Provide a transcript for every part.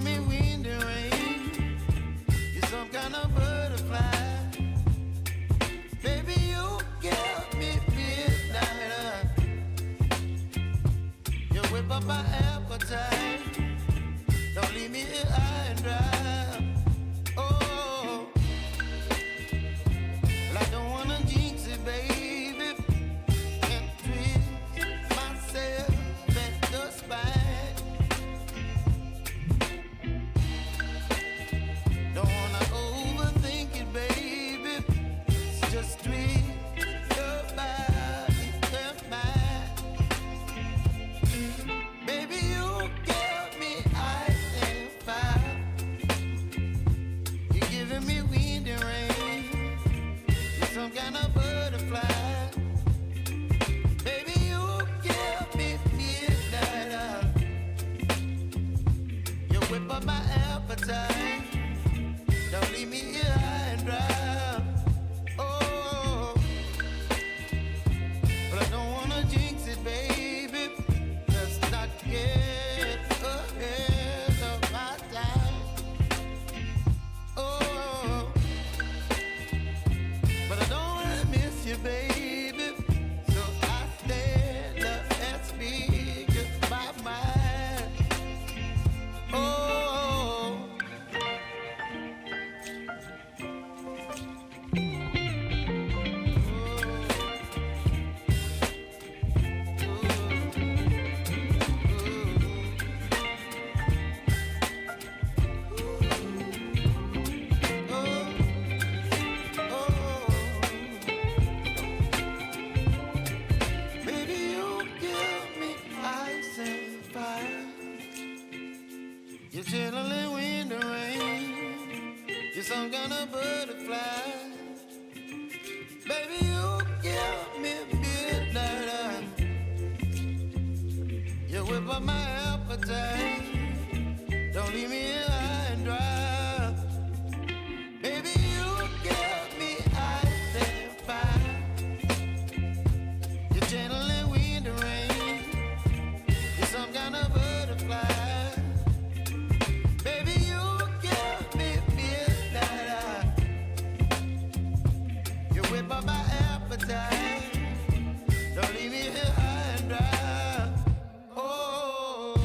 giving me wind and rain. You're some kind of butterfly. Baby, you give me midnight. You whip up my appetite. Don't leave me here high and dry. Oh, well, I don't wanna jinx it, baby. Can't twist myself at the spine. Don't wanna overthink it, baby. It's just twist your body and mine. Baby, you give me ice and fire. You're giving me wind and rain. You're some kind of butterfly. Baby, you give me midnight. You whip up my appetite. Don't leave me here high and dry. Oh, but I don't wanna jinx it, baby. Let's not get ahead of my time. Oh, but I don't wanna miss you, baby. So I stand up and speak my mind. Oh. Baby, you give me ice and fire. You're chilling wind and rain. You're some kind of butterfly. Baby, you give me midnight. You whip up my appetite. Don't leave me here high and dry. Baby, you give me ice and fire. You're channeling wind and rain. You're some kind of butterfly. Baby, you give me midnight. You whip up my appetite. Don't leave me here high and dry. Oh.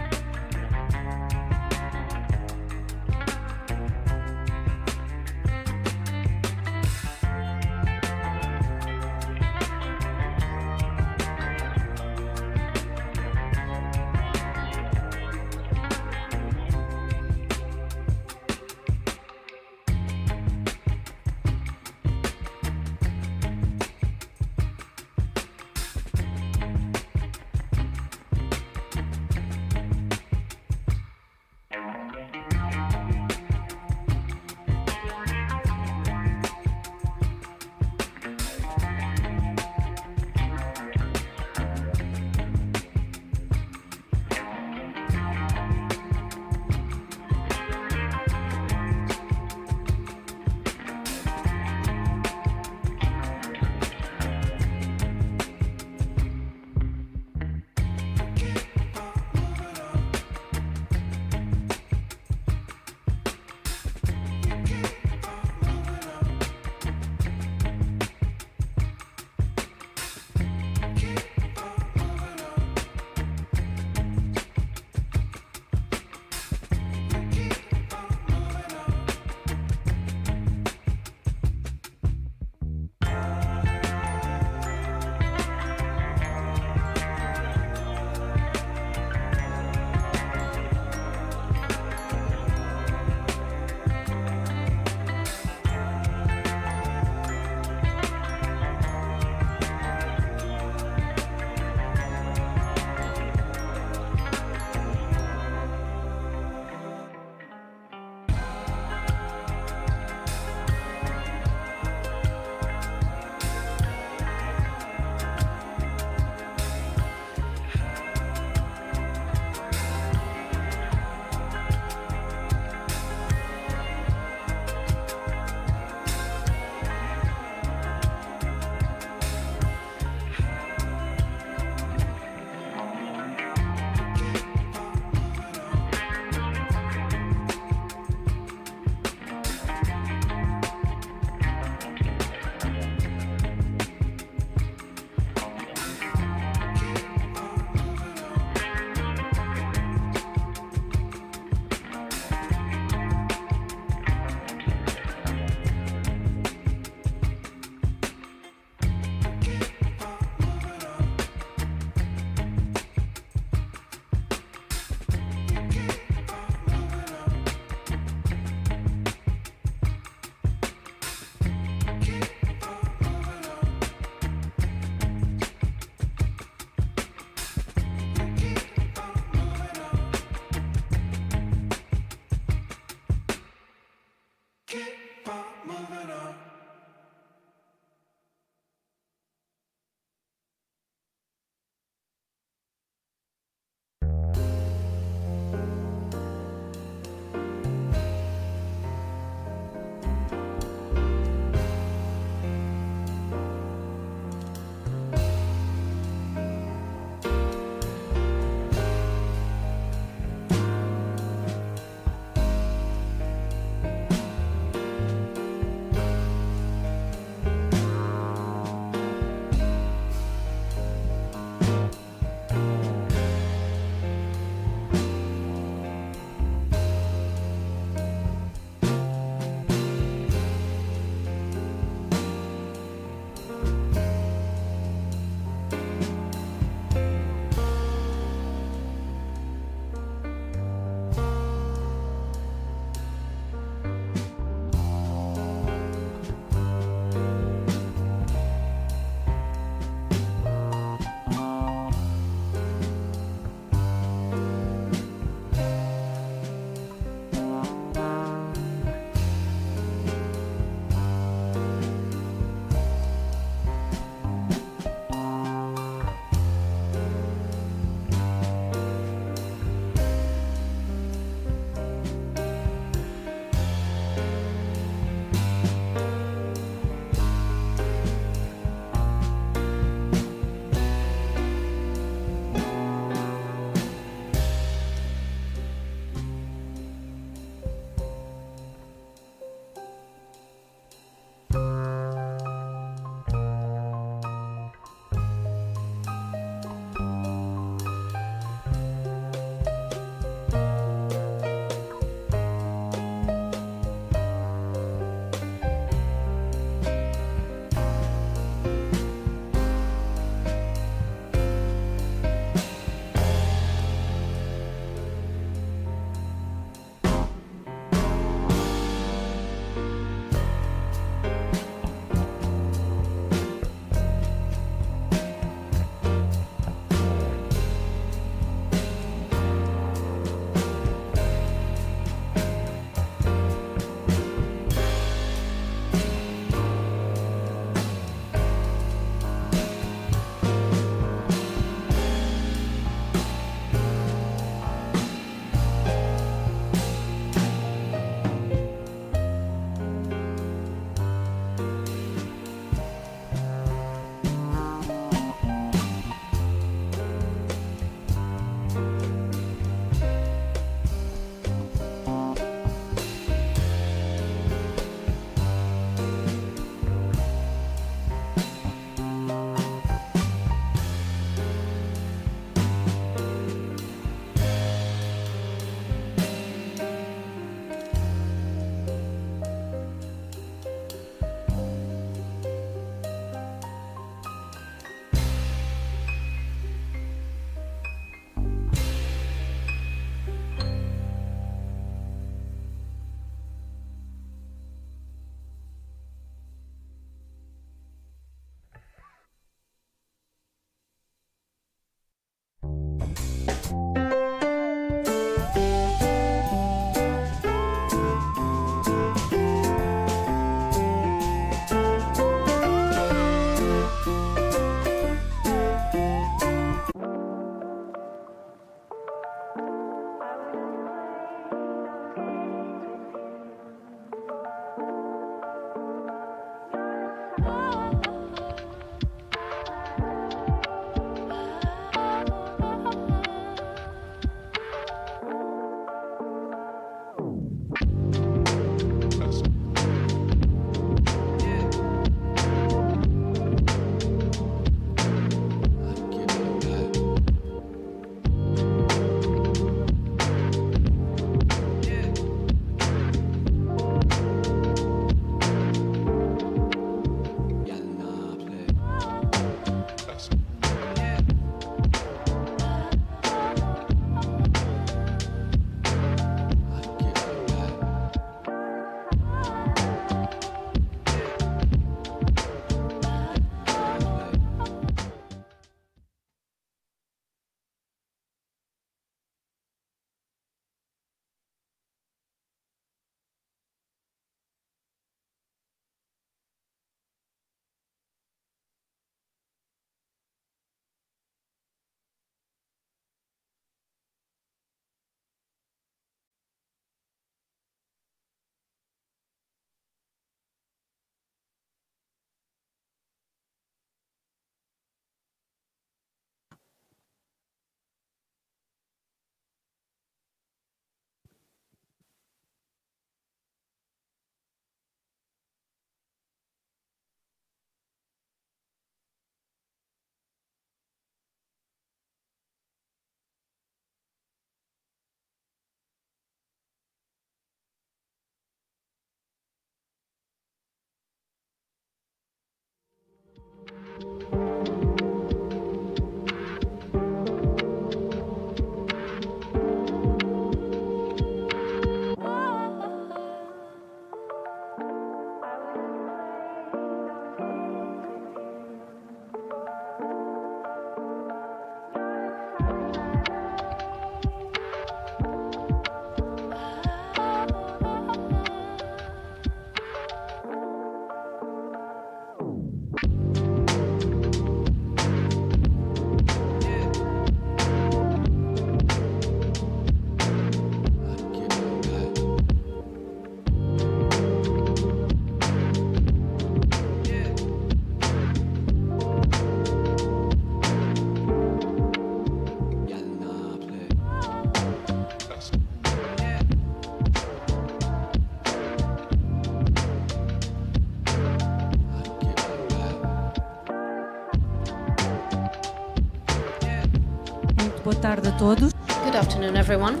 todos. Good afternoon, everyone.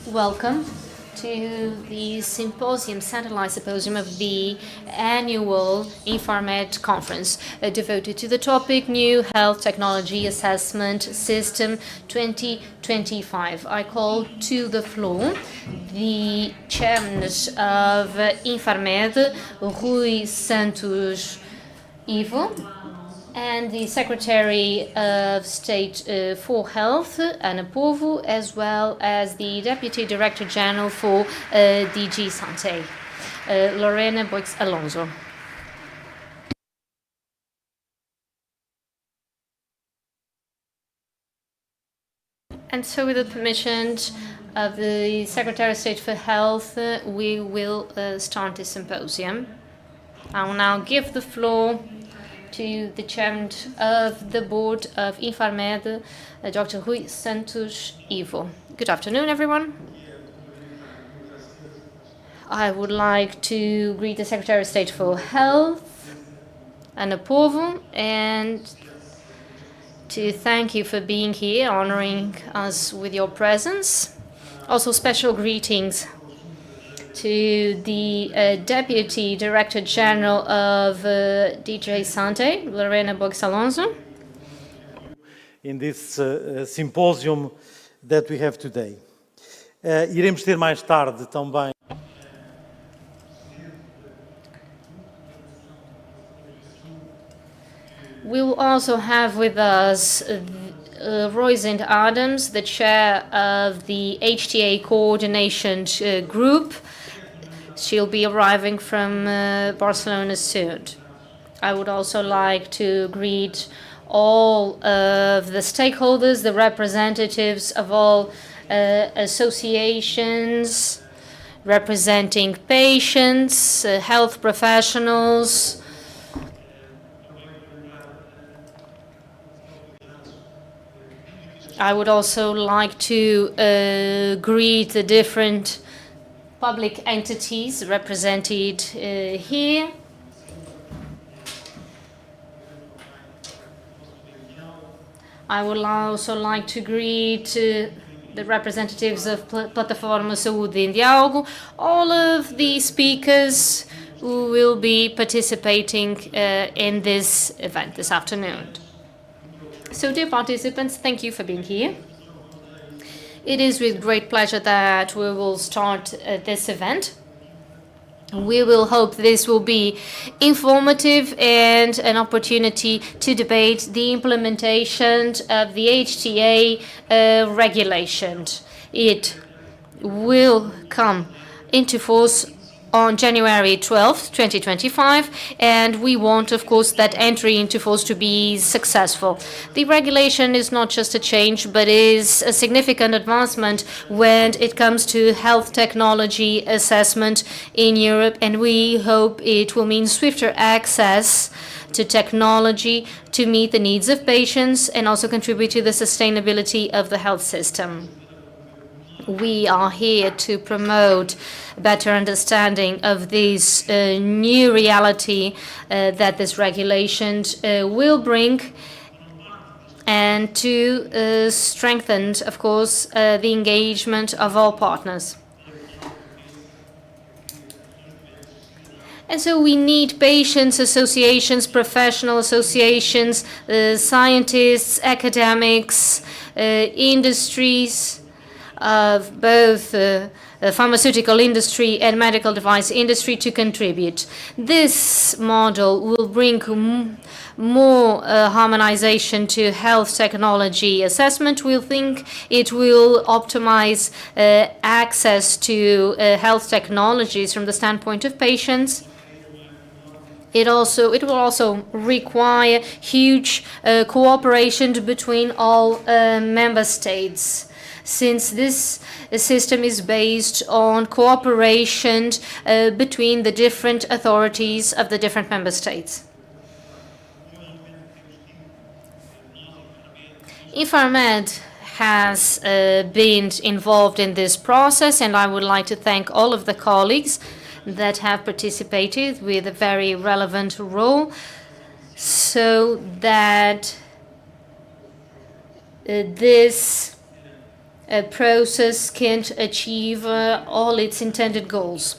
Welcome to the Symposium, Satellite Symposium of the annual INFARMED conference, devoted to the topic New Health Technology Assessment System 2025. I call to the floor the chairman of INFARMED, Rui Santos Ivo, and the Secretary of State for Health, Ana Povo, as well as the Deputy Director General for DG Santé, Lorena Boix Alonso. And so, with the permission of the Secretary of State for Health, we will start the symposium. I will now give the floor to the chairman of the board of INFARMED, Dr. Rui Santos Ivo. Good afternoon, everyone. I would like to greet the Secretary of State for Health, Ana Povo, and to thank you for being here, honoring us with your presence. Also, special greetings to the Deputy Director General of DG Santé, Lorena Boix Alonso. In this symposium that we have today. Iremos ter mais tarde também. We will also have with us Roisinda Adams, the chair of the HTA coordination group. She'll be arriving from Barcelona soon. I would also like to greet all of the stakeholders, the representatives of all associations representing patients, health professionals. I would also like to greet the different public entities represented here. I would also like to greet the representatives of Plataforma Saúde em Diálogo, all of the speakers who will be participating in this event this afternoon. So, dear participants, thank you for being here. It is with great pleasure that we will start this event. We will hope this will be informative and an opportunity to debate the implementation of the HTA regulation. It will come into force on January 12th, 2025, and we want, of course, that entry into force to be successful. The regulation is not just a change, but is a significant advancement when it comes to health technology assessment in Europe, and we hope it will mean swifter access to technology to meet the needs of patients and also contribute to the sustainability of the health system. We are here to promote better understanding of this new reality that this regulation will bring, and to strengthen, of course, the engagement of all partners. And so we need patients, associations, professional associations, scientists, academics, industries, of both pharmaceutical industry and medical device industry to contribute. This model will bring more harmonization to health technology assessment. We think it will optimize access to health technologies from the standpoint of patients. It will also require huge cooperation between all member states, since this system is based on cooperation between the different authorities of the different member states. INFARMED has been involved in this process, and I would like to thank all of the colleagues that have participated with a very relevant role, so that this process can't achieve all its intended goals.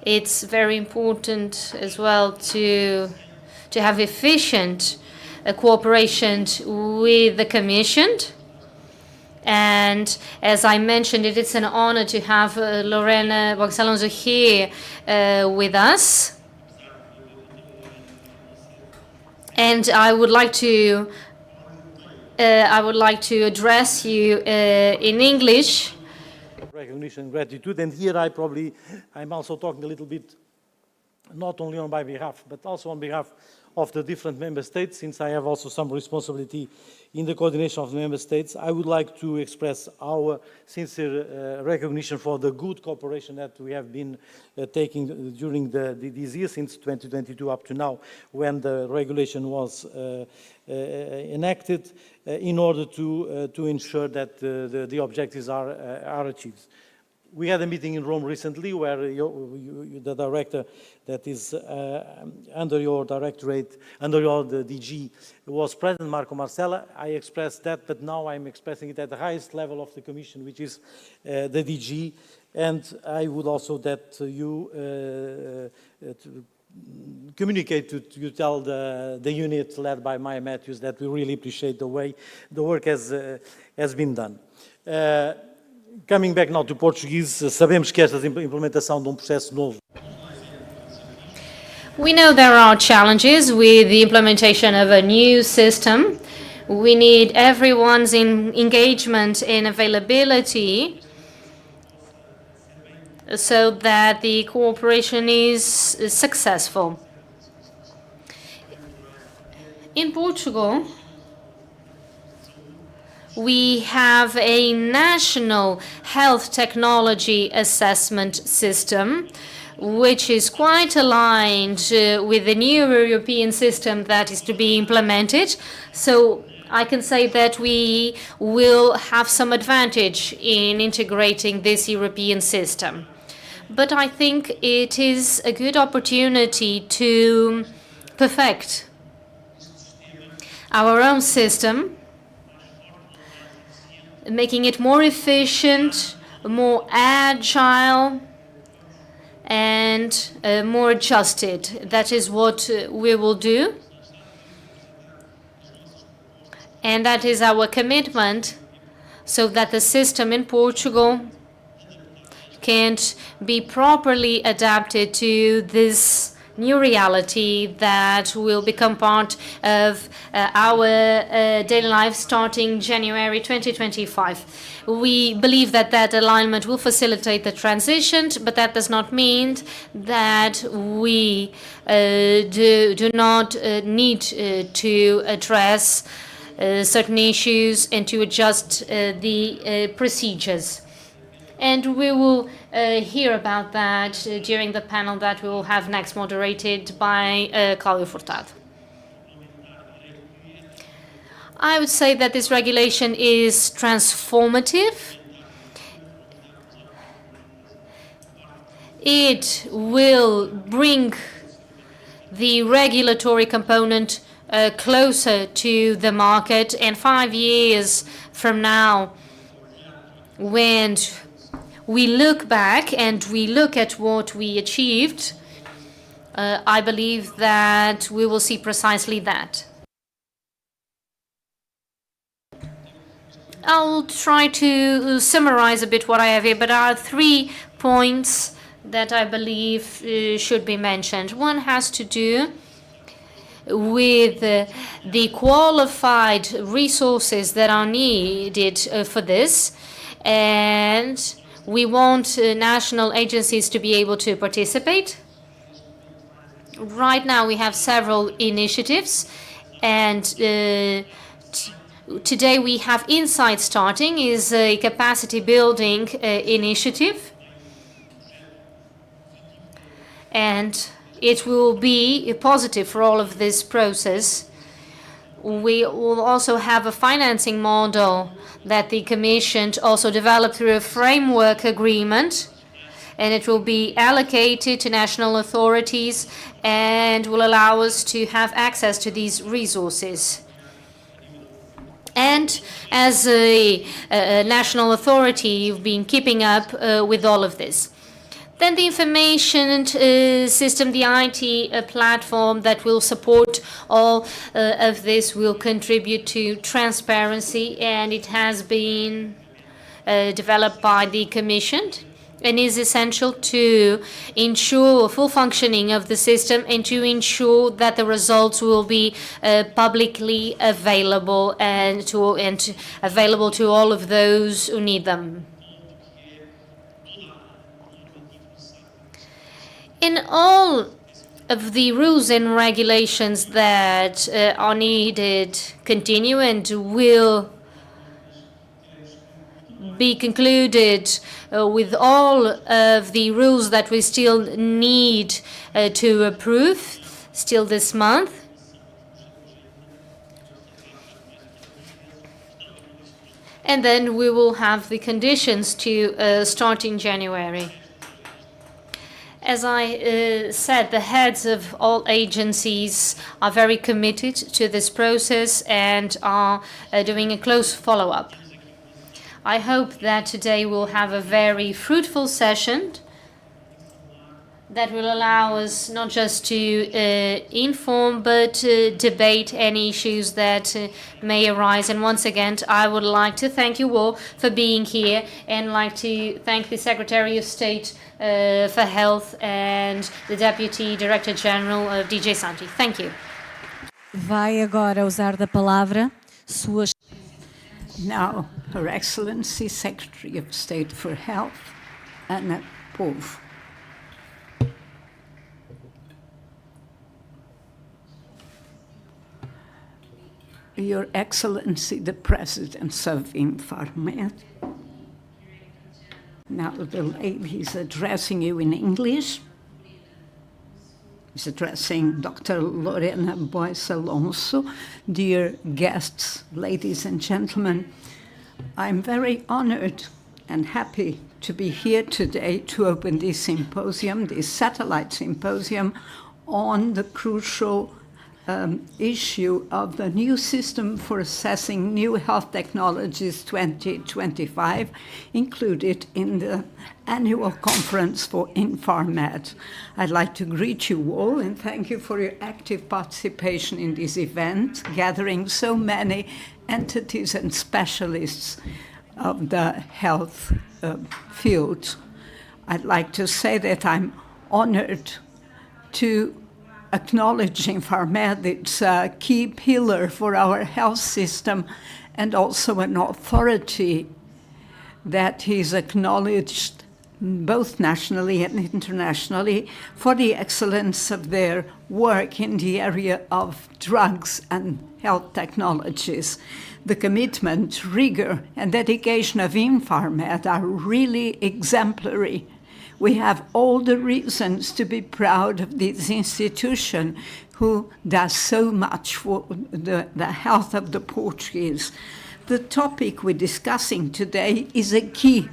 It's very important as well to have efficient cooperation with the Commission. And as I mentioned, it is an honor to have Lorena Boxalonso here with us. And I would like to address you in English. Recognition and gratitude, and here I'm also talking a little bit, not only on my behalf, but also on behalf of the different member states, since I have also some responsibility in the coordination of the member states. I would like to express our sincere recognition for the good cooperation that we have been taking during this year, since 2022 up to now, when the regulation was enacted, in order to ensure that the objectives are achieved. We had a meeting in Rome recently where the director that is under your directorate, under your DG, was present, Marco Marcella. I expressed that, but now I'm expressing it at the highest level of the Commission, which is the DG. And I would also that you communicate you tell the unit led by Maya Matthews that we really appreciate the way the work has been done. Coming back now to Portuguese, sabemos que esta implementação de processo novo. We know there are challenges with the implementation of a new system. We need everyone's engagement and availability so that the cooperation is successful. In Portugal, we have a national health technology assessment system, which is quite aligned with the new European system that is to be implemented. So I can say that we will have some advantage in integrating this European system. But I think it is a good opportunity to perfect our own system, making it more efficient, more agile, and more adjusted. That is what we will do. And that is our commitment, so that the system in Portugal can be properly adapted to this new reality that will become part of our daily life starting January 2025. We believe that that alignment will facilitate the transition, but that does not mean that we do not need to address certain issues and to adjust the procedures. And we will hear about that during the panel that we will have next, moderated by Cláudio Furtado. I would say that this regulation is transformative. It will bring the regulatory component closer to the market, and 5 years from now, when we look back and we look at what we achieved, I believe that we will see precisely that. I'll try to summarize a bit what I have here, but there are 3 points that I believe should be mentioned. One has to do with the qualified resources that are needed for this, and we want national agencies to be able to participate. Right now we have several initiatives, and today we have Insight Starting, is a capacity building initiative, and it will be positive for all of this process. We will also have a financing model that the Commission also developed through a framework agreement, and it will be allocated to national authorities and will allow us to have access to these resources. And as a national authority, you've been keeping up with all of this. Then the information system, the IT platform that will support all of this will contribute to transparency, and it has been developed by the Commission and is essential to ensure full functioning of the system and to ensure that the results will be publicly available and available to all of those who need them. In all of the rules and regulations that are needed continue and will be concluded with all of the rules that we still need to approve still this month. And then we will have the conditions to start in January. As I said, the heads of all agencies are very committed to this process and are doing a close follow-up. I hope that today we'll have a very fruitful session that will allow us not just to inform but debate any issues that may arise. And once again, I would like to thank you all for being here and like to thank the Secretary of State for Health and the Deputy Director General of DJ Santi. Thank you. Vai agora usar da palavra suas. Now, Her Excellency Secretary of State for Health, Ana Povo. Your Excellency, the President of INFARMED. Now the lady is addressing you in English. Is addressing Dr. Lorena Boyce Alonso. Dear guests, ladies and gentlemen, I'm very honored and happy to be here today to open this symposium, this satellite symposium on the crucial issue of the new system for assessing new health technologies 2025, included in the annual conference for INFARMED. I'd like to greet you all and thank you for your active participation in this event, gathering so many entities and specialists of the health field. I'd like to say that I'm honored to acknowledge INFARMED. It's a key pillar for our health system and also an authority that is acknowledged both nationally and internationally for the excellence of their work in the area of drugs and health technologies. The commitment, rigor, and dedication of INFARMED are really exemplary. We have all the reasons to be proud of this institution who does so much for the health of the Portuguese. The topic we're discussing today is a key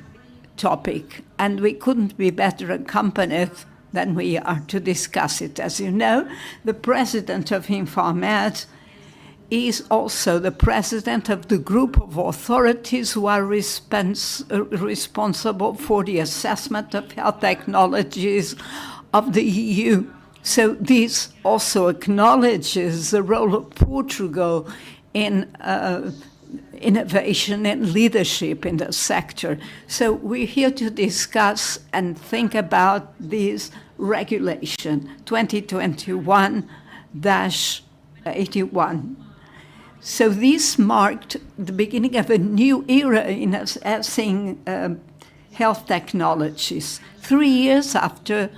topic, and we couldn't be better accompanied than we are to discuss it. As you know, the president of INFARMED is also the president of the group of authorities who are responsible for the assessment of health technologies of the EU. So this also acknowledges the role of Portugal in innovation and leadership in the sector. So we're here to discuss and think about this regulation 2021-81. So this marked the beginning of a new era in assessing health technologies. 3 years after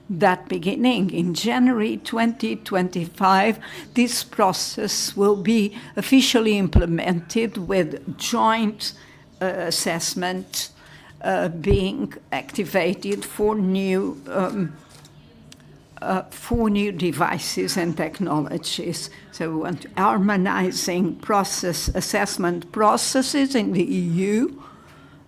that beginning, in January 2025, this process will be officially implemented with joint assessment being activated for new devices and technologies. So we want harmonizing assessment processes in the EU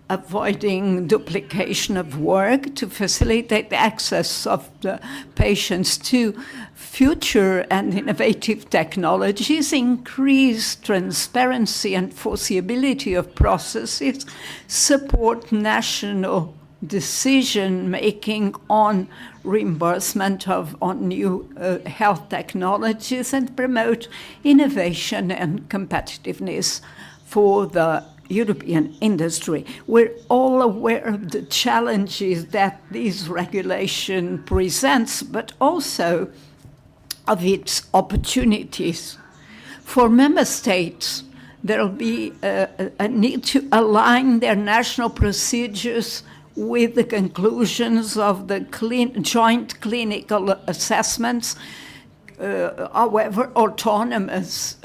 avoiding duplication of work, to facilitate the access of the patients to future and innovative technologies, increase transparency and foreseeability of processes, support national decision-making on reimbursement on new health technologies, and promote innovation and competitiveness for the European industry. We're all aware of the challenges that this regulation presents, but also of its opportunities. For member states, there will be a need to align their national procedures with the conclusions of the joint clinical assessments, however autonomous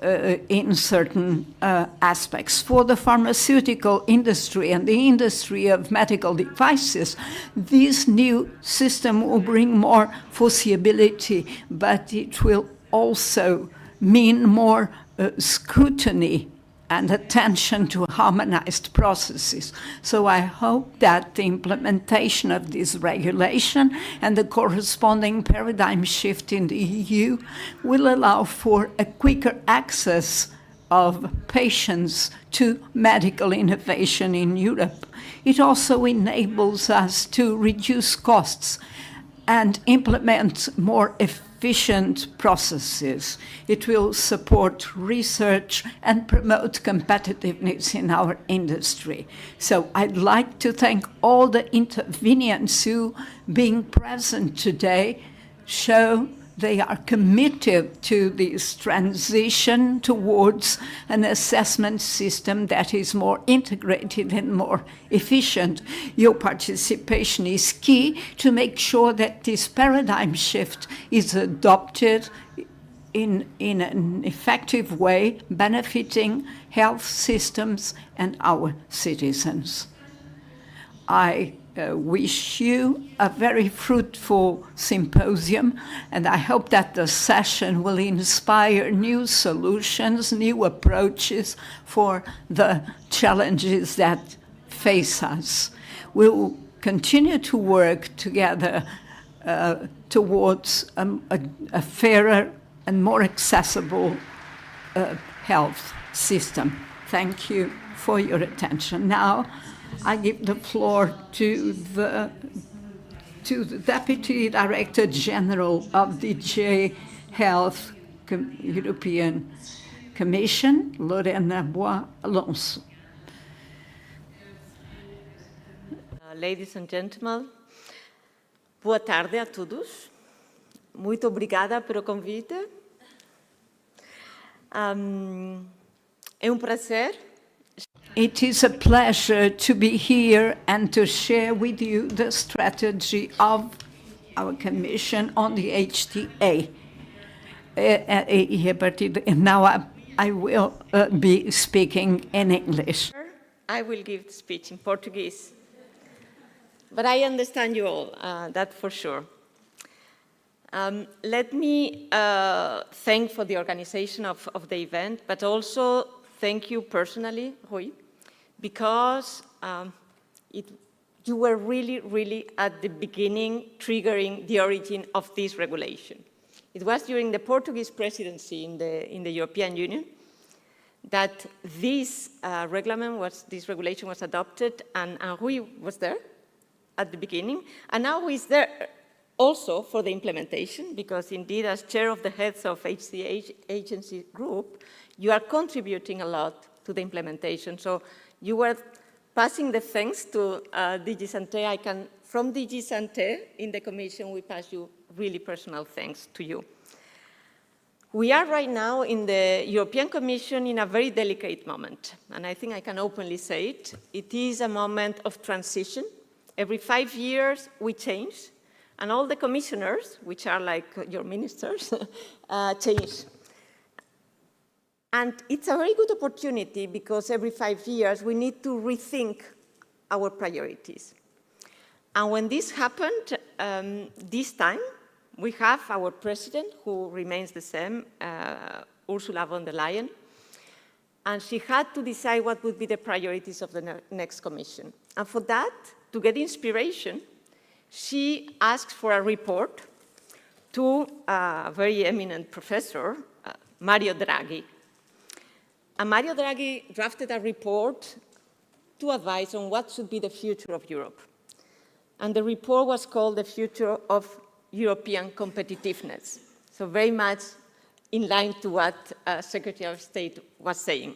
in certain aspects. For the pharmaceutical industry and the industry of medical devices, this new system will bring more foreseeability, but it will also mean more scrutiny and attention to harmonized processes. So I hope that the implementation of this regulation and the corresponding paradigm shift in the EU will allow for a quicker access of patients to medical innovation in Europe. It also enables us to reduce costs and implement more efficient processes. It will support research and promote competitiveness in our industry. So I'd like to thank all the intervenients who, being present today, show they are committed to this transition towards an assessment system that is more integrated and more efficient. Your participation is key to make sure that this paradigm shift is adopted in an effective way, benefiting health systems and our citizens. I wish you a very fruitful symposium, and I hope that the session will inspire new solutions, new approaches for the challenges that face us. We'll continue to work together towards a fairer and more accessible health system. Thank you for your attention. Now, I give the floor to the Deputy Director General of DG Health European Commission, Lorena Bois Alonso. Ladies and gentlemen, boa tarde a todos. Muito obrigada pelo convite. É prazer. It is a pleasure to be here and to share with you the strategy of our Commission on the HTA. Now I will be speaking in English. I will give the speech in Portuguese, but I understand you all, that for sure. Let me thank for the organization of the event, but also thank you personally, Rui, because you were really at the beginning triggering the origin of this regulation. It was during the Portuguese presidency in the European Union that this regulation was adopted, and Rui was there at the beginning, and now he's there also for the implementation, because indeed, as chair of the heads of HTA agency group, you are contributing a lot to the implementation. So you were passing the thanks to DG Santé. From DG Santé in the Commission, we pass you really personal thanks to you. We are right now in the European Commission in a very delicate moment, and I think I can openly say it. It is a moment of transition. Every 5 years, we change, and all the commissioners, which are like your ministers, change. And it's a very good opportunity because every 5 years we need to rethink our priorities. And when this happened, this time, we have our president, who remains the same, Ursula von der Leyen, and she had to decide what would be the priorities of the next commission. And for that, to get inspiration, she asked for a report to a very eminent professor, Mario Draghi. And Mario Draghi drafted a report to advise on what should be the future of Europe. And the report was called The Future of European Competitiveness. So very much in line to what Secretary of State was saying.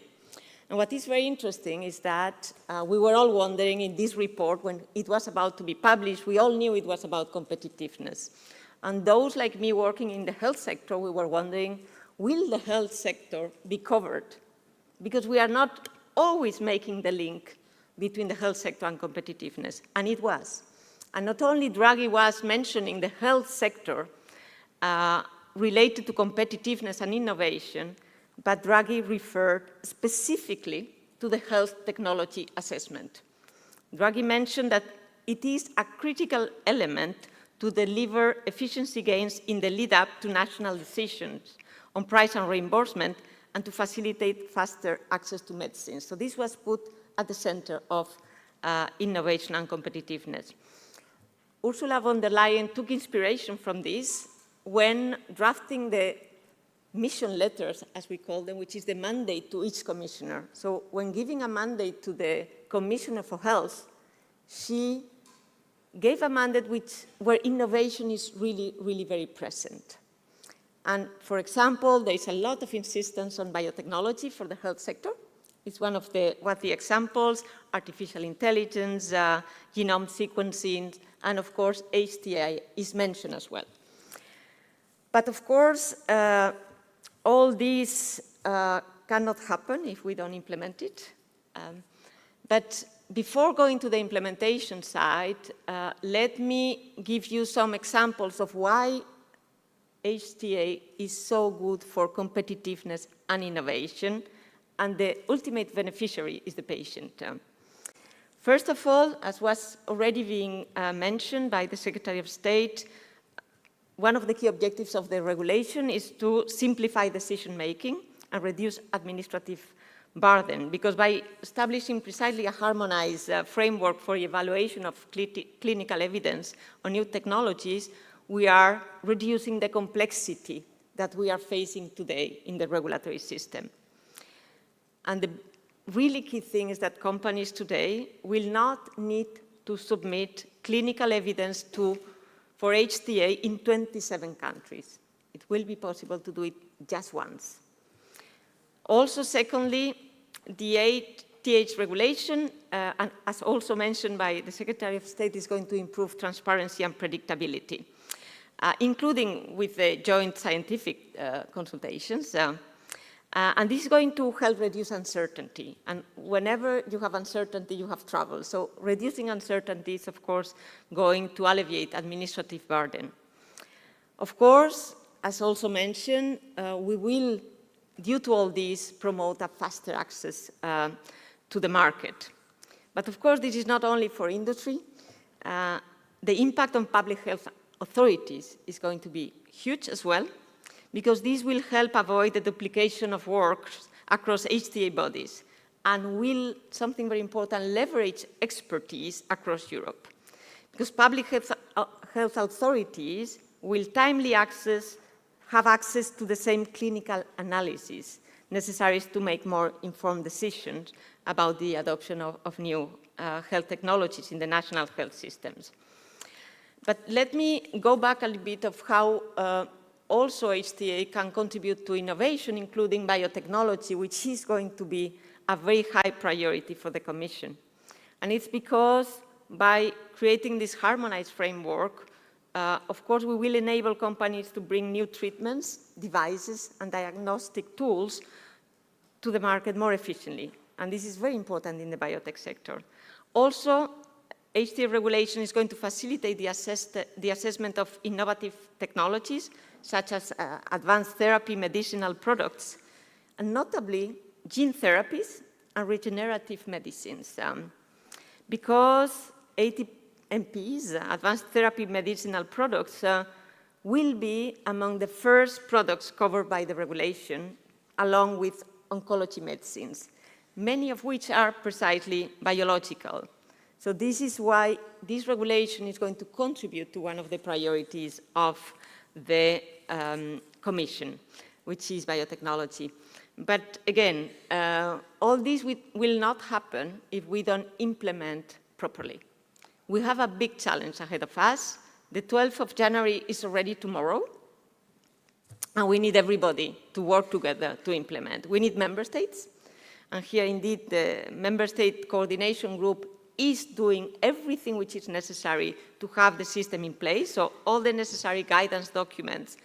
And what is very interesting is that we were all wondering in this report, when it was about to be published, we all knew it was about competitiveness. And those like me working in the health sector, we were wondering, will the health sector be covered? Because we are not always making the link between the health sector and competitiveness, and it was. And not only Draghi was mentioning the health sector related to competitiveness and innovation, but Draghi referred specifically to the health technology assessment. Draghi mentioned that it is a critical element to deliver efficiency gains in the lead-up to national decisions on price and reimbursement and to facilitate faster access to medicines. So this was put at the center of innovation and competitiveness. Ursula von der Leyen took inspiration from this when drafting the mission letters, as we call them, which is the mandate to each commissioner. So when giving a mandate to the Commissioner for Health, she gave a mandate where innovation is really, really very present. And for example, there is a lot of insistence on biotechnology for the health sector. It's one of the examples, artificial intelligence, genome sequencing, and of course, HTA is mentioned as well. But of course, all these cannot happen if we don't implement it. But before going to the implementation side, let me give you some examples of why HTA is so good for competitiveness and innovation, and the ultimate beneficiary is the patient. First of all, as was already being mentioned by the Secretary of State, one of the key objectives of the regulation is to simplify decision-making and reduce administrative burden, because by establishing precisely a harmonized framework for evaluation of clinical evidence on new technologies, we are reducing the complexity that we are facing today in the regulatory system. And the really key thing is that companies today will not need to submit clinical evidence for HTA in 27 countries. It will be possible to do it just once. Also, secondly, the HTA regulation, and as also mentioned by the Secretary of State, is going to improve transparency and predictability, including with the joint scientific consultations. And this is going to help reduce uncertainty. And whenever you have uncertainty, you have trouble. So reducing uncertainty is, of course, going to alleviate administrative burden. Of course, as also mentioned, we will, due to all this, promote a faster access to the market. But of course, this is not only for industry. The impact on public health authorities is going to be huge as well, because this will help avoid the duplication of work across HTA bodies and will, something very important, leverage expertise across Europe. Because public health authorities will timely have access to the same clinical analysis necessary to make more informed decisions about the adoption of new health technologies in the national health systems. But let me go back a little bit of how also HTA can contribute to innovation, including biotechnology, which is going to be a very high priority for the Commission. And it's because by creating this harmonized framework, of course, we will enable companies to bring new treatments, devices, and diagnostic tools to the market more efficiently. And this is very important in the biotech sector. Also, HTA regulation is going to facilitate the assessment of innovative technologies, such as advanced therapy medicinal products, and notably gene therapies and regenerative medicines. Because ATMPs, advanced therapy medicinal products, will be among the first products covered by the regulation, along with oncology medicines, many of which are precisely biological. So this is why this regulation is going to contribute to one of the priorities of the Commission, which is biotechnology. But again, all this will not happen if we don't implement properly. We have a big challenge ahead of us. The 12th of January is already tomorrow, and we need everybody to work together to implement. We need member states, and here indeed the member state coordination group is doing everything which is necessary to have the system in place, so all the necessary guidance documents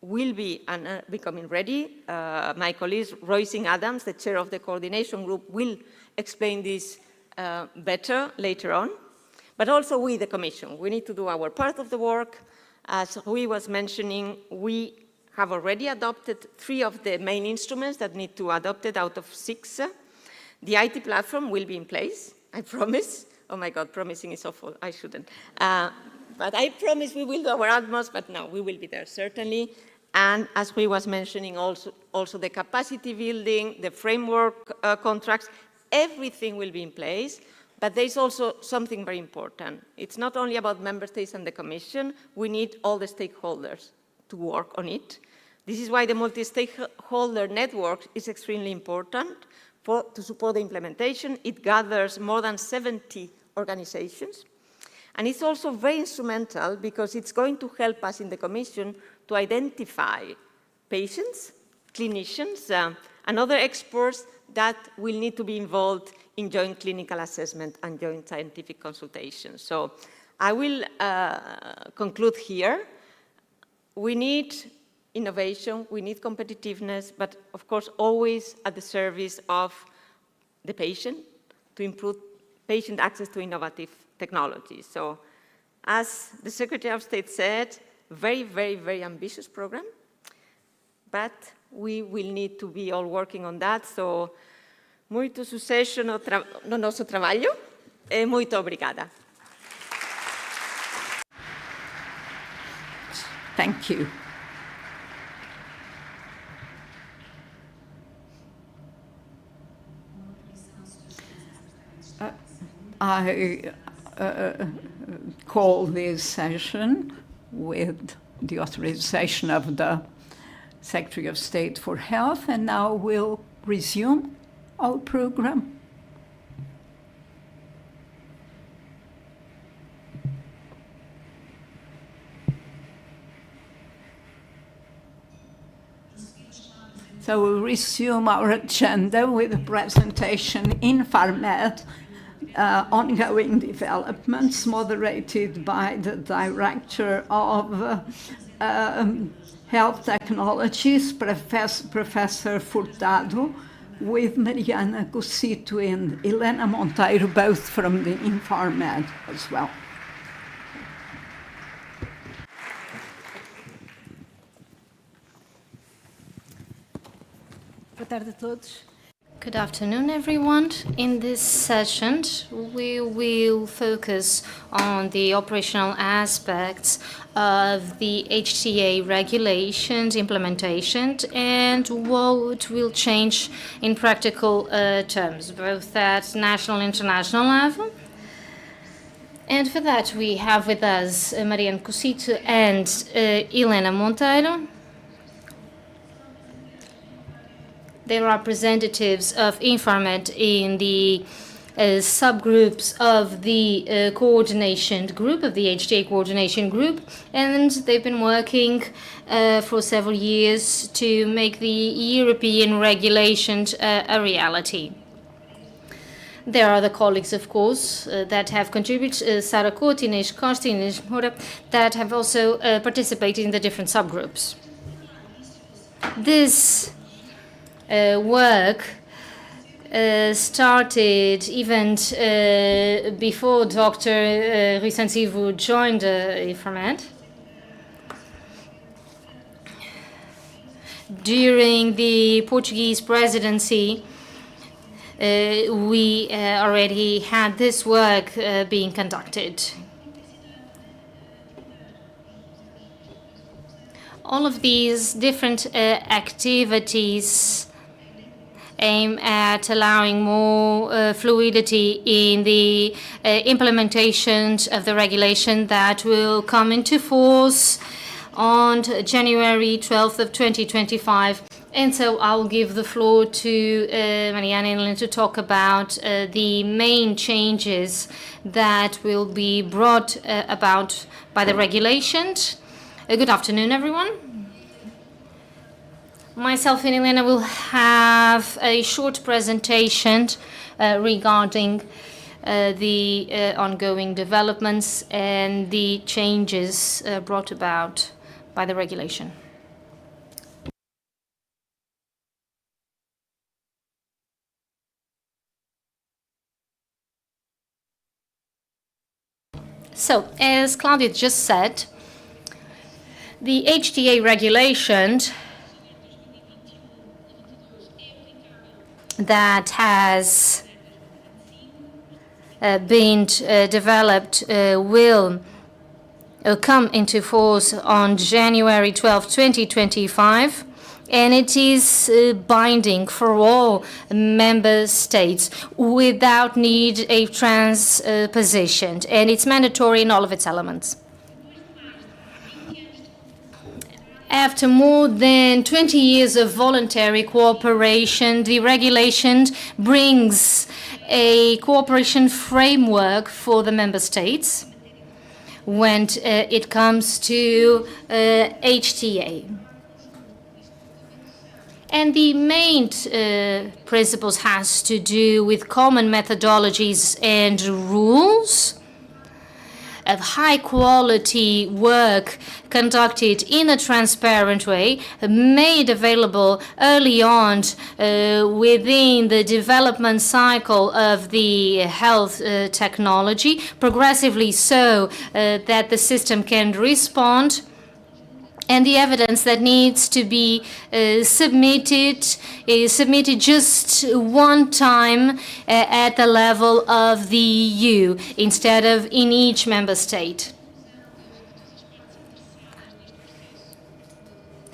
will be becoming ready. My colleague, Roysing Adams, the chair of the coordination group, will explain this better later on. But also we, the Commission, we need to do our part of the work. As Rui was mentioning, we have already adopted 3 of the main instruments that need to be adopted out of 6. The IT platform will be in place, I promise. Oh my God, promising is awful, I shouldn't. But I promise we will do our utmost, but no, we will be there, certainly. And as Rui was mentioning, also the capacity building, the framework contracts, everything will be in place. But there's also something very important. It's not only about member states and the Commission, we need all the stakeholders to work on it. This is why the multi-stakeholder network is extremely important to support the implementation. It gathers more than 70 organizations. And it's also very instrumental because it's going to help us in the Commission to identify patients, clinicians, and other experts that will need to be involved in joint clinical assessment and joint scientific consultation. So I will conclude here. We need innovation, we need competitiveness, but of course always at the service of the patient to improve patient access to innovative technologies. So as the Secretary of State said, very, very, very ambitious program, but we will need to be all working on that. So, muito sucesso no nosso trabalho e muito obrigada. Thank you. I call this session with the authorization of the Secretary of State for Health, and now we'll resume our program. So we'll resume our agenda with a presentation INFARMED, ongoing developments, moderated by the Director of Health Technologies, Professor Furtado, with Mariana Cosito and Helena Monteiro, both from the INFARMED as well. Boa tarde a todos. Good afternoon, everyone. In this session, we will focus on the operational aspects of the HTA regulations implementation and what will change in practical terms, both at national and international level. And for that, we have with us Mariana Cosito and Helena Monteiro. They're representatives of INFARMED in the subgroups of the coordination group, of the HTA coordination group, and they've been working for several years to make the European regulations a reality. There are the colleagues, of course, that have contributed, Sara Couto, Inês Costa, Inês Moura, that have also participated in the different subgroups. This work started even before Dr. Rui Santivo joined INFARMED. During the Portuguese presidency, we already had this work being conducted. All of these different activities aim at allowing more fluidity in the implementation of the regulation that will come into force on January 12th of 2025. And so I'll give the floor to Mariana and Lynn to talk about the main changes that will be brought about by the regulation. Good afternoon, everyone. Myself and Elena will have a short presentation regarding the ongoing developments and the changes brought about by the regulation. So, as Claudia just said, the HTA regulation that has been developed will come into force on January 12, 2025, and it is binding for all member states without need a transposition, and it's mandatory in all of its elements. After more than 20 years of voluntary cooperation, the regulation brings a cooperation framework for the member states when it comes to HTA. And the main principles has to do with common methodologies and rules of high quality work conducted in a transparent way, made available early on within the development cycle of the health technology, progressively so that the system can respond, and the evidence that needs to be submitted is submitted just one time at the level of the EU instead of in each member state.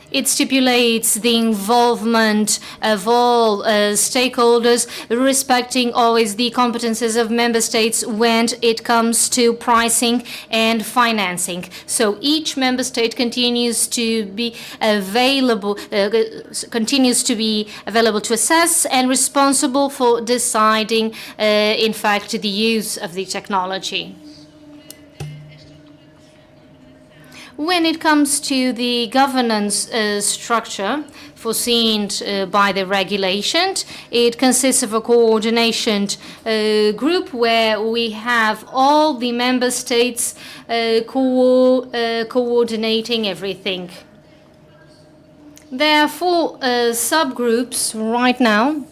It stipulates the involvement of all stakeholders, respecting always the competences of member states when it comes to pricing and financing. So each member state continues to be available, to assess and responsible for deciding, in fact, the use of the technology. When it comes to the governance structure foreseen by the regulation, it consists of a coordination group where we have all the member states coordinating everything. There are 4 subgroups right now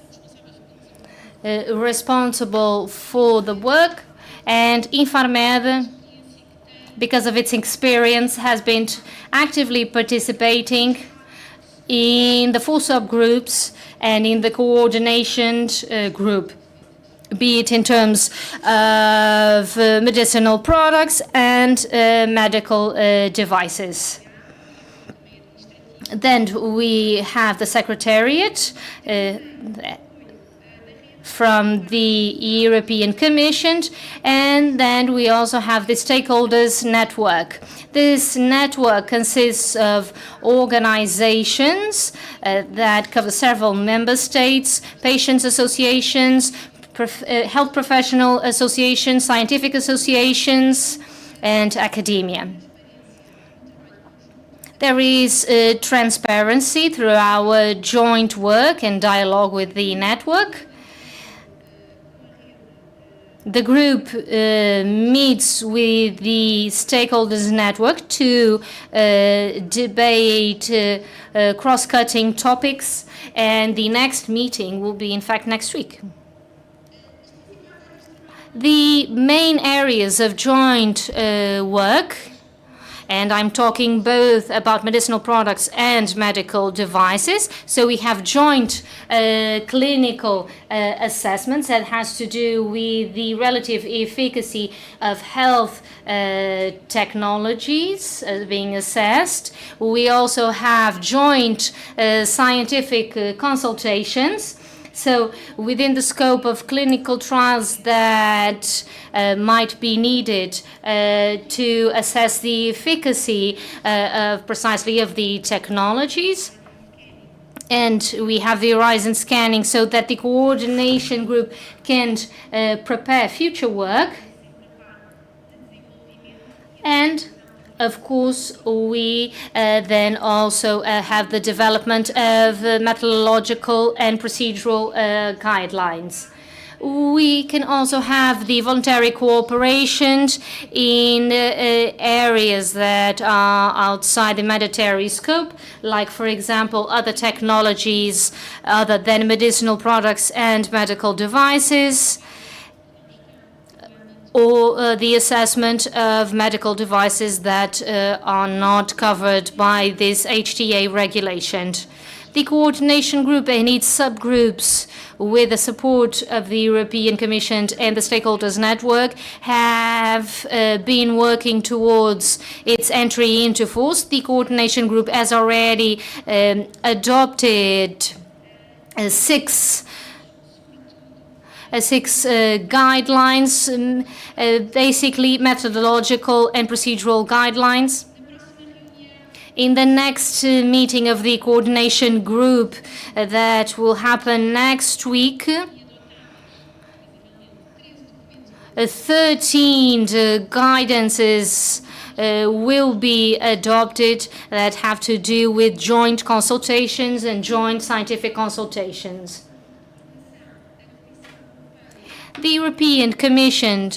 responsible for the work, and INFARMED, because of its experience, has been actively participating in the 4 subgroups and in the coordination group, be it in terms of medicinal products and medical devices. Then we have the Secretariat from the European Commission, and then we also have the stakeholders network. This network consists of organizations that cover several member states, patients associations, health professional associations, scientific associations, and academia. There is transparency through our joint work and dialogue with the network. The group meets with the stakeholders network to debate cross-cutting topics, and the next meeting will be, in fact, next week. The main areas of joint work, and I'm talking both about medicinal products and medical devices. So we have joint clinical assessments that has to do with the relative efficacy of health technologies being assessed. We also have joint scientific consultations So within the scope of clinical trials that might be needed to assess the efficacy of precisely of the technologies. And we have the horizon scanning so that the coordination group can prepare future work. And of course, we then also have the development of methodological and procedural guidelines. We can also have the voluntary cooperation in areas that are outside the mandatory scope, like, for example, other technologies other than medicinal products and medical devices, or the assessment of medical devices that are not covered by this HTA regulation. The coordination group and its subgroups, with the support of the European Commission and the stakeholders network, have been working towards its entry into force. The coordination group has already adopted six guidelines, basically methodological and procedural guidelines. In the next meeting of the coordination group that will happen next week, 13 guidances will be adopted that have to do with joint consultations and joint scientific consultations. The European Commission,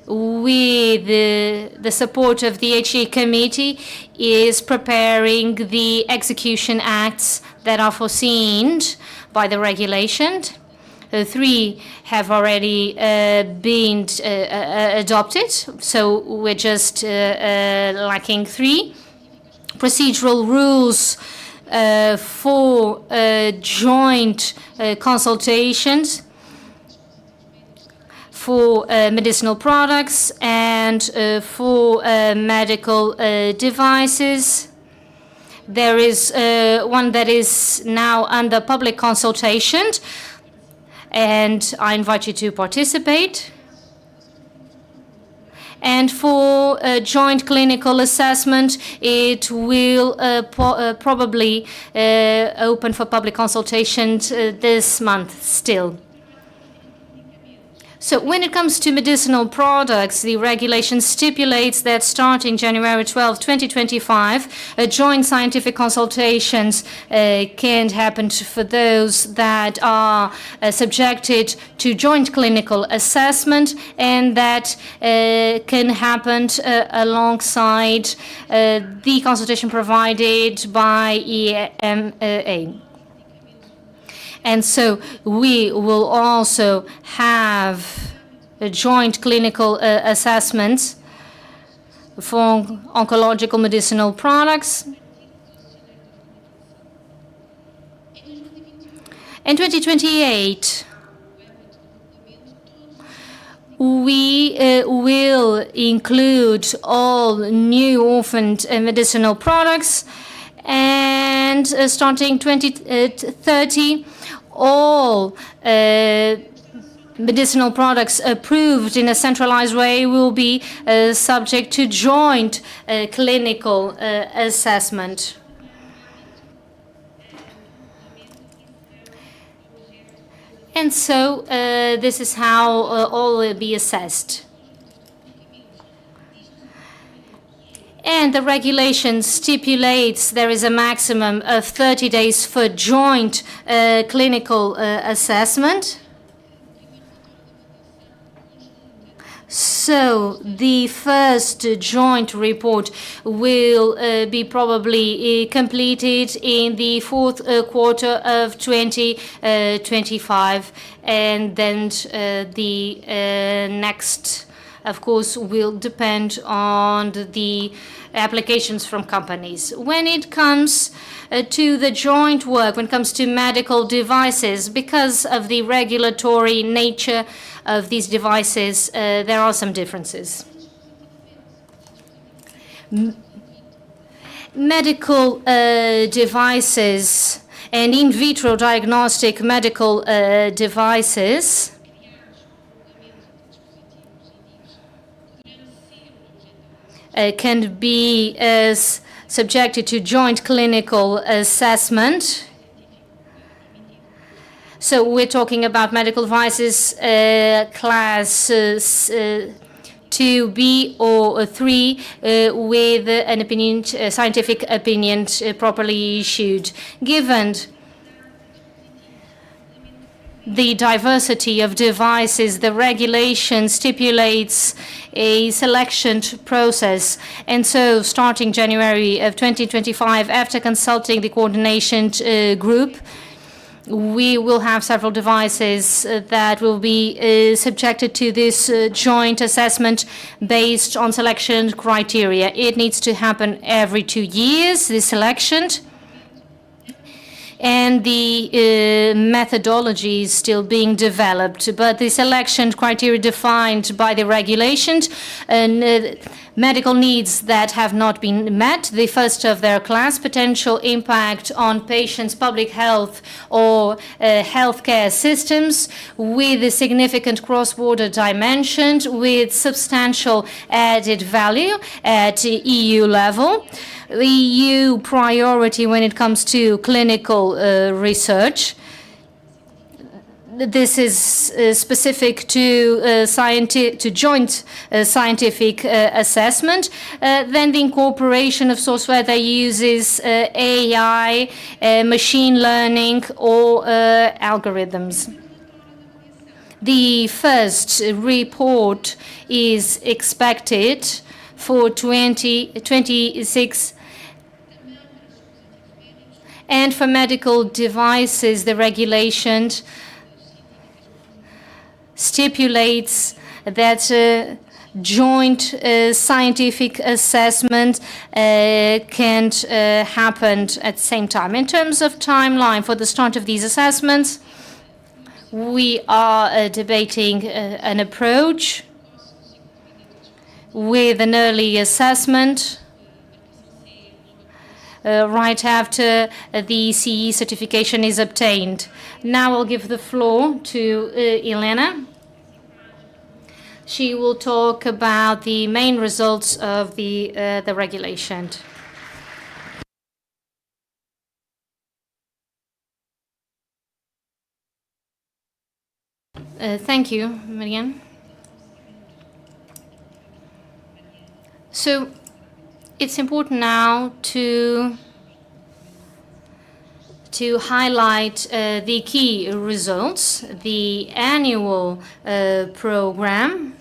with the support of the HTA committee, is preparing the execution acts that are foreseen by the regulation. 3 have already been adopted, so we're just lacking 3. Procedural rules for joint consultations for medicinal products and for medical devices. There is one that is now under public consultation, and I invite you to participate. And for joint clinical assessment, it will probably open for public consultation this month still. So when it comes to medicinal products, the regulation stipulates that starting January 12, 2025, joint scientific consultations can happen for those that are subjected to joint clinical assessment, and that can happen alongside the consultation provided by EMA. And so we will also have a joint clinical assessments for oncological medicinal products. In 2028, we will include all new orphaned medicinal products, and starting 2030, all medicinal products approved in a centralized way will be subject to joint clinical assessment. And so this is how all will be assessed. And the regulation stipulates there is a maximum of 30 days for joint clinical assessment. So the first joint report will be probably completed in the fourth quarter of 2025, and then the next, of course, will depend on the applications from companies. When it comes to the joint work, when it comes to medical devices, because of the regulatory nature of these devices, there are some differences. Medical devices and in vitro diagnostic medical devices can be subjected to joint clinical assessment. So we're talking about medical devices class 2B or 3 with an opinion, scientific opinion properly issued. Given the diversity of devices, the regulation stipulates a selection process. And so starting January of 2025, after consulting the coordination group, we will have several devices that will be subjected to this joint assessment based on selection criteria. It needs to happen every 2 years, this selection. And the methodology is still being developed, but the selection criteria defined by the regulations and medical needs that have not been met, the first of their class, potential impact on patients' public health or healthcare systems with a significant cross-border dimension with substantial added value at EU level. The EU priority when it comes to clinical research. This is specific to joint scientific assessment. Then the incorporation of software that uses AI, machine learning, or algorithms. The first report is expected for 2026. And for medical devices, the regulation stipulates that joint scientific assessment can't happen at the same time. In terms of timeline for the start of these assessments, we are debating an approach with an early assessment right after the CE certification is obtained. Now I'll give the floor to Elena. She will talk about the main results of the regulation. Thank you, Marianne. So it's important now to highlight the key results. The annual program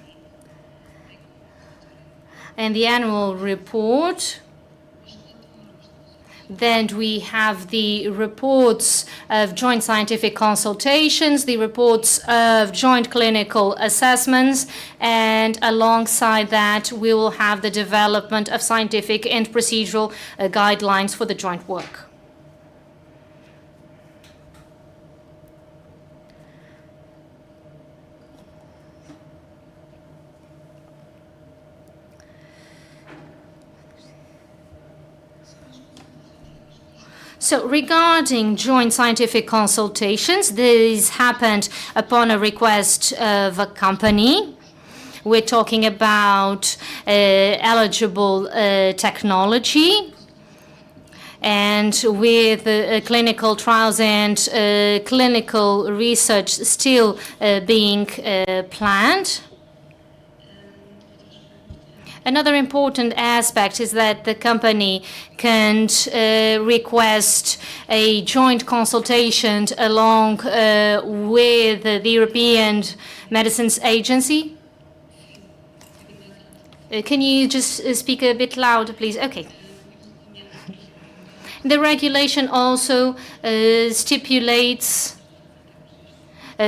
and the annual report. Then we have the reports of joint scientific consultations, the reports of joint clinical assessments, and alongside that, we will have the development of scientific and procedural guidelines for the joint work. So regarding joint scientific consultations, this happened upon a request of a company. We're talking about eligible technology, and with clinical trials and clinical research still being planned. Another important aspect is that the company can request a joint consultation along with the European Medicines Agency. Can you just speak a bit louder, please? Okay. The regulation also stipulates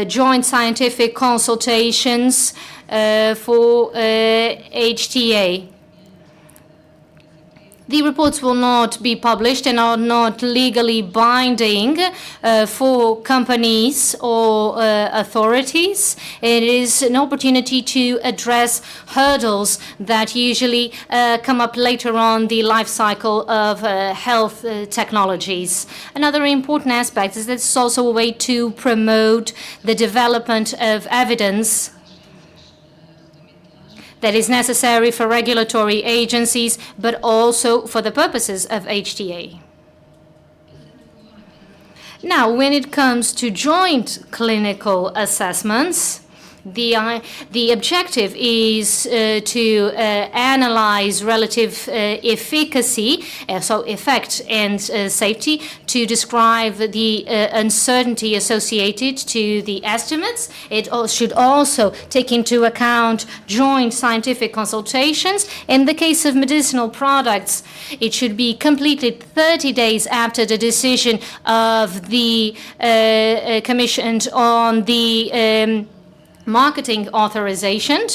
joint scientific consultations for HTA. The reports will not be published and are not legally binding for companies or authorities. It is an opportunity to address hurdles that usually come up later on the life cycle of health technologies. Another important aspect is that it's also a way to promote the development of evidence that is necessary for regulatory agencies, but also for the purposes of HTA. Now, when it comes to joint clinical assessments, the objective is to analyze relative efficacy, so effect and safety, to describe the uncertainty associated to the estimates. It should also take into account joint scientific consultations. In the case of medicinal products, it should be completed 30 days after the decision of the Commission on the marketing authorization.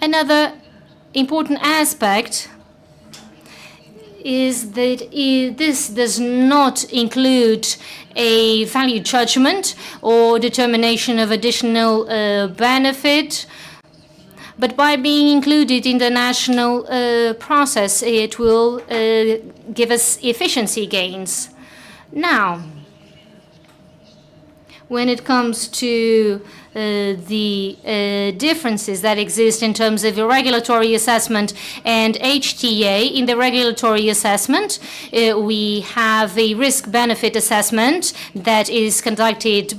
Another important aspect is that this does not include a value judgment or determination of additional benefit, but by being included in the national process, it will give us efficiency gains. Now, when it comes to the differences that exist in terms of the regulatory assessment and HTA. In the regulatory assessment, we have a risk-benefit assessment that is conducted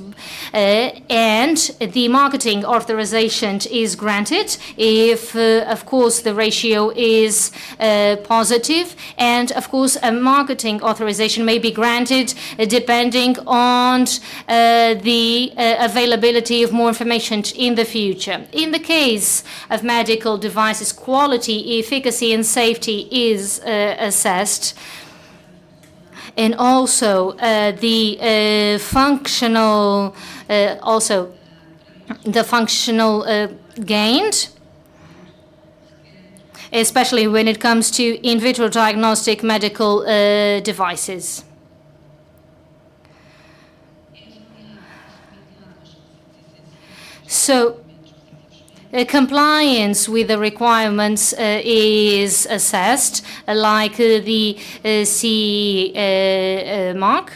and the marketing authorization is granted if, of course, the ratio is positive, and, of course, a marketing authorization may be granted depending on the availability of more information in the future. In the case of medical devices, quality, efficacy, and safety is assessed. And also the functional gained, especially when it comes to in vitro diagnostic medical devices. So compliance with the requirements is assessed, like the CE mark.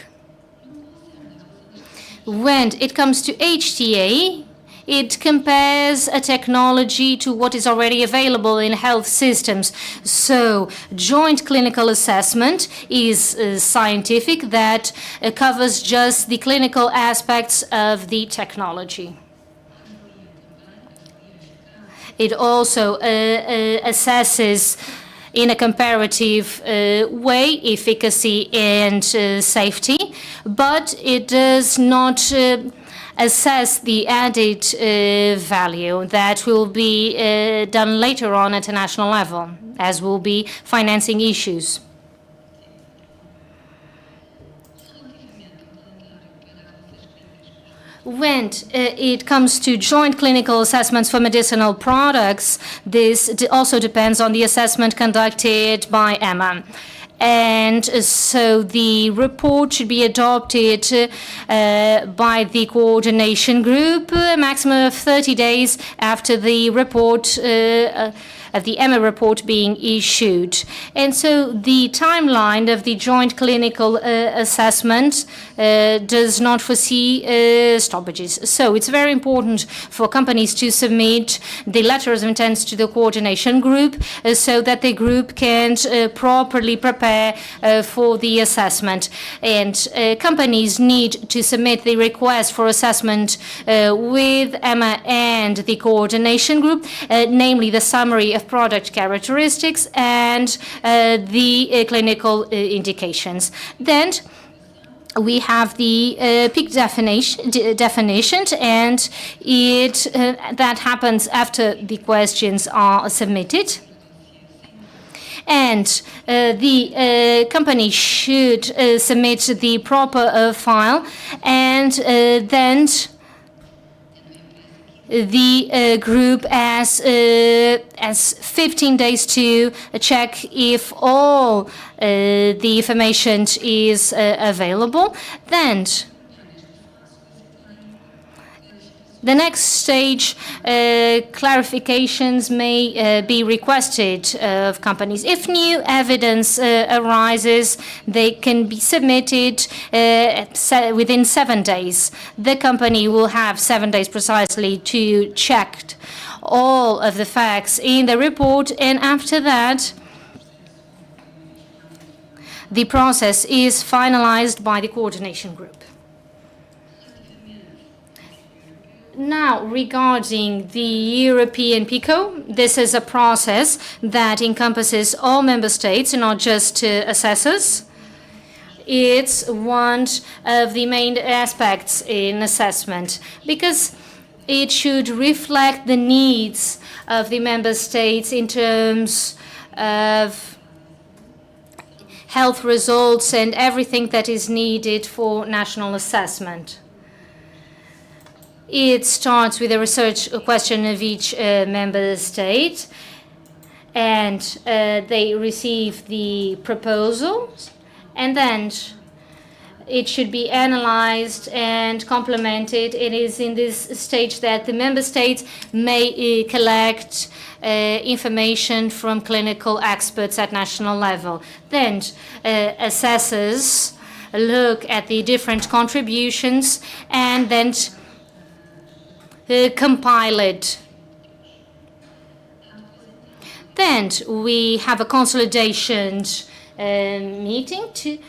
When it comes to HTA, it compares a technology to what is already available in health systems. So joint clinical assessment is scientific, that covers just the clinical aspects of the technology. It also assesses in a comparative way efficacy and safety, but it does not assess the added value that will be done later on at a national level, as will be financing issues. When it comes to joint clinical assessments for medicinal products, this also depends on the assessment conducted by EMA. And so the report should be adopted by the coordination group a maximum of 30 days after the report of the EMA report being issued. And so the timeline of the joint clinical assessment does not foresee stoppages. So it's very important for companies to submit the letters of intent to the coordination group so that the group can properly prepare for the assessment. And companies need to submit the request for assessment with EMA and the coordination group, namely the summary of product characteristics and the clinical indications. Then we have the peak definition, and it that happens after the questions are submitted. And the company should submit the proper file, and then the group as 15 days to check if all the information is available. Then the next stage, clarifications may be requested of companies. If new evidence arises, they can be submitted within 7 days. The company will have 7 days precisely to check all of the facts in the report, and after that, the process is finalized by the coordination group. Now, regarding the European PICO, this is a process that encompasses all member states, not just assessors. It's one of the main aspects in assessment because it should reflect the needs of the member states in terms of health results and everything that is needed for national assessment. It starts with a research question of each member state, and they receive the proposals, and then it should be analyzed and complemented. It is in this stage that the member states may collect information from clinical experts at national level. Then assessors look at the different contributions and then compile it. Then we have a consolidation meeting to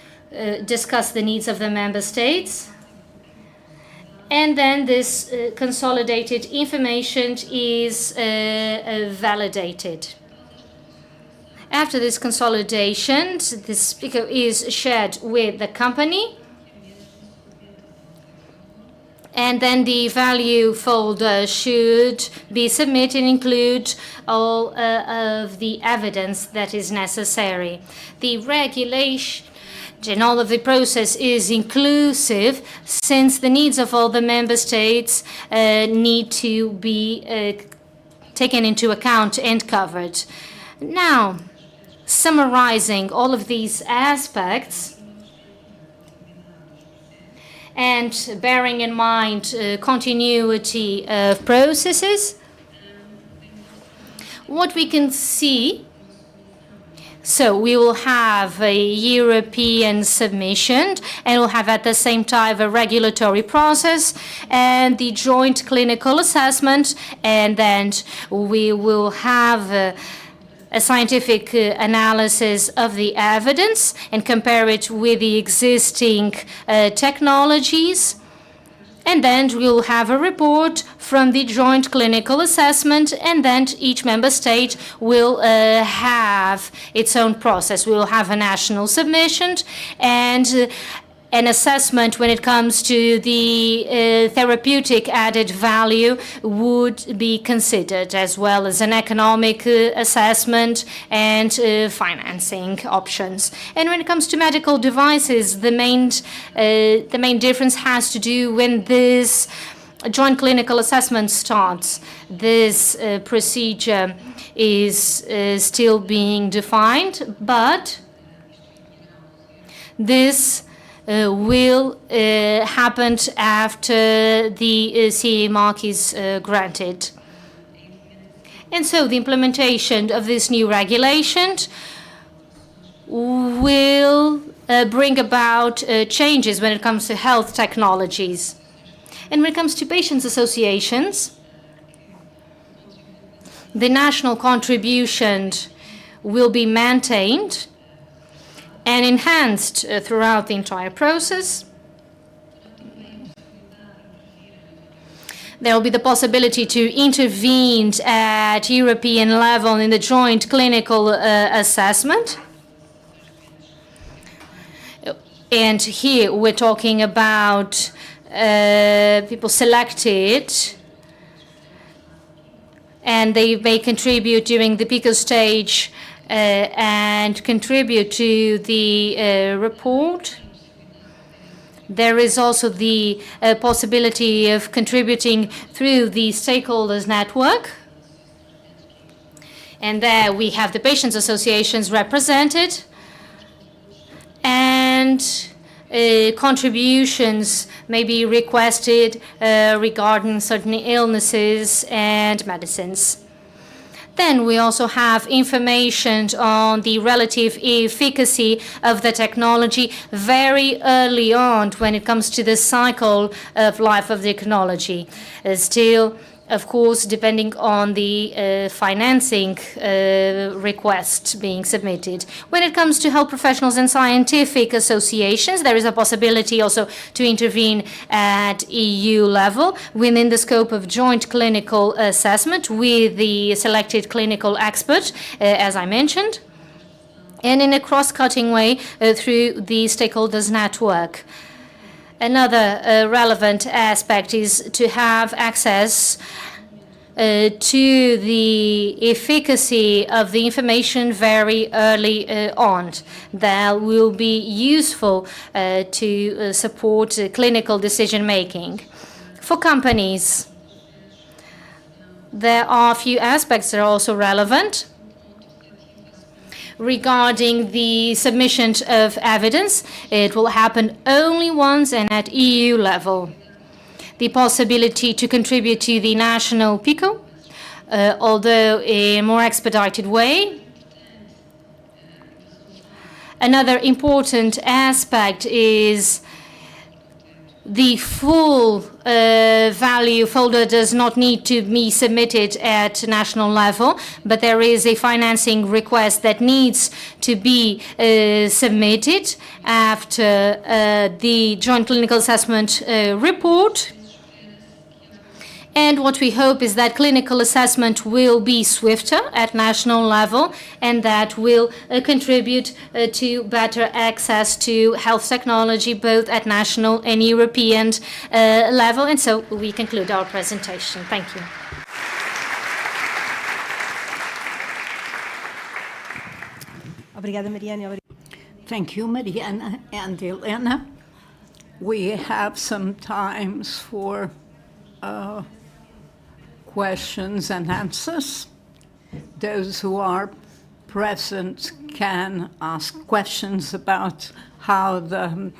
discuss the needs of the member states. And then this consolidated information is validated. After this consolidation, this PICO is shared with the company. And then the value folder should be submitted and include all of the evidence that is necessary. The regulation and all of the process is inclusive since the needs of all the member states need to be taken into account and covered. Now, summarizing all of these aspects, and bearing in mind continuity of processes, what we can see, so we will have a European submission, and we'll have at the same time a regulatory process and the joint clinical assessment, and then we will have a scientific analysis of the evidence and compare it with the existing technologies. And then we'll have a report from the joint clinical assessment, and then each member state will have its own process. We will have a national submission and an assessment when it comes to the therapeutic added value would be considered, as well as an economic assessment and financing options. And when it comes to medical devices, the main difference has to do when this joint clinical assessment starts. This procedure is still being defined, but this will happen after the CE mark is granted. And so the implementation of this new regulation will bring about changes when it comes to health technologies. And when it comes to patients' associations, the national contribution will be maintained and enhanced throughout the entire process. There will be the possibility to intervene at European level in the joint clinical assessment. And here we're talking about people selected, and they may contribute during the PICO stage and contribute to the report. There is also the possibility of contributing through the stakeholders network. And there we have the patients' associations represented, and contributions may be requested regarding certain illnesses and medicines. Then we also have information on the relative efficacy of the technology very early on when it comes to the cycle of life of the technology. Still, of course, depending on the financing request being submitted. When it comes to health professionals and scientific associations, there is a possibility also to intervene at EU level within the scope of joint clinical assessment with the selected clinical expert, as I mentioned, and in a cross-cutting way through the stakeholders network. Another relevant aspect is to have access to the efficacy of the information very early on. That will be useful to support clinical decision-making. For companies, there are a few aspects that are also relevant. Regarding the submission of evidence, it will happen only once and at EU level. The possibility to contribute to the national PICO, although in a more expedited way. Another important aspect is the full value folder does not need to be submitted at national level, but there is a financing request that needs to be submitted after the joint clinical assessment report. And what we hope is that clinical assessment will be swifter at national level, and that will contribute to better access to health technology, both at national and European level. And so we conclude our presentation. Thank you. Thank you, Mariana and Elena. We have some time for questions and answers. Those who are present can ask questions about how the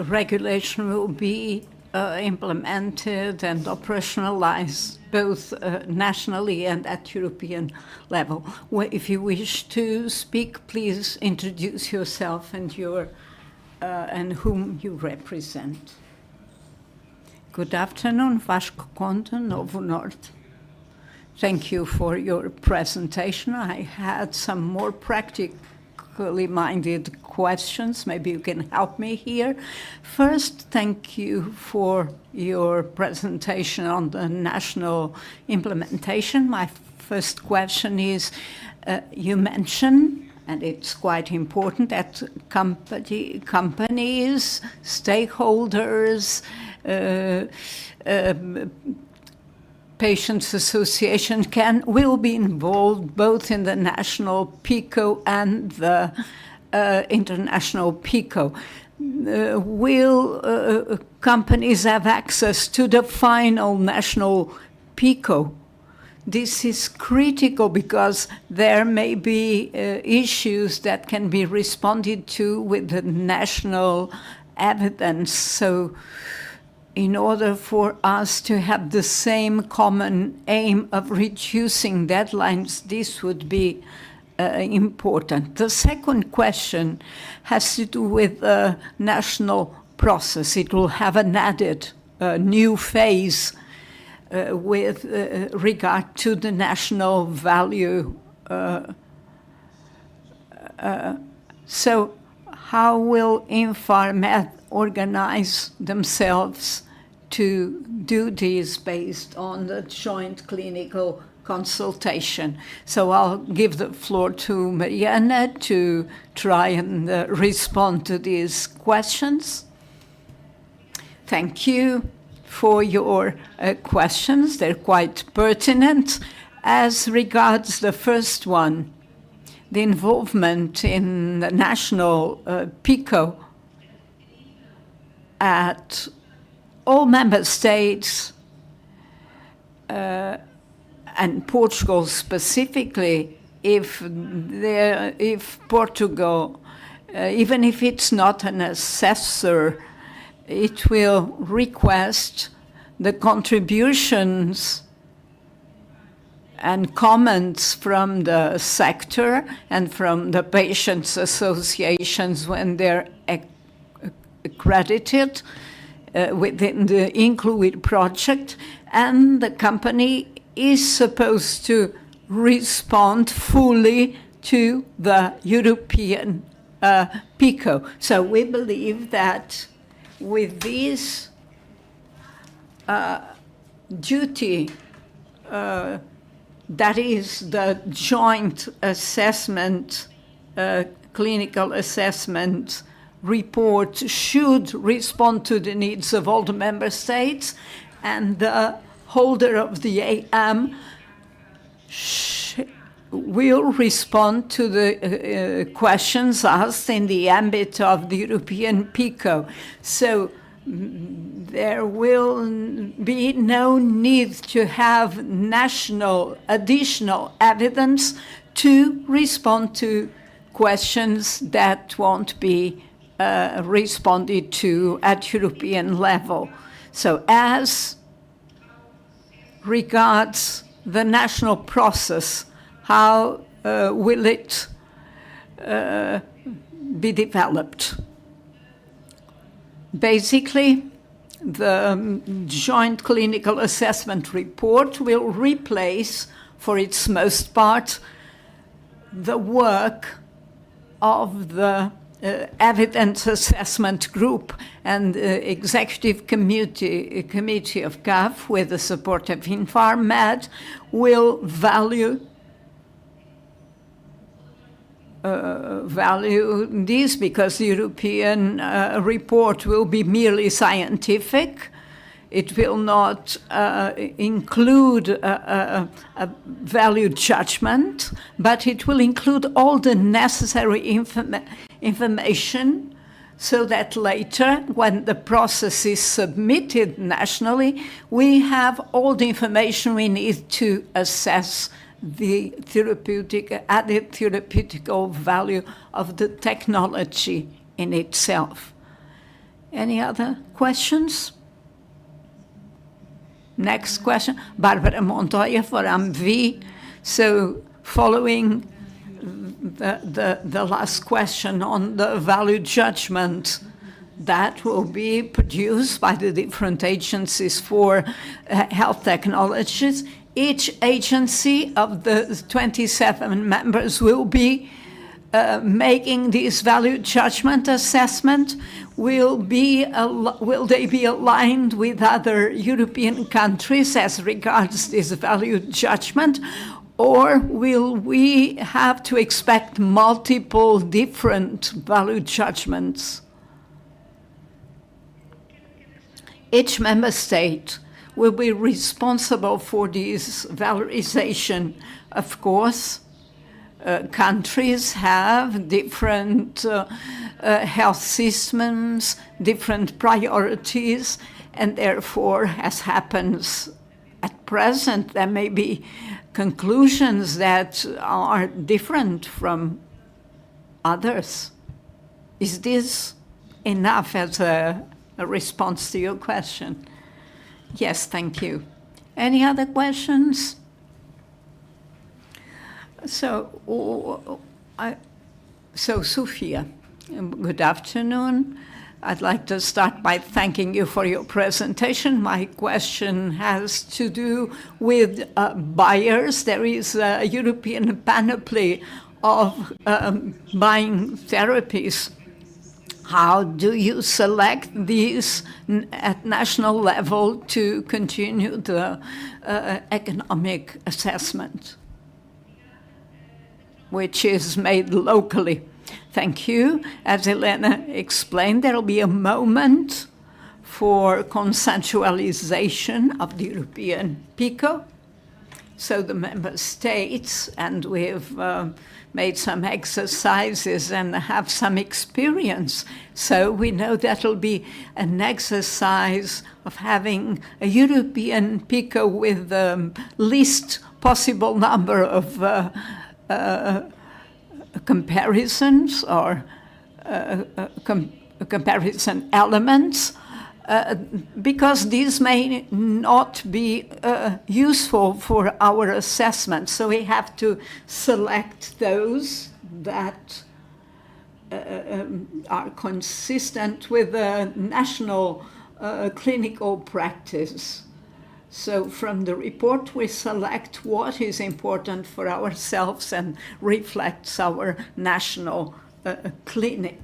regulation will be implemented and operationalized both nationally and at European level. If you wish to speak, please introduce yourself and and whom you represent. Good afternoon, Vasco Conte, Novo Norte. Thank you for your presentation. I had some more practically minded questions. Maybe you can help me here. First, thank you for your presentation on the national implementation. My first question is, you mentioned, and it's quite important, that companies, stakeholders, patients' association will be involved both in the national PICO and the international PICO. Will companies have access to the final national PICO? This is critical because there may be issues that can be responded to with the national evidence. So in order for us to have the same common aim of reducing deadlines, this would be important. The second question has to do with the national process. It will have an added new phase with regard to the national value. So how will INFARMED organize themselves to do this based on the joint clinical consultation? So I'll give the floor to Mariana to try and respond to these questions. Thank you for your questions. They're quite pertinent. As regards the first one, the involvement in the national PICO, at all member states, and Portugal specifically, if Portugal, even if it's not an assessor, it will request the contributions and comments from the sector and from the patients' associations when they're accredited within the Include project, and the company is supposed to respond fully to the European PICO. So we believe that with this duty, that is the joint assessment, clinical assessment report should respond to the needs of all the member states, and the holder of the AM will respond to the questions asked in the ambit of the European PICO. So there will be no need to have national additional evidence to respond to questions that won't be responded to at European level. So as regards the national process, how will it be developed? Basically, the joint clinical assessment report will replace, for its most part, the work of the evidence assessment group and the executive committee of CAF, with the support of INFARMED, will value this, because the European report will be merely scientific. It will not include a value judgment, but it will include all the necessary information so that later, when the process is submitted nationally, we have all the information we need to assess the added therapeutical value of the technology in itself. Any other questions? Next question, Barbara Montoya for AMV. So following the last question on the value judgment that will be produced by the different agencies for health technologies, each agency of the 27 members will be making this value judgment assessment. Will they be aligned with other European countries as regards this value judgment? Or will we have to expect multiple different value judgments? Each member state will be responsible for this valorization. Of course, countries have different health systems, different priorities, and therefore, as happens at present, there may be conclusions that are different from others. Is this enough as a response to your question? Yes, thank you. Any other questions? So, Sophia, good afternoon. I'd like to start by thanking you for your presentation. My question has to do with buyers. There is a European panoply of buying therapies. How do you select these at national level to continue the economic assessment, which is made locally? Thank you. As Elena explained, there will be a moment for consensualization of the European PICO. So the member states, and we've made some exercises and have some experience. So we know that'll be an exercise of having a European PICO with the least possible number of comparisons or comparison elements, because these may not be useful for our assessment. So we have to select those that are consistent with the national clinical practice. So from the report, we select what is important for ourselves and reflects our national clinic.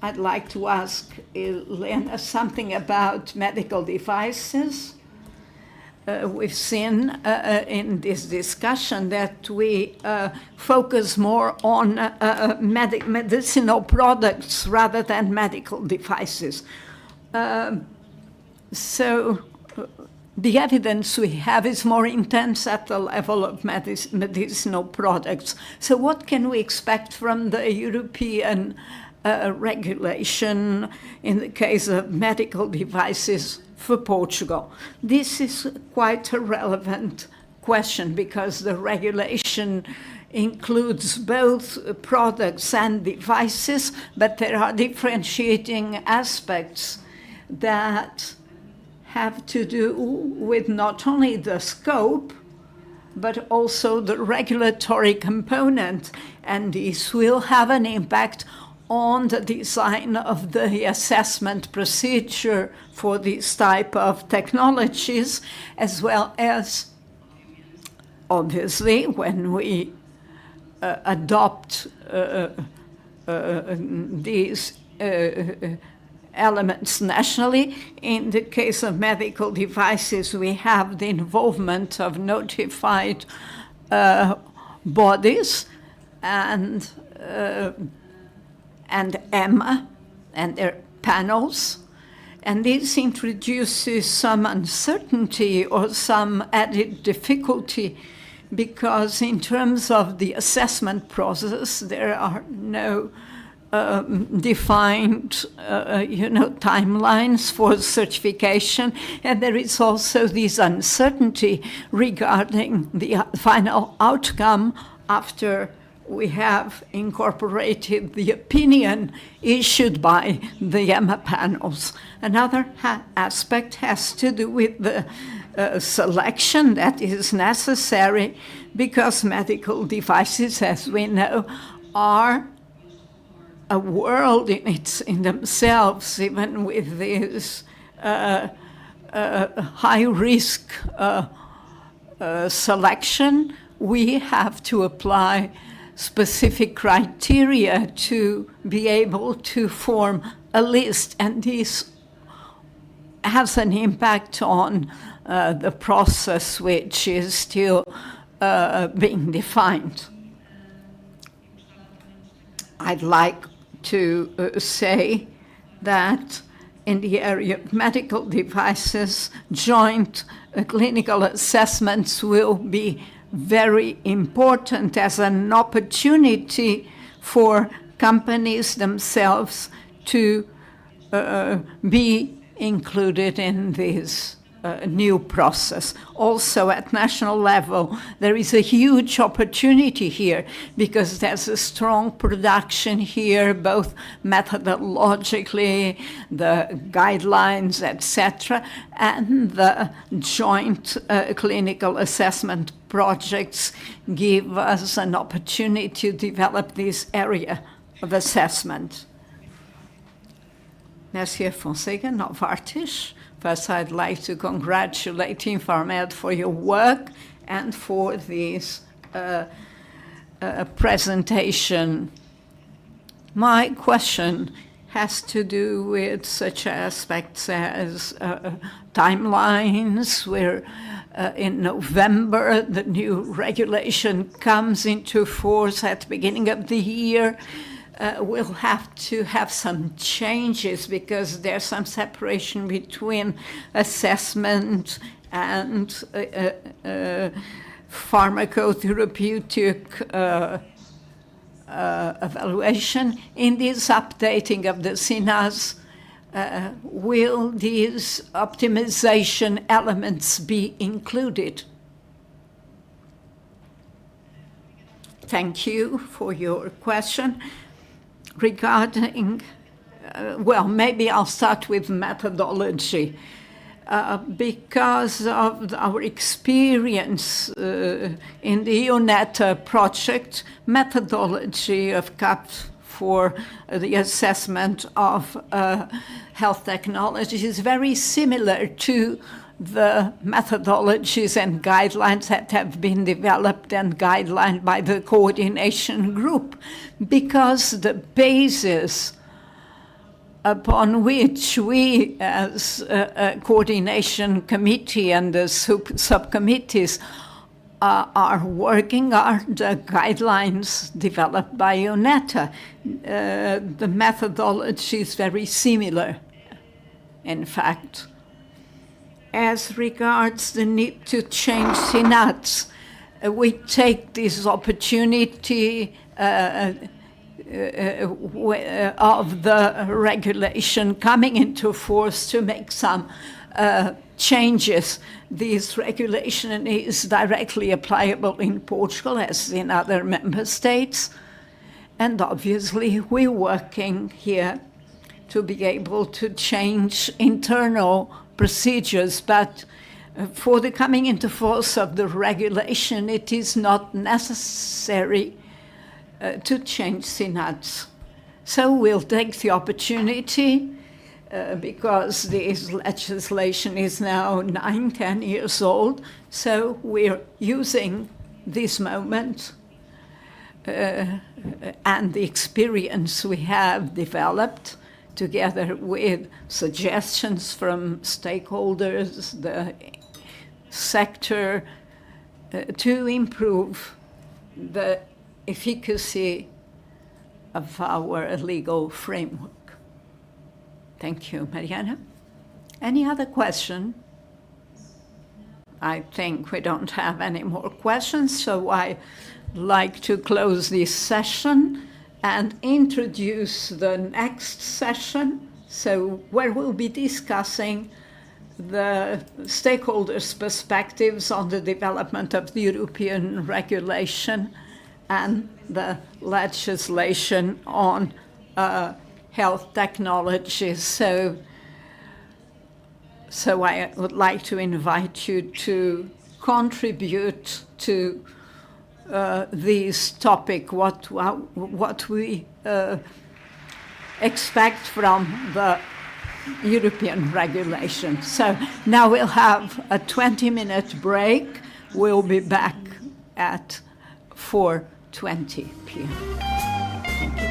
I'd like to ask Elena something about medical devices. We've seen in this discussion that we focus more on medicinal products rather than medical devices. So the evidence we have is more intense at the level of medicinal products. So what can we expect from the European regulation in the case of medical devices for Portugal? This is quite a relevant question because the regulation includes both products and devices, but there are differentiating aspects that have to do with not only the scope, but also the regulatory component, and this will have an impact on the design of the assessment procedure for this type of technologies, as well as, obviously, when we adopt these elements nationally. In the case of medical devices, we have the involvement of notified bodies and EMA and their panels, and this introduces some uncertainty or some added difficulty because in terms of the assessment process, there are no defined, timelines for certification, and there is also this uncertainty regarding the final outcome after we have incorporated the opinion issued by the EMA panels. Another aspect has to do with the selection that is necessary because medical devices, as we know, are a world in themselves, even with this high-risk selection. We have to apply specific criteria to be able to form a list, and this has an impact on the process, which is still being defined. I'd like to say that in the area of medical devices, joint clinical assessments will be very important as an opportunity for companies themselves to be included in this new process. Also at national level, there is a huge opportunity here because there's a strong production here, both methodologically, the guidelines, etc., and the joint clinical assessment projects give us an opportunity to develop this area of assessment. Merci, Fonseca, Novartis. First, I'd like to congratulate INFARMED for your work and for this presentation. My question has to do with such aspects as timelines, where in November the new regulation comes into force at the beginning of the year. We'll have to have some changes because there's some separation between assessment and pharmacotherapeutic evaluation. In this updating of the SINAS, will these optimization elements be included? Thank you for your question. Regarding, well, maybe I'll start with methodology. Because of our experience in the UNETA project, methodology of CAP for the assessment of health technology is very similar to the methodologies and guidelines that have been developed and guidelined by the coordination group, because the basis upon which we as a coordination committee and the subcommittees are working are the guidelines developed by UNETA. The methodology is very similar, in fact. As regards the need to change SINATs, we take this opportunity of the regulation coming into force to make some changes. This regulation is directly applicable in Portugal as in other member states. And obviously, we're working here to be able to change internal procedures. But for the coming into force of the regulation, it is not necessary to change SINATs. So we'll take the opportunity, because this legislation is now 9-10 years old, so we're using this moment and the experience we have developed together with suggestions from stakeholders, the sector, to improve the efficacy of our legal framework. Thank you, Mariana. Any other question? I think we don't have any more questions, so I'd like to close this session and introduce the next session, so where we'll be discussing the stakeholders' perspectives on the development of the European regulation and the legislation on health technologies. So I would like to invite you to contribute to this topic, what we expect from the European regulation. So now we'll have a 20-minute break. We'll be back at 4:20 p.m. Thank you.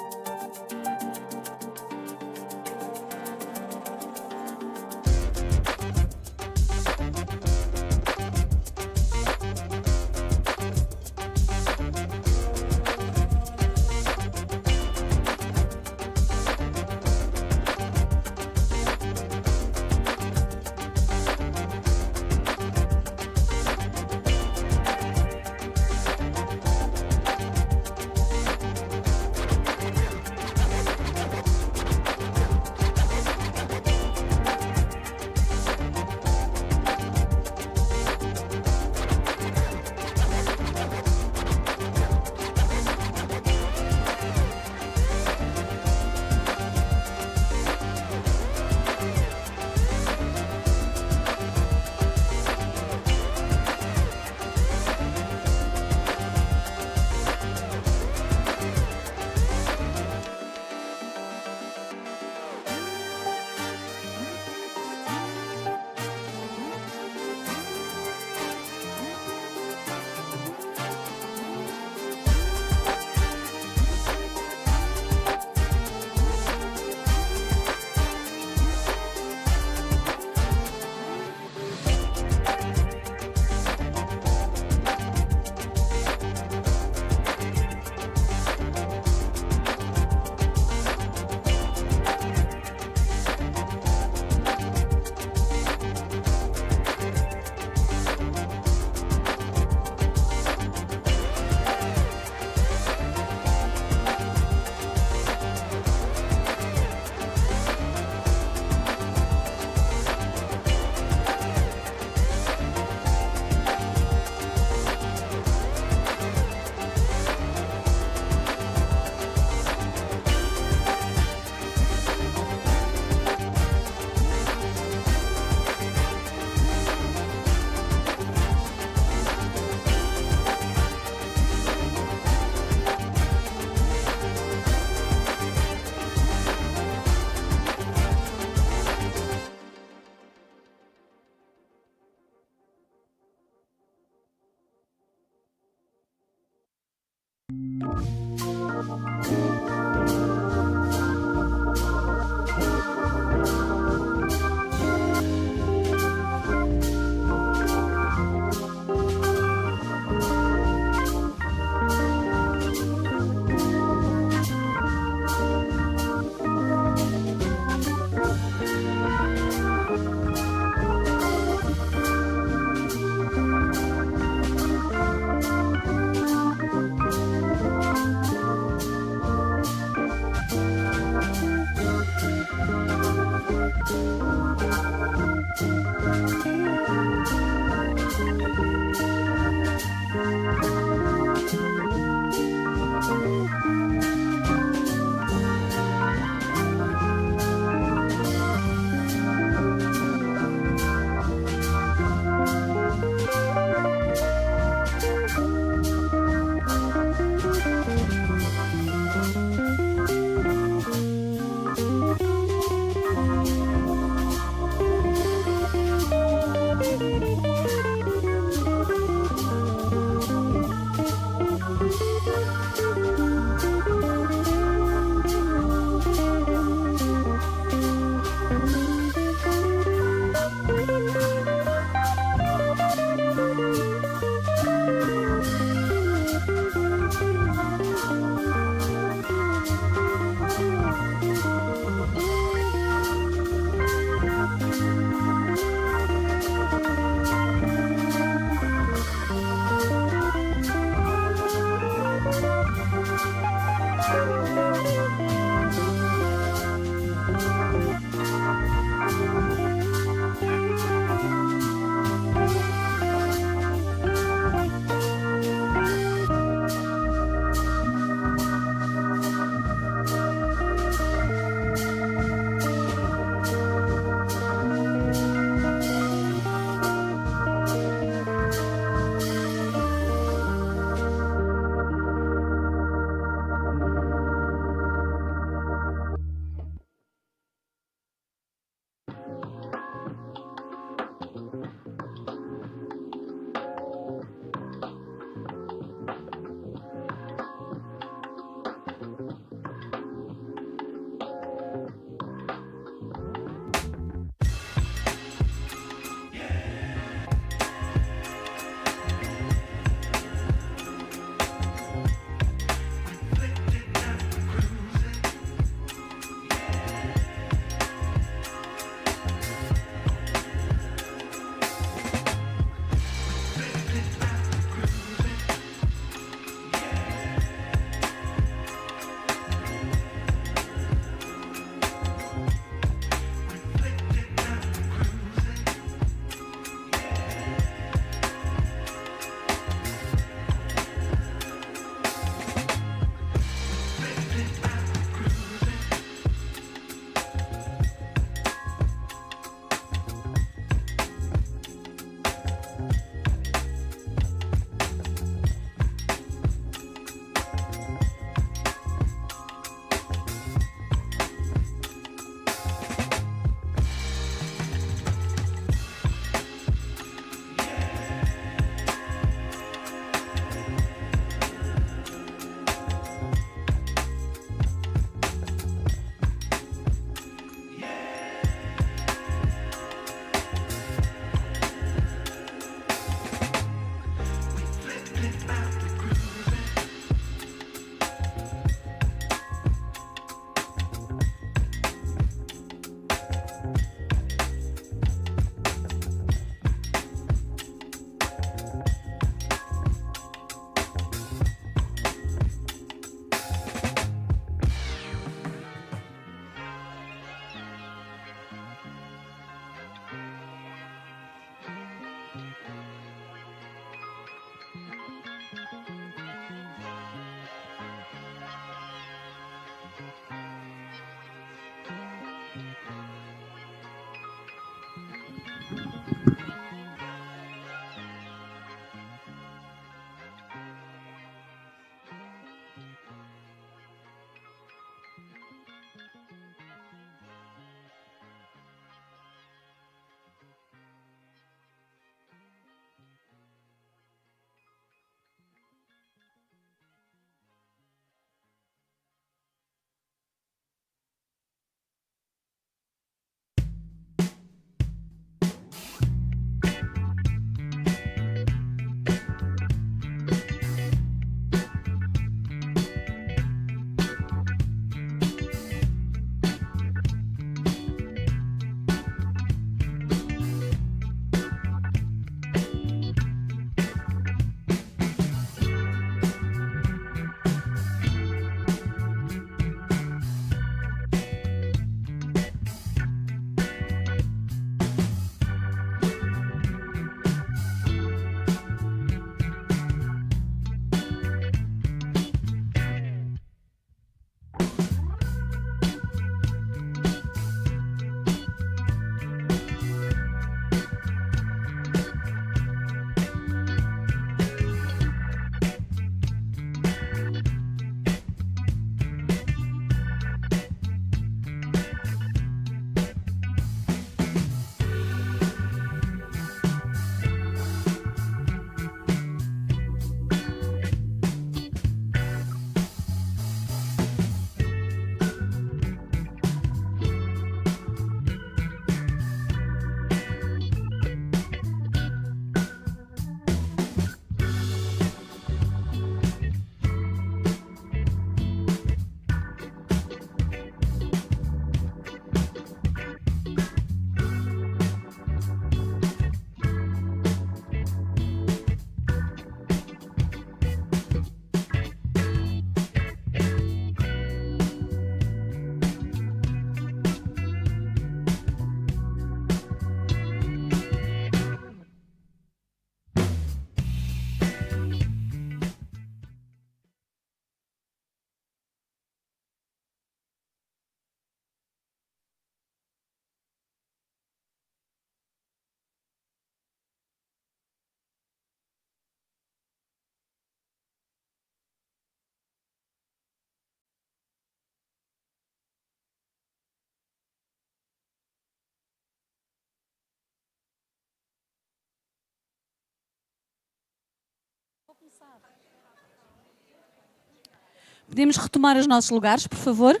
Podemos retomar os nossos lugares, por favor?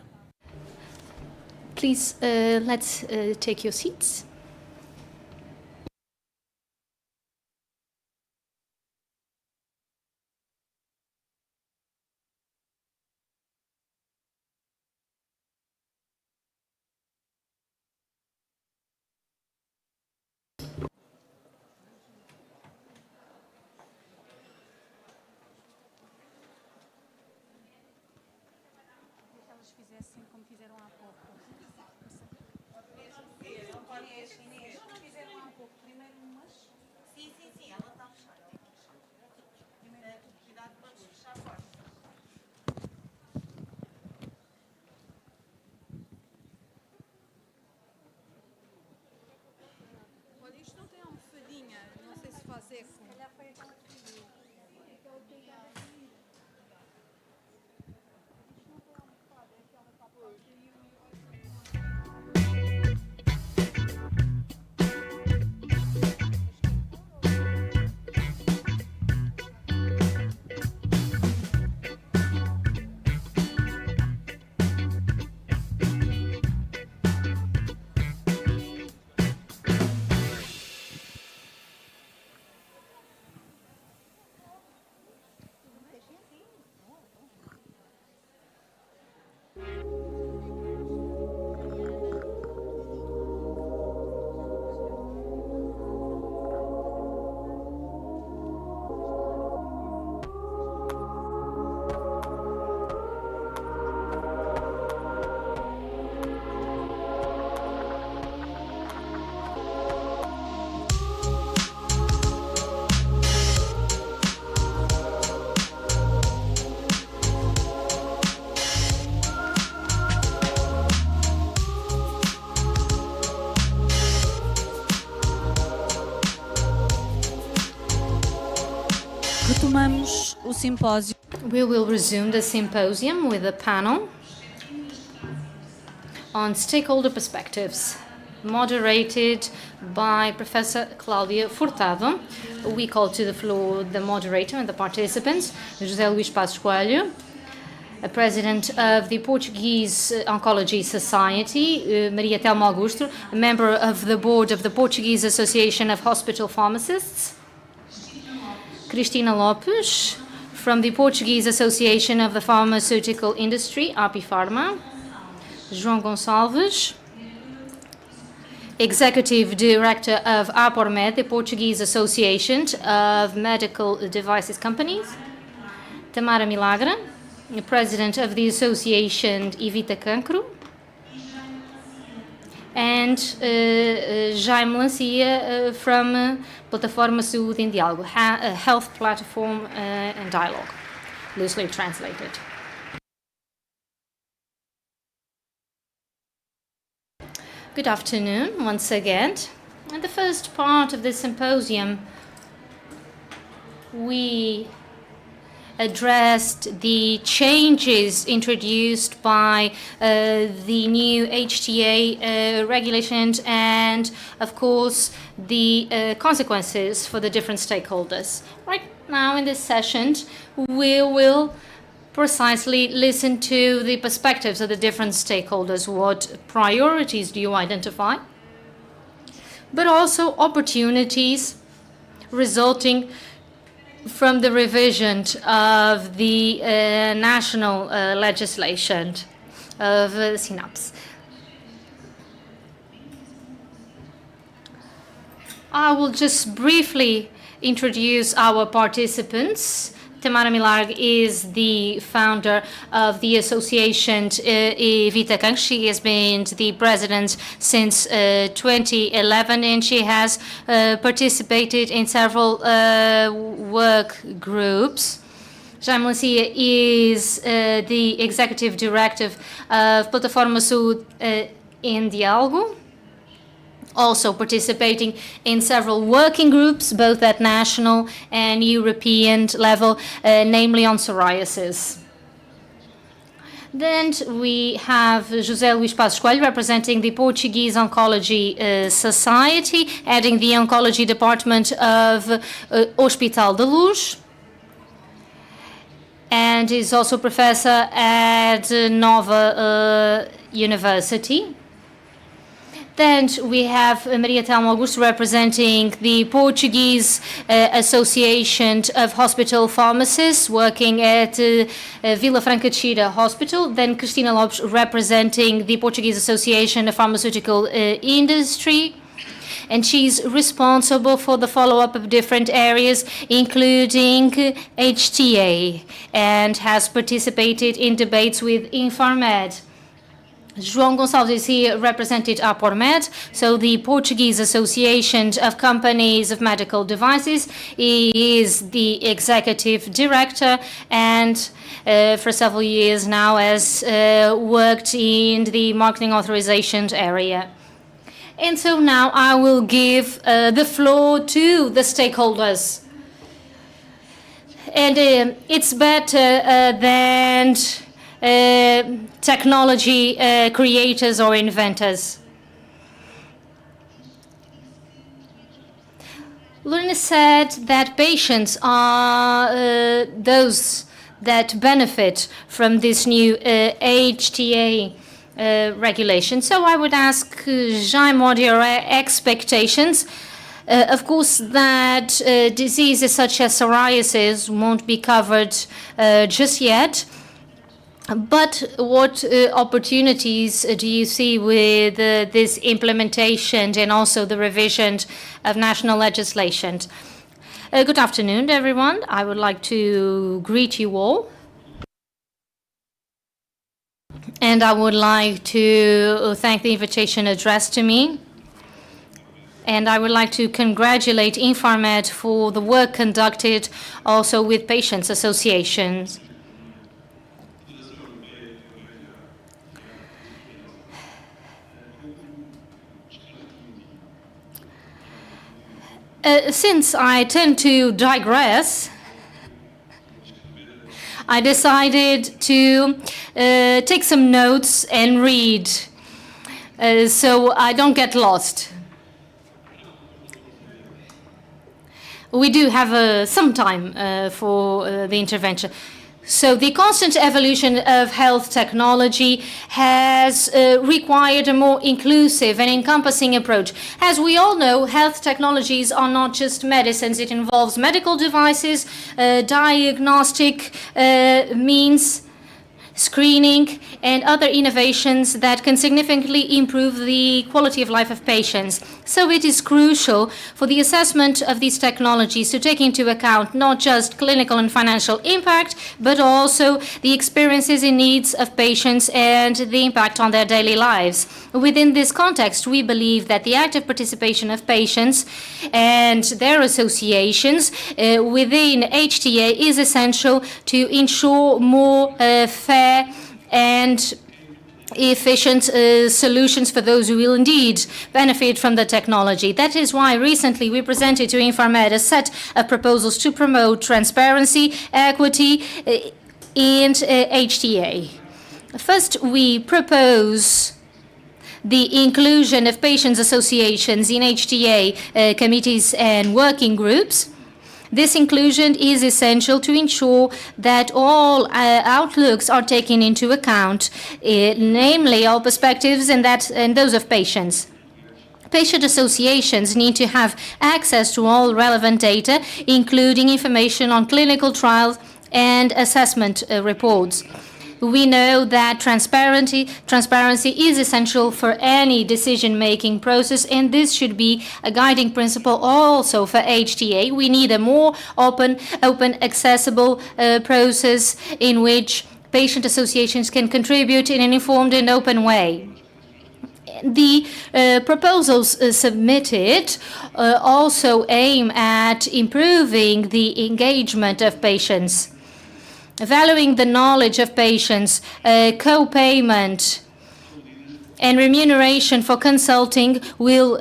Please, let's take your seats. Retomamos o simpósio. We will resume the symposium with a panel on stakeholder perspectives, moderated by Professor Cláudia Furtado. We call to the floor the moderator and the participants, José Luís Passos Coelho, a president of the Portuguese Oncology Society, Maria Telma Augusto, a member of the board of the Portuguese Association of Hospital Pharmacists, Cristina Lopes, from the Portuguese Association of the Pharmaceutical Industry, APIPharma, João Gonçalves, Executive Director of INFARMED, the Portuguese Association of Medical Devices Companies, Tamara Milagre, President of the Association Evita Cancro, and Jaime Lancia from Plataforma Saúde em Diálogo, a health platform and dialogue, loosely translated. Good afternoon once again. In the first part of this symposium, we addressed the changes introduced by the new HTA regulations and, of course, the consequences for the different stakeholders. Right now in this session, we will precisely listen to the perspectives of the different stakeholders. What priorities do you identify? But also opportunities resulting from the revision of the national legislation of SYNAPS. I will just briefly introduce our participants. Tamara Milagre is the founder of the association Evita Cancro. She has been the president since 2011, and she has participated in several work groups. Jaime Lancia is the executive director of Plataforma Saúde em Diálogo, also participating in several working groups, both at national and European level, namely on psoriasis. Then we have José Luís Passos Coelho, representing the Portuguese Oncology Society, heading the Oncology Department of Hospital de Luz. and is also professor at Nova University. Then we have Maria Telma Augusto representing the Portuguese Association of Hospital Pharmacists working at Vila Franca de Xira Hospital. Then Cristina Lopes representing the Portuguese Association of Pharmaceutical Industry. And she's responsible for the follow-up of different areas, including HTA, and has participated in debates with INFARMED. João Gonçalves is here represented INFARMED, so the Portuguese Association of Companies of Medical Devices. He is the executive director and for several years now has worked in the marketing authorizations area. And so now I will give the floor to the stakeholders. And it's better than technology creators or inventors. Lorena said that patients are those that benefit from this new HTA regulation. So I would ask Jaime what your expectations. Of course, that diseases such as psoriasis won't be covered just yet. But what opportunities do you see with this implementation and also the revision of national legislation? Good afternoon, everyone. I would like to greet you all. And I would like to thank the invitation addressed to me. And I would like to congratulate INFARMED for the work conducted also with patients' associations. Since I tend to digress, I decided to take some notes and read so I don't get lost. We do have some time for the intervention. So the constant evolution of health technology has required a more inclusive and encompassing approach. As we all know, health technologies are not just medicines. It involves medical devices, diagnostic means, screening, and other innovations that can significantly improve the quality of life of patients. So it is crucial for the assessment of these technologies to take into account not just clinical and financial impact, but also the experiences and needs of patients and the impact on their daily lives. Within this context, we believe that the active participation of patients and their associations within HTA is essential to ensure more fair and efficient solutions for those who will indeed benefit from the technology. That is why recently we presented to INFARMED a set of proposals to promote transparency, equity in HTA. First, we propose the inclusion of patients' associations in HTA committees and working groups. This inclusion is essential to ensure that all outlooks are taken into account, namely all perspectives and those of patients. Patient associations need to have access to all relevant data, including information on clinical trials and assessment reports. We know that transparency is essential for any decision-making process, and this should be a guiding principle also for HTA. We need a more open, accessible process in which patient associations can contribute in an informed and open way. The proposals submitted also aim at improving the engagement of patients. Valuing the knowledge of patients, co-payment and remuneration for consulting will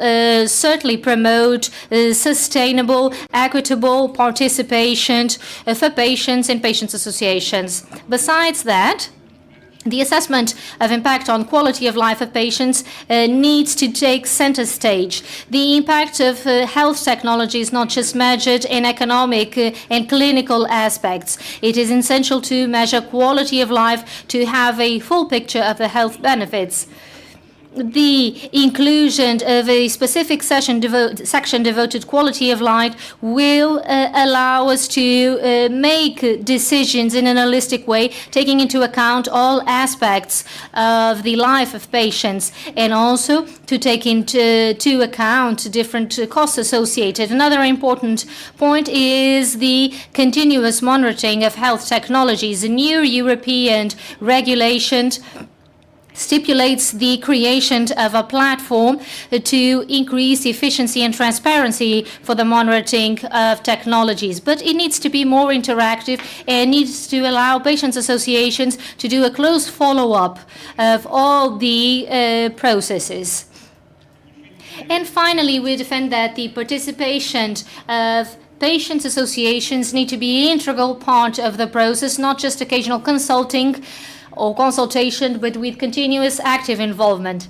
certainly promote sustainable, equitable participation for patients and patients' associations. Besides that, The assessment of impact on quality of life of patients needs to take center stage. The impact of health technology is not just measured in economic and clinical aspects. It is essential to measure quality of life to have a full picture of the health benefits. The inclusion of a specific section devoted quality of life will allow us to make decisions in an holistic way, taking into account all aspects of the life of patients, and also to take into account different costs associated. Another important point is the continuous monitoring of health technologies. A new European regulation stipulates the creation of a platform to increase efficiency and transparency for the monitoring of technologies. But it needs to be more interactive and needs to allow patients' associations to do a close follow-up of all the processes. And finally, we defend that the participation of patients' associations need to be an integral part of the process, not just occasional consulting or consultation, but with continuous active involvement.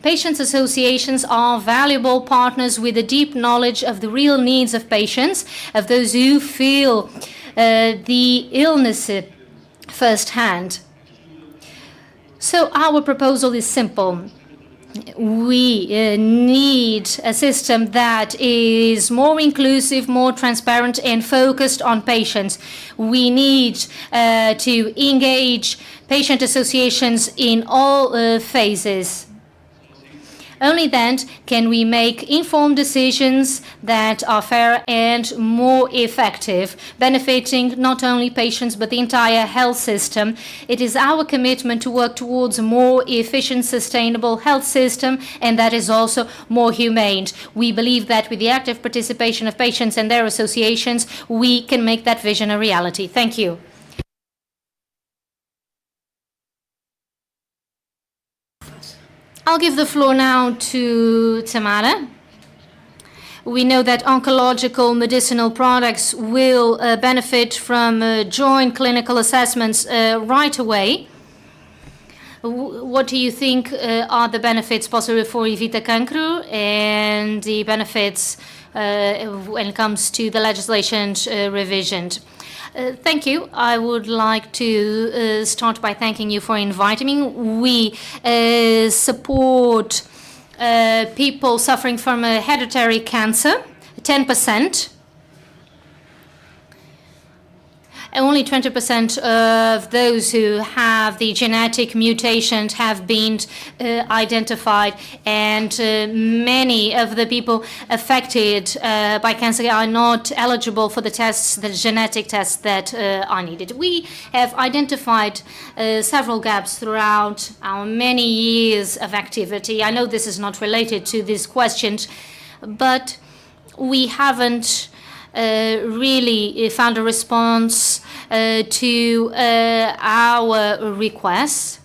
Patients' associations are valuable partners with a deep knowledge of the real needs of patients, of those who feel the illness firsthand. So our proposal is simple. We need a system that is more inclusive, more transparent, and focused on patients. We need to engage patient associations in all phases. Only then can we make informed decisions that are fair and more effective, benefiting not only patients but the entire health system. It is our commitment to work towards a more efficient, sustainable health system, and that is also more humane. We believe that with the active participation of patients and their associations, we can make that vision a reality. Thank you. I'll give the floor now to Tamara. We know that oncological medicinal products will benefit from joint clinical assessments right away. What do you think are the benefits possible for Evita Cancro and the benefits when it comes to the legislation revision? Thank you. I would like to start by thanking you for inviting me. We support people suffering from a hereditary cancer, 10%. Only 20% of those who have the genetic mutation have been identified, and many of the people affected by cancer are not eligible for the tests, the genetic tests that are needed. We have identified several gaps throughout our many years of activity. I know this is not related to this question, but we haven't really found a response to our requests.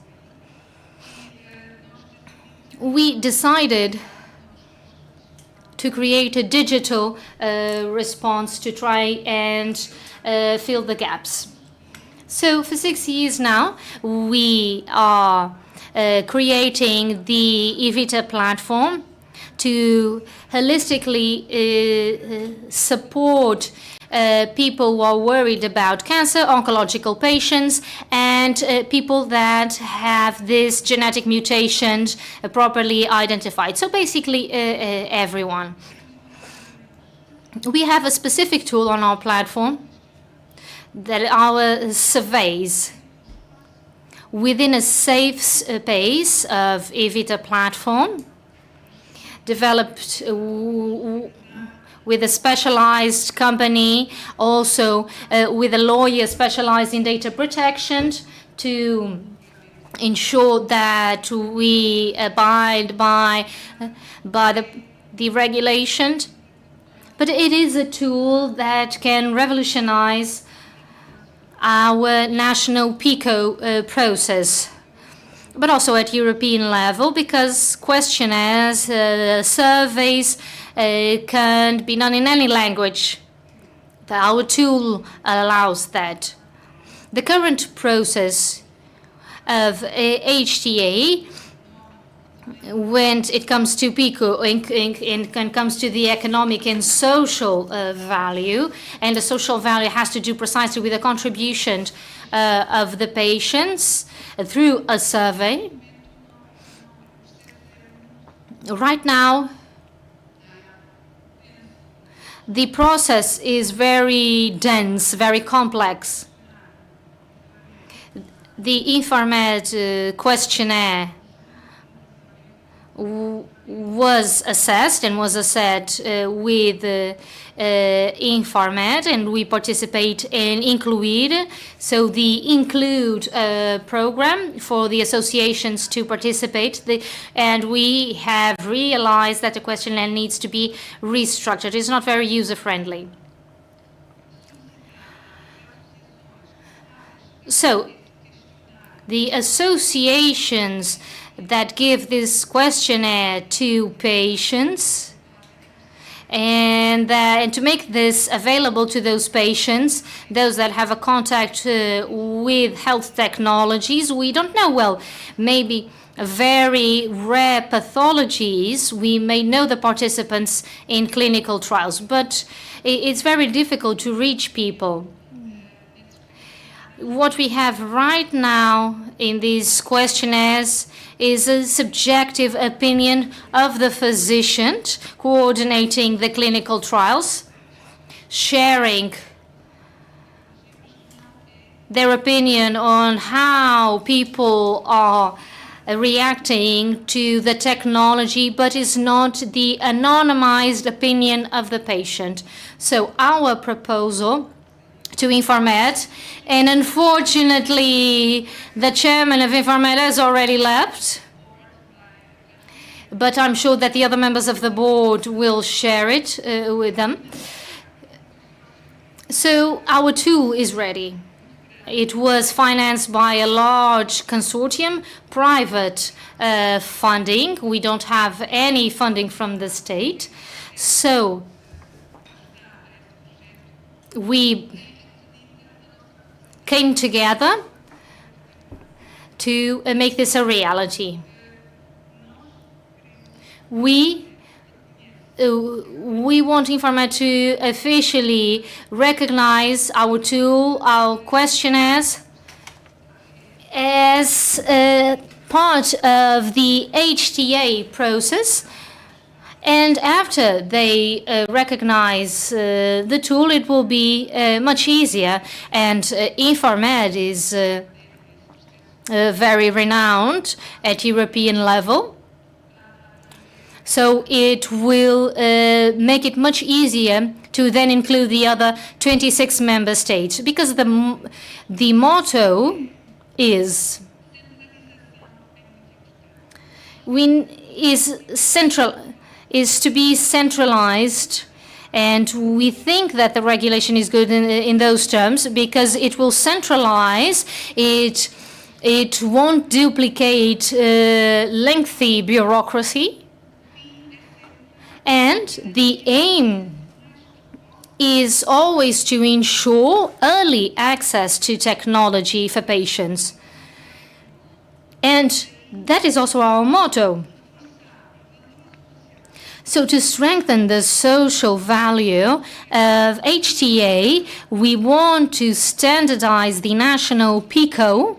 We decided to create a digital response to try and fill the gaps. So for 6 years now, we are creating the Evita platform to holistically support people who are worried about cancer, oncological patients, and people that have this genetic mutation properly identified. So basically everyone. We have a specific tool on our platform that our surveys within a safe space of Evita platform, developed with a specialized company, also with a lawyer specialized in data protection to ensure that we abide by the regulation. But it is a tool that can revolutionize our national PICO process, but also at European level, because questionnaires, surveys can be done in any language. Our tool allows that. The current process of HTA when it comes to PICO and comes to the economic and social value. And the social value has to do precisely with the contribution of the patients through a survey. Right now, the process is very dense, very complex. The INFARMED questionnaire was assessed with INFARMED, and we participate in Incluir. So the Include program for the associations to participate, and we have realized that the questionnaire needs to be restructured. It's not very user-friendly. So the associations that give this questionnaire to patients, and to make this available to those patients, those that have a contact with health technologies. We don't know, well, maybe very rare pathologies, we may know the participants in clinical trials, but it's very difficult to reach people. What we have right now in these questionnaires is a subjective opinion of the physician coordinating the clinical trials, sharing their opinion on how people are reacting to the technology, but is not the anonymized opinion of the patient. So our proposal to INFARMED, and unfortunately the chairman of INFARMED has already left, but I'm sure that the other members of the board will share it with them. So our tool is ready. It was financed by a large consortium, private funding. We don't have any funding from the state. So we came together to make this a reality. We want INFARMED to officially recognize our tool, our questionnaires, as part of the HTA process. And after they recognize the tool, it will be much easier. And INFARMED is very renowned at European level. So it will make it much easier to then include the other 26 member states, because the motto is to be centralized, and we think that the regulation is good in those terms, because it will centralize, it won't duplicate lengthy bureaucracy, and the aim is always to ensure early access to technology for patients. And that is also our motto. So to strengthen the social value of HTA, we want to standardize the national PICO,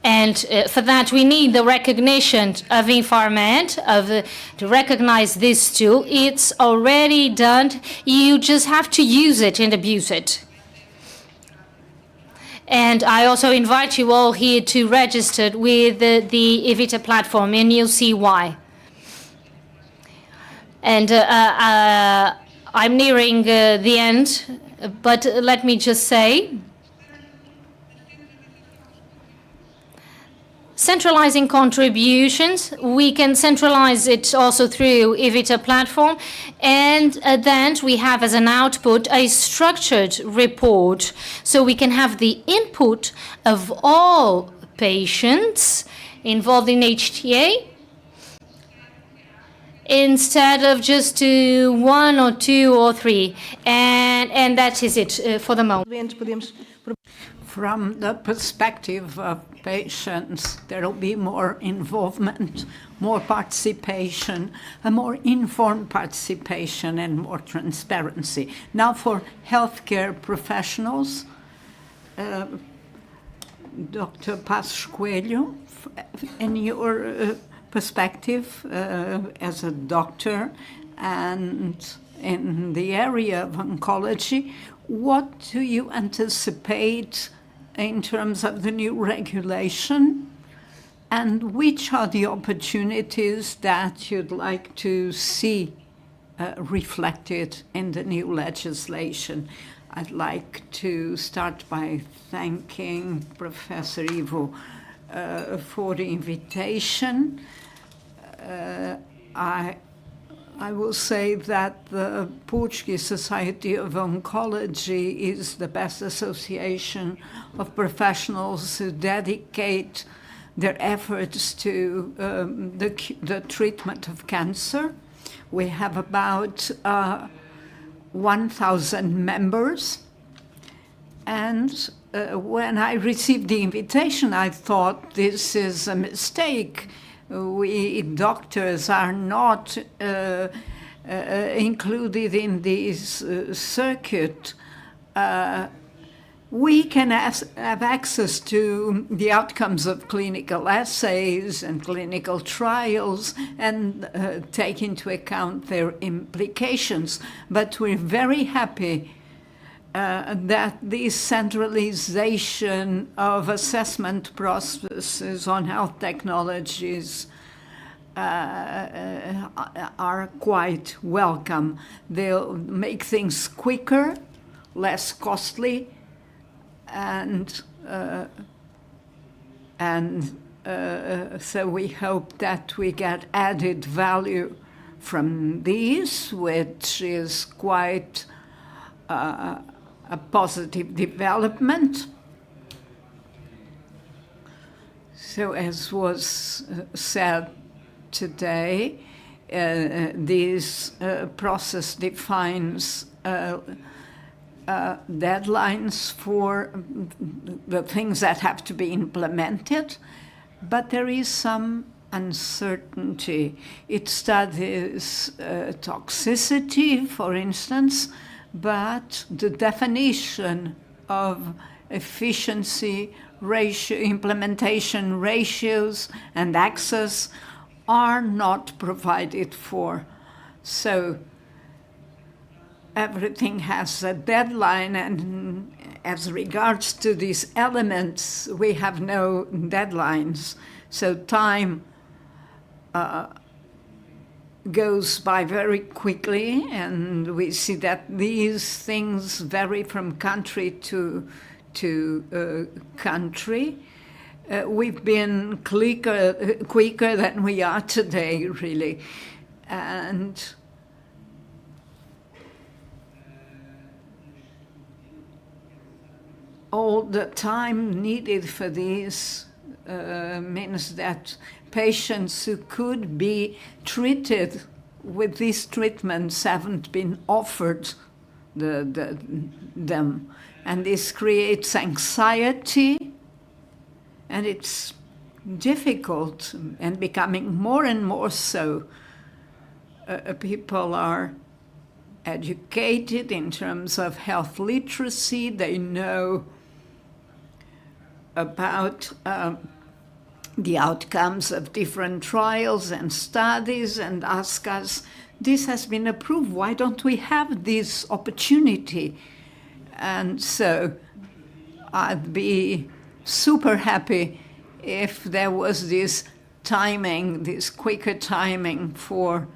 and for that we need the recognition of INFARMED, to recognize this tool. It's already done. You just have to use it and abuse it. And I also invite you all here to register with the Evita platform, and you'll see why. And I'm nearing the end, but let me just say, centralizing contributions, we can centralize it also through Evita platform, and then we have as an output a structured report, so we can have the input of all patients involved in HTA, instead of just one or two or three. And that is it for the moment. From the perspective of patients, there will be more involvement, more participation, a more informed participation, and more transparency. Now for healthcare professionals, Dr. Passos Coelho, in your perspective as a doctor and in the area of oncology, what do you anticipate in terms of the new regulation, and which are the opportunities that you'd like to see reflected in the new legislation? I'd like to start by thanking Professor Ivo for the invitation. I will say that the Portuguese Society of Oncology is the best association of professionals who dedicate their efforts to the treatment of cancer. We have about 1,000 members. And when I received the invitation, I thought this is a mistake. We doctors are not included in this circuit. We can have access to the outcomes of clinical assays and clinical trials and take into account their implications. But we're very happy that this centralization of assessment processes on health technologies are quite welcome. They'll make things quicker, less costly, and so we hope that we get added value from these, which is quite a positive development. So as was said today, this process defines deadlines for the things that have to be implemented, but there is some uncertainty. It studies toxicity, for instance, but the definition of efficiency ratio, implementation ratios, and access are not provided for. So everything has a deadline, and as regards to these elements, we have no deadlines. So time goes by very quickly, and we see that these things vary from country to country. We've been quicker than we are today, really. And all the time needed for this means that patients who could be treated with these treatments haven't been offered them. And this creates anxiety, and it's difficult and becoming more and more so. People are educated in terms of health literacy. They know about the outcomes of different trials and studies and ask us, this has been approved, why don't we have this opportunity? And so I'd be super happy if there was this timing, this quicker timing for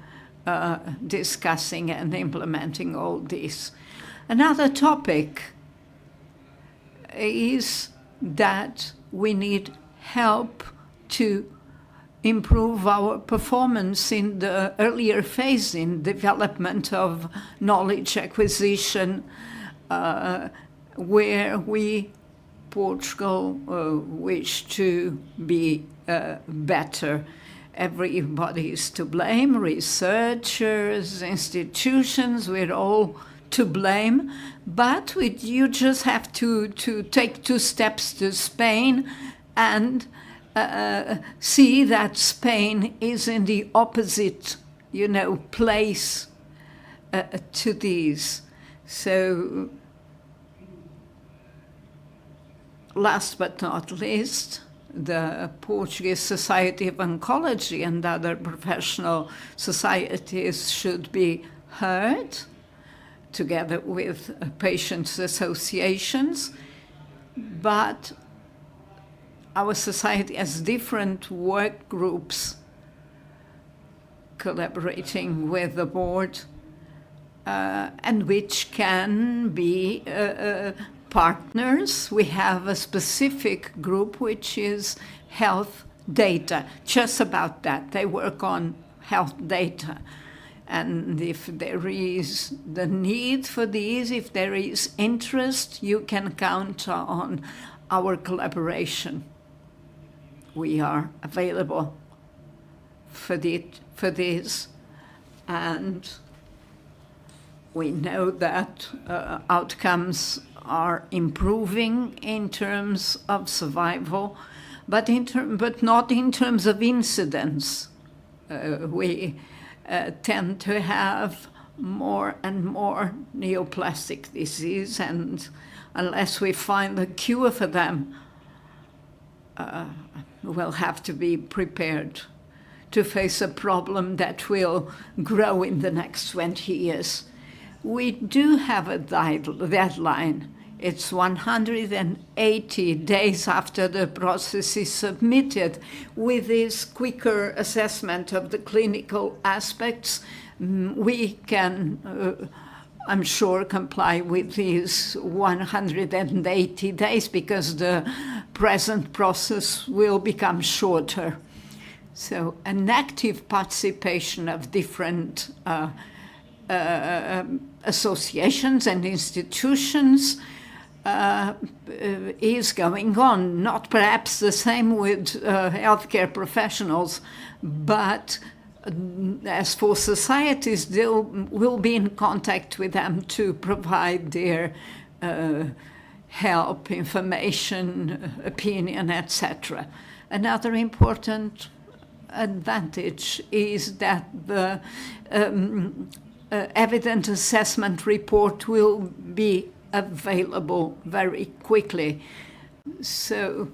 discussing and implementing all this. Another topic is that we need help to improve our performance in the earlier phase in development of knowledge acquisition, where we, Portugal, wish to be better. everybody is to blame, researchers, institutions, we're all to blame. But you just have to take 2 steps to Spain and see that Spain is in the opposite, place to these. So, last but not least, the Portuguese Society of Oncology and other professional societies should be heard, together with patients' associations. But our society has different work groups collaborating with the board, and which can be partners. We have a specific group which is health data, just about that. They work on health data. And if there is the need for these, if there is interest, you can count on our collaboration. We are available for this, and we know that outcomes are improving in terms of survival, but not in terms of incidence. We tend to have more and more neoplastic disease, and unless we find a cure for them, we'll have to be prepared to face a problem that will grow in the next 20 years. We do have a deadline. It's 180 days after the process is submitted. With this quicker assessment of the clinical aspects, we can, I'm sure, comply with these 180 days because the present process will become shorter. So an active participation of different associations and institutions is going on, not perhaps the same with healthcare professionals, but as for societies, they will be in contact with them to provide their help, information, opinion, etc. Another important advantage is that the evidence assessment report will be available very quickly. So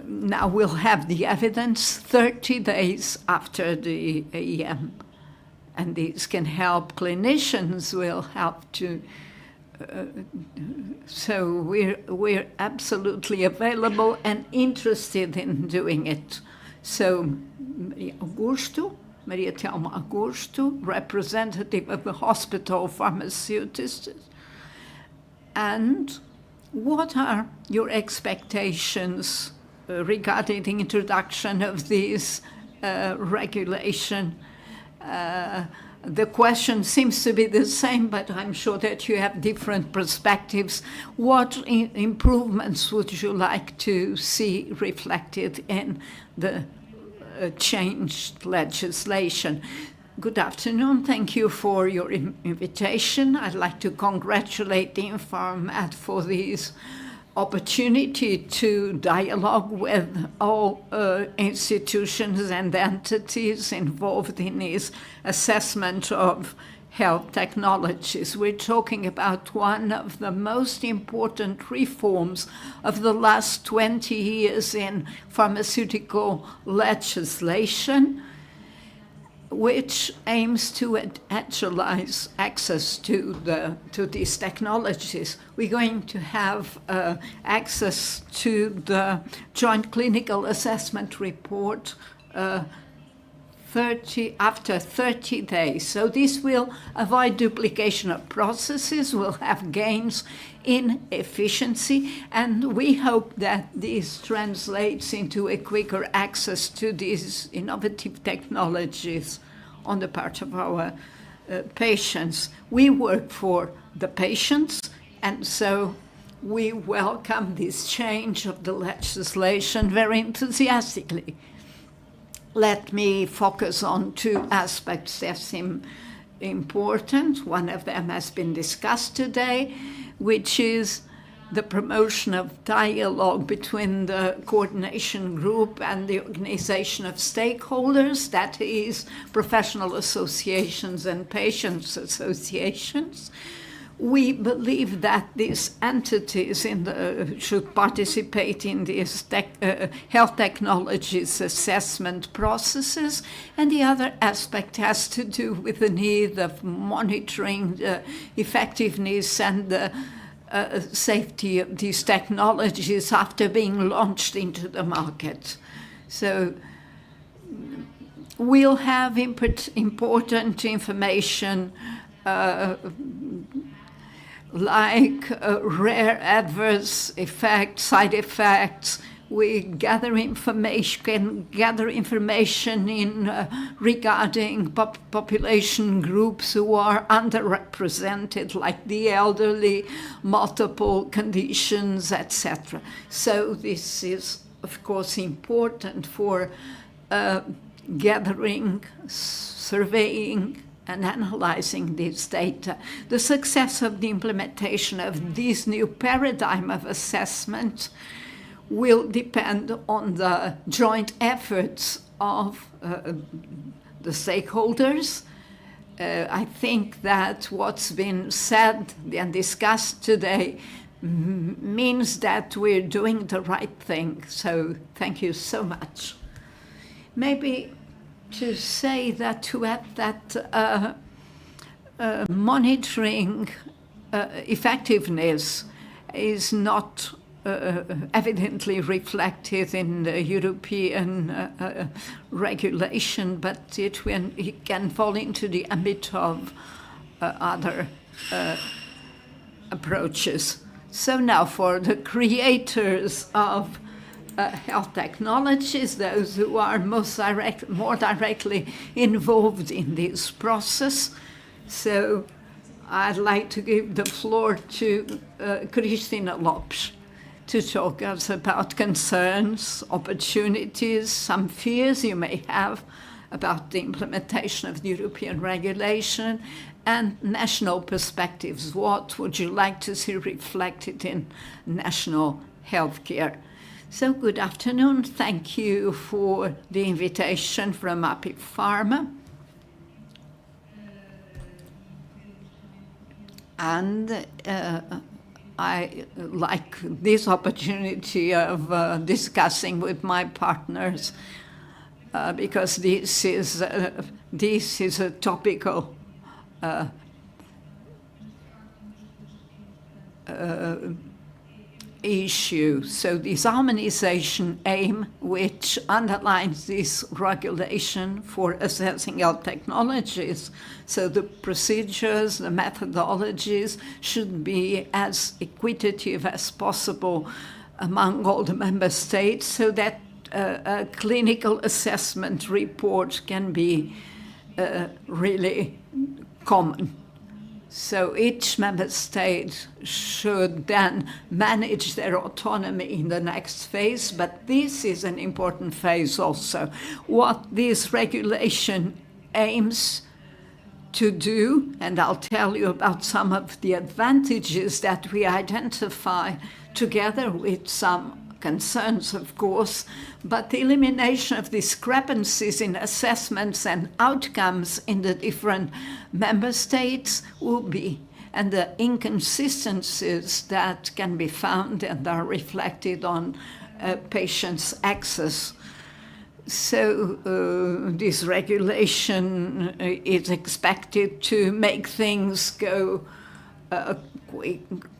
now we'll have the evidence 30 days after the AEM, and these can help clinicians, will help to so we're absolutely available and interested in doing it. So Maria Thelma Augusto, representative of the hospital pharmaceutists. And what are your expectations regarding the introduction of this regulation? The question seems to be the same, but I'm sure that you have different perspectives. What improvements would you like to see reflected in the changed legislation? Good afternoon. Thank you for your invitation. I'd like to congratulate the INFARMED for this opportunity to dialogue with all institutions and entities involved in this assessment of health technologies. We're talking about one of the most important reforms of the last 20 years in pharmaceutical legislation, which aims to actualize access to these technologies. We're going to have access to the Joint Clinical Assessment Report after 30 days. So this will avoid duplication of processes, will have gains in efficiency, and we hope that this translates into a quicker access to these innovative technologies on the part of our patients. We work for the patients, and so we welcome this change of the legislation very enthusiastically. let me focus on two aspects that seem important. One of them has been discussed today, which is the promotion of dialogue between the coordination group and the organization of stakeholders, that is, professional associations and patients associations. We believe that these entities should participate in these health technologies assessment processes, and the other aspect has to do with the need of monitoring the effectiveness and the safety of these technologies after being launched into the market. So we'll have important information like rare adverse effects, side effects. We can gather information regarding population groups who are underrepresented, like the elderly, multiple conditions, etc. So this is, of course, important for gathering, surveying, and analyzing this data. The success of the implementation of this new paradigm of assessment will depend on the joint efforts of the stakeholders. I think that what's been said and discussed today means that we're doing the right thing. So thank you so much. Maybe to say that, to add that monitoring effectiveness is not evidently reflected in the European regulation, but it can fall into the ambit of other approaches. So now for the creators of health technologies, those who are more directly involved in this process. So I'd like to give the floor to Cristina Lopes to talk us about concerns, opportunities, some fears you may have about the implementation of the European regulation, and national perspectives. What would you like to see reflected in national healthcare? So good afternoon. Thank you for the invitation from INFARMED. And I like this opportunity of discussing with my partners because this is a topical issue. So this harmonization aim, which underlines this regulation for assessing health technologies, so the procedures, the methodologies should be as equitative as possible among all the member states, so that a clinical assessment report can be really common. So each member state should then manage their autonomy in the next phase, but this is an important phase also. What this regulation aims to do, and I'll tell you about some of the advantages that we identify together with some concerns, of course, but the elimination of discrepancies in assessments and outcomes in the different member states will be, and the inconsistencies that can be found and are reflected on patients' access. So this regulation is expected to make things go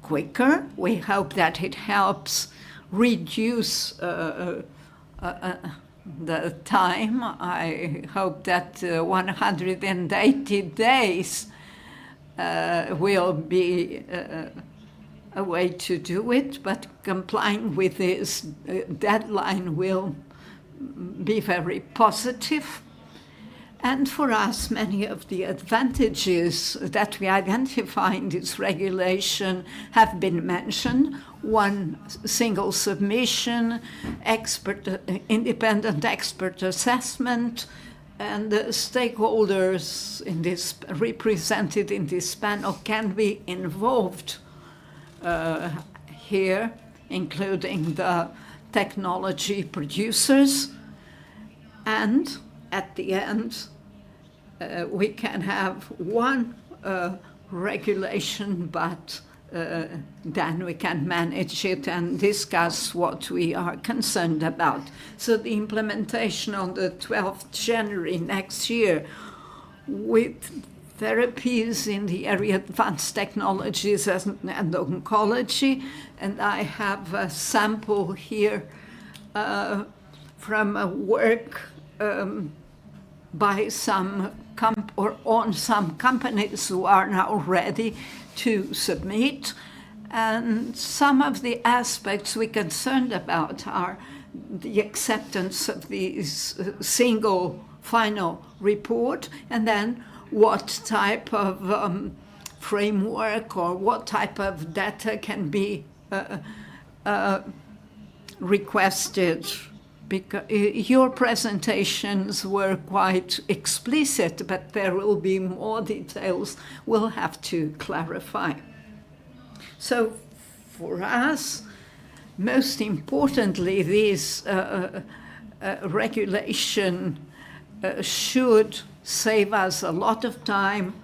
quicker. We hope that it helps reduce the time. I hope that 180 days will be a way to do it, but complying with this deadline will be very positive. And for us, many of the advantages that we identify in this regulation have been mentioned. One, single submission, independent expert assessment, and the stakeholders represented in this panel can be involved here, including the technology producers. And at the end, we can have one regulation, but then we can manage it and discuss what we are concerned about. So the implementation on the 12th January next year with therapies in the area of advanced technologies and oncology. And I have a sample here from a work by some on some companies who are now ready to submit. And some of the aspects we're concerned about are the acceptance of this single final report, and then what type of framework or what type of data can be requested. Because your presentations were quite explicit, but there will be more details we'll have to clarify. So for us, most importantly, this regulation should save us a lot of time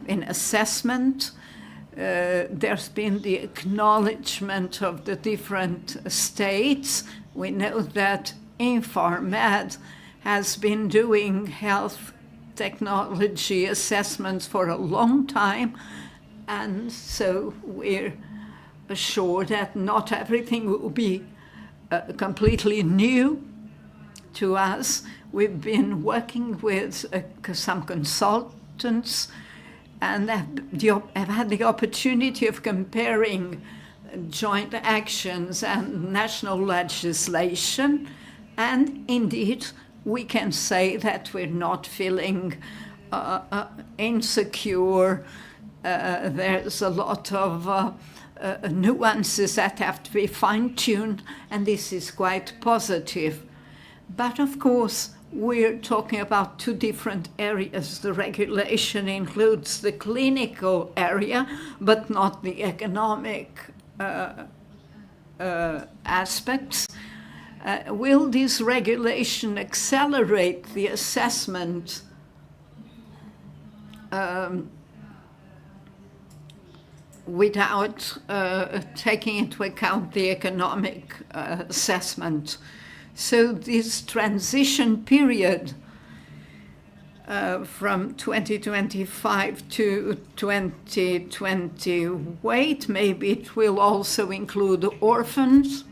in assessment. There's been the acknowledgement of the different states. We know that INFARMED has been doing health technology assessments for a long time, and so we're assured that not everything will be completely new to us. We've been working with some consultants and have had the opportunity of comparing joint actions and national legislation, and indeed we can say that we're not feeling insecure. There's a lot of nuances that have to be fine-tuned, and this is quite positive. But of course, we're talking about two different areas. The regulation includes the clinical area, but not the economic aspects. Will this regulation accelerate the assessment without taking into account the economic assessment? So this transition period from 2025 to 2028, maybe it will also include orphans.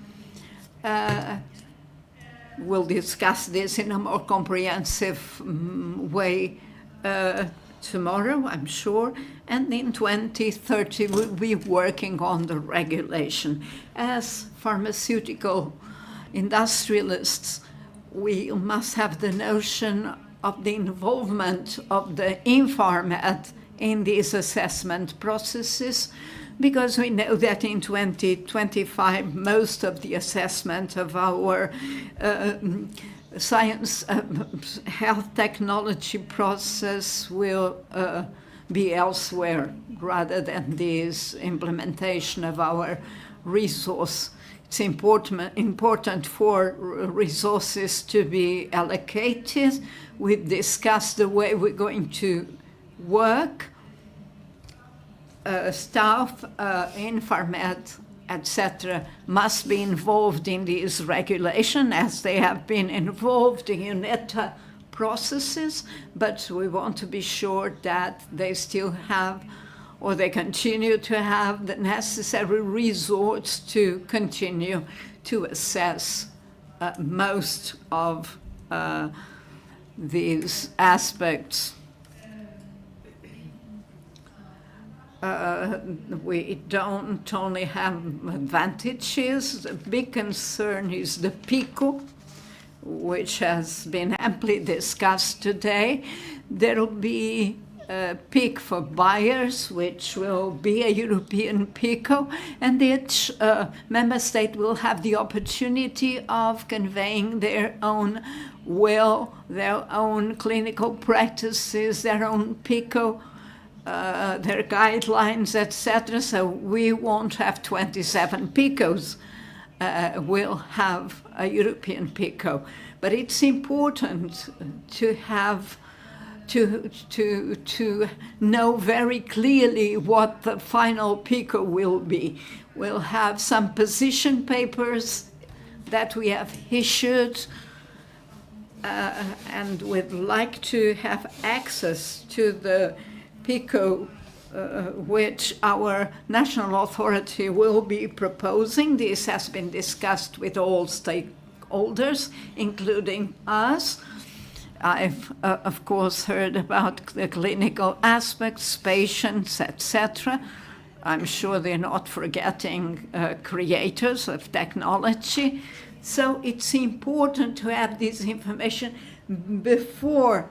We'll discuss this in a more comprehensive way tomorrow, I'm sure. And in 2030, we'll be working on the regulation. As pharmaceutical industrialists, we must have the notion of the involvement of the INFARMED in these assessment processes, because we know that in 2025, most of the assessment of our science, health technology process will be elsewhere rather than this implementation of our resource. It's important for resources to be allocated. We've discussed the way we're going to work. Staff, INFARMED, etc., must be involved in this regulation as they have been involved in UNETA processes, but we want to be sure that they still have, or they continue to have, the necessary resources to continue to assess most of these aspects. We don't only have advantages. The big concern is the PICO, which has been amply discussed today. There will be a PIC for buyers, which will be a European PICO, and each member state will have the opportunity of conveying their own will, their own clinical practices, their own PICO, their guidelines, etc. So we won't have 27 PICOs. We'll have a European PICO. But it's important to have to know very clearly what the final PICO will be. We'll have some position papers that we have issued, and we'd like to have access to the PICO which our national authority will be proposing. This has been discussed with all stakeholders, including us. I've, of course, heard about the clinical aspects, patients, etc. I'm sure they're not forgetting creators of technology. So it's important to have this information before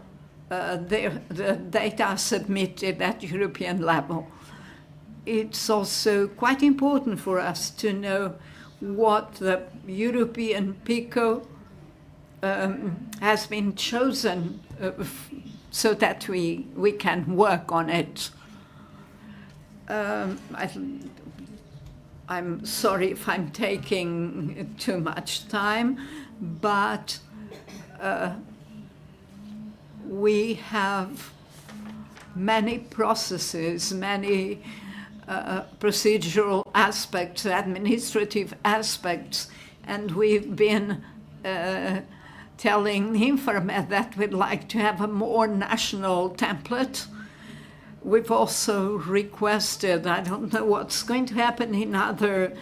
the data are submitted at European level. It's also quite important for us to know what the European PICO has been chosen so that we can work on it. I'm sorry if I'm taking too much time, but we have many processes, many procedural aspects, administrative aspects, and we've been telling INFARMED that we'd like to have a more national template. We've also requested, I don't know what's going to happen in other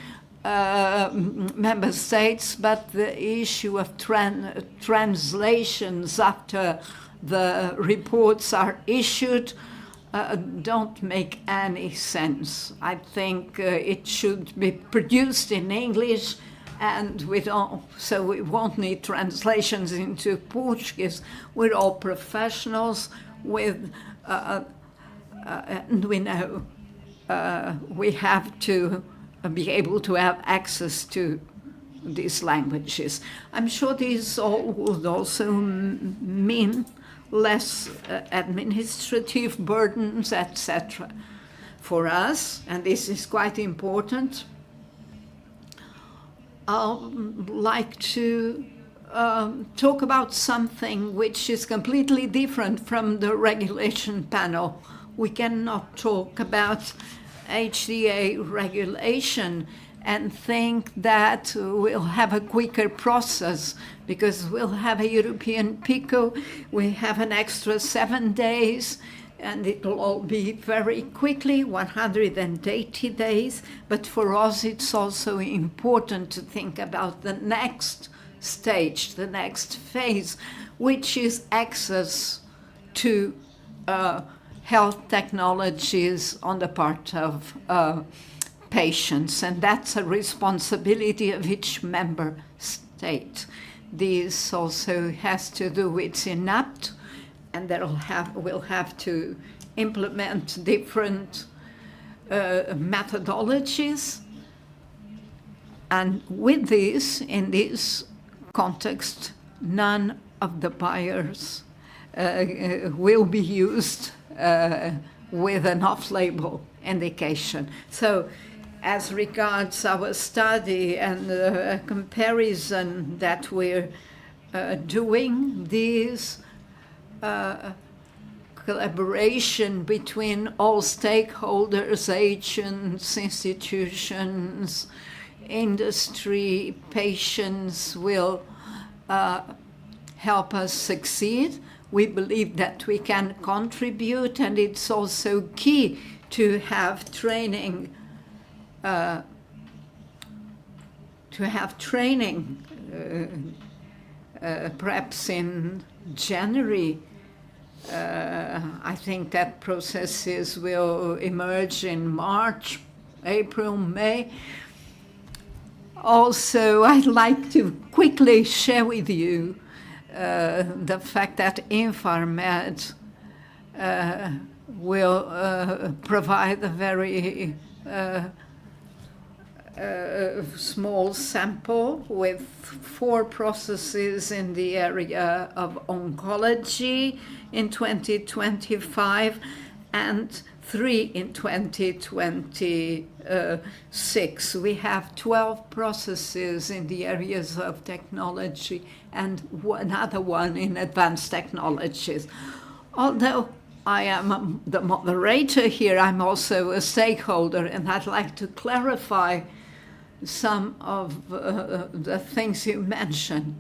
member states, but the issue of translations after the reports are issued don't make any sense. I think it should be produced in English, and so we won't need translations into Portuguese. We're all professionals with, and we know we have to be able to have access to these languages. I'm sure these all would also mean less administrative burdens, etc. For us, and this is quite important, I'd like to talk about something which is completely different from the regulation panel. We cannot talk about HDA regulation and think that we'll have a quicker process because we'll have a European PICO, we have an extra 7 days, and it'll all be very quickly, 180 days. But for us, it's also important to think about the next stage, the next phase, which is access to health technologies on the part of patients, and that's a responsibility of each member state. This also has to do with SYNAPT, and we'll have to implement different methodologies. And with this, in this context, none of the buyers will be used with an off-label indication. So as regards our study and the comparison that we're doing, this collaboration between all stakeholders, agents, institutions, industry, patients will help us succeed. We believe that we can contribute, and it's also key to have training. Perhaps in January. I think that processes will emerge in March, April, May. Also, I'd like to quickly share with you the fact that INFARMED will provide a very small sample with 4 processes in the area of oncology in 2025 and 3 in 2026. We have 12 processes in the areas of technology and another one in advanced technologies. Although I am the moderator here, I'm also a stakeholder, and I'd like to clarify some of the things you mentioned.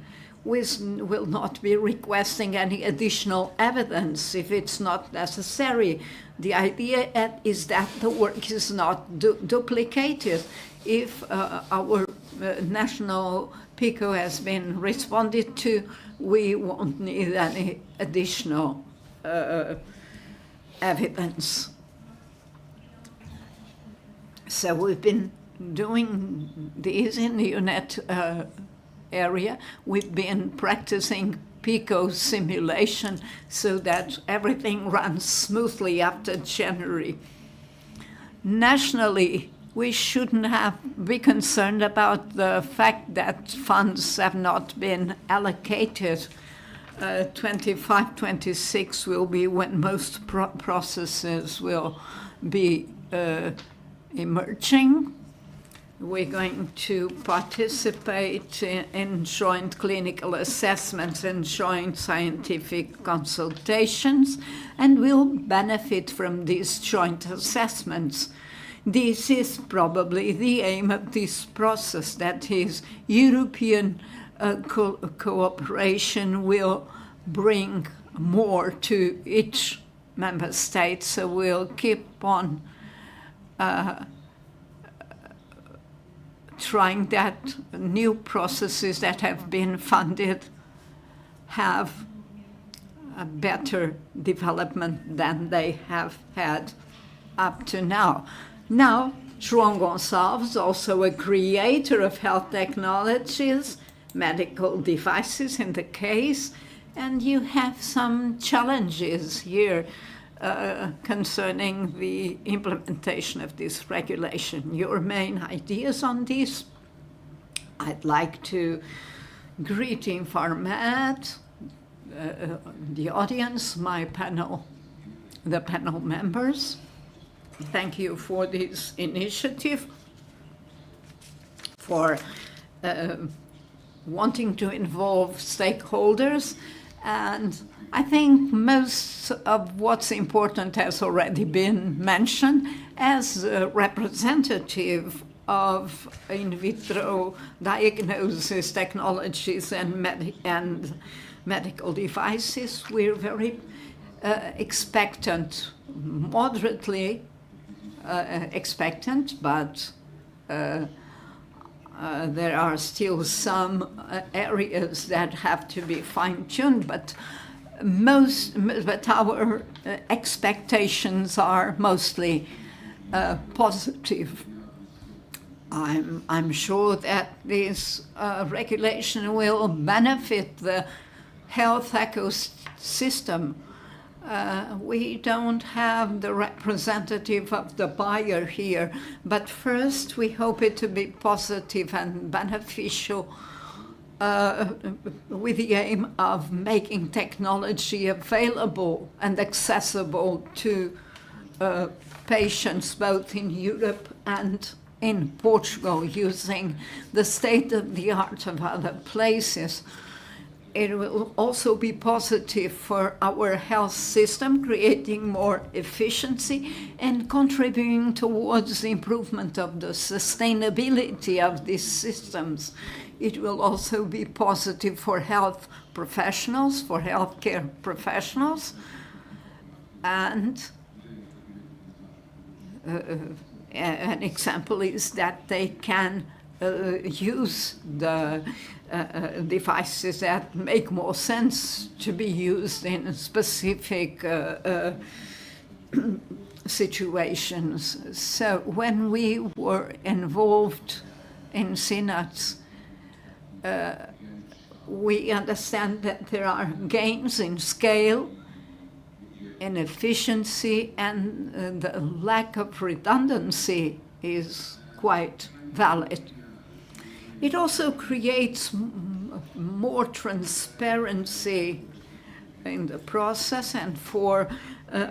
We will not be requesting any additional evidence if it's not necessary. The idea is that the work is not duplicated. If our national PICO has been responded to, we won't need any additional evidence. So we've been doing this in the UNET area. We've been practicing PICO simulation so that everything runs smoothly after January. Nationally, we shouldn't be concerned about the fact that funds have not been allocated. 25-26 will be when most processes will be emerging. We're going to participate in joint clinical assessments and joint scientific consultations, and will benefit from these joint assessments. This is probably the aim of this process, that is, European cooperation will bring more to each member state, so we'll keep on trying that new processes that have been funded have a better development than they have had up to now. Now, João Gonçalves, also a creator of health technologies, medical devices in the case, and you have some challenges here concerning the implementation of this regulation. Your main ideas on this? I'd like to greet INFARMED, the audience, my panel, the panel members. Thank you for this initiative, for wanting to involve stakeholders, and I think most of what's important has already been mentioned. As a representative of in vitro diagnosis technologies and medical devices, we're very expectant, moderately expectant, but there are still some areas that have to be fine-tuned, but our expectations are mostly positive. I'm sure that this regulation will benefit the health ecosystem. We don't have the representative of the buyer here, but first we hope it to be positive and beneficial with the aim of making technology available and accessible to patients both in Europe and in Portugal, using the state-of-the-art of other places. It will also be positive for our health system, creating more efficiency and contributing towards the improvement of the sustainability of these systems. It will also be positive for health professionals, for healthcare professionals, and an example is that they can use the devices that make more sense to be used in specific situations. So when we were involved in synods, we understand that there are gains in scale, in efficiency, and the lack of redundancy is quite valid. It also creates more transparency in the process, and for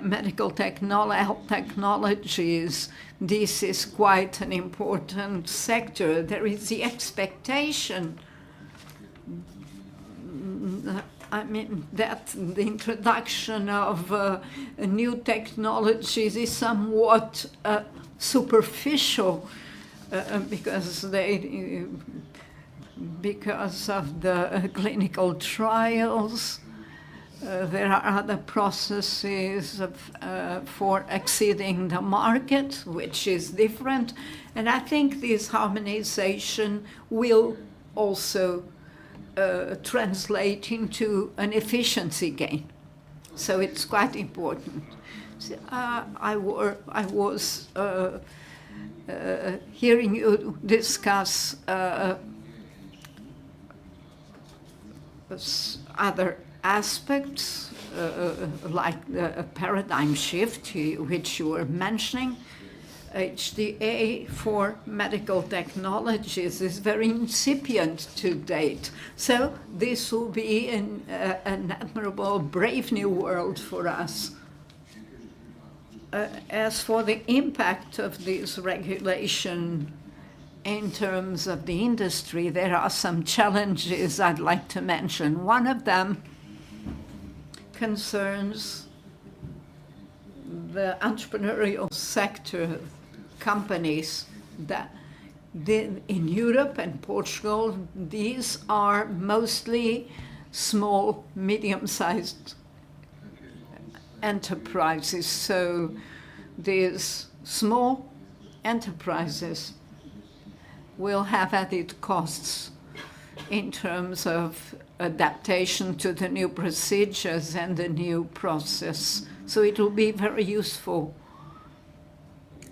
medical health technologies, this is quite an important sector. There is the expectation, that the introduction of new technologies is somewhat superficial because of the clinical trials. There are other processes for exceeding the market, which is different. And I think this harmonization will also translate into an efficiency gain. So it's quite important. So, I was hearing you discuss other aspects, like the paradigm shift, which you were mentioning. HDA for medical technologies is very incipient to date. So this will be an admirable, brave new world for us. As for the impact of this regulation in terms of the industry, there are some challenges I'd like to mention. One of them concerns the entrepreneurial sector, companies that in Europe and Portugal, these are mostly small, medium-sized enterprises. So these small enterprises will have added costs in terms of adaptation to the new procedures and the new process. So it will be very useful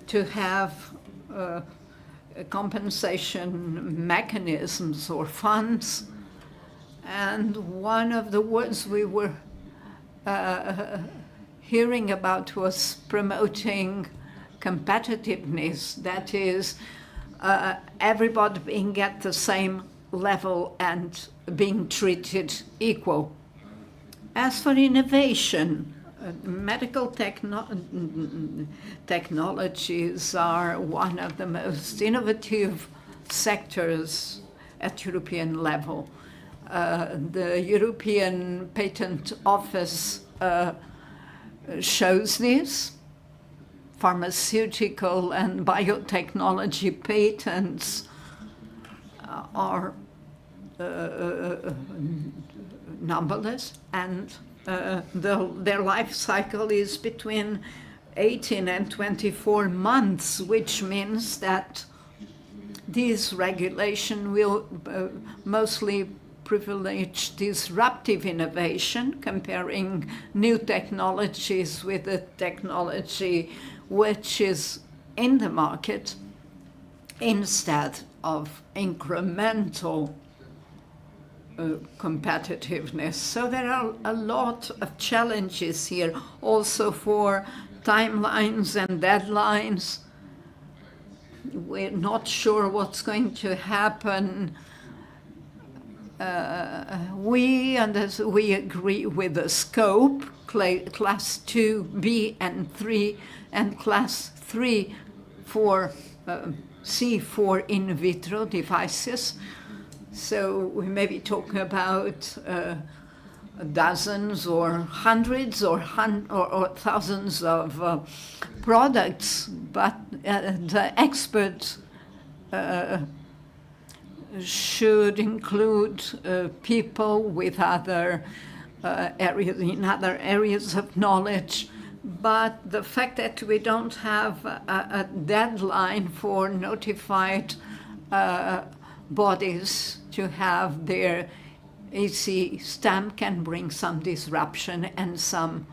to have compensation mechanisms or funds. And one of the words we were hearing about was promoting competitiveness, that is, everybody being at the same level and being treated equal. As for innovation, medical technologies are one of the most innovative sectors at European level. The European Patent Office shows this. Pharmaceutical and biotechnology patents are numberless, and their life cycle is between 18 and 24 months, which means that this regulation will mostly privilege disruptive innovation, comparing new technologies with the technology which is in the market, instead of incremental competitiveness. So there are a lot of challenges here, also for timelines and deadlines. We're not sure what's going to happen. We agree with the scope, class 2B and 3, and class 3 for C for in vitro devices. So we may be talking about dozens or hundreds or thousands of products, but the experts should include people with other areas of knowledge. But the fact that we don't have a deadline for notified bodies to have their AC stamp can bring some disruption and some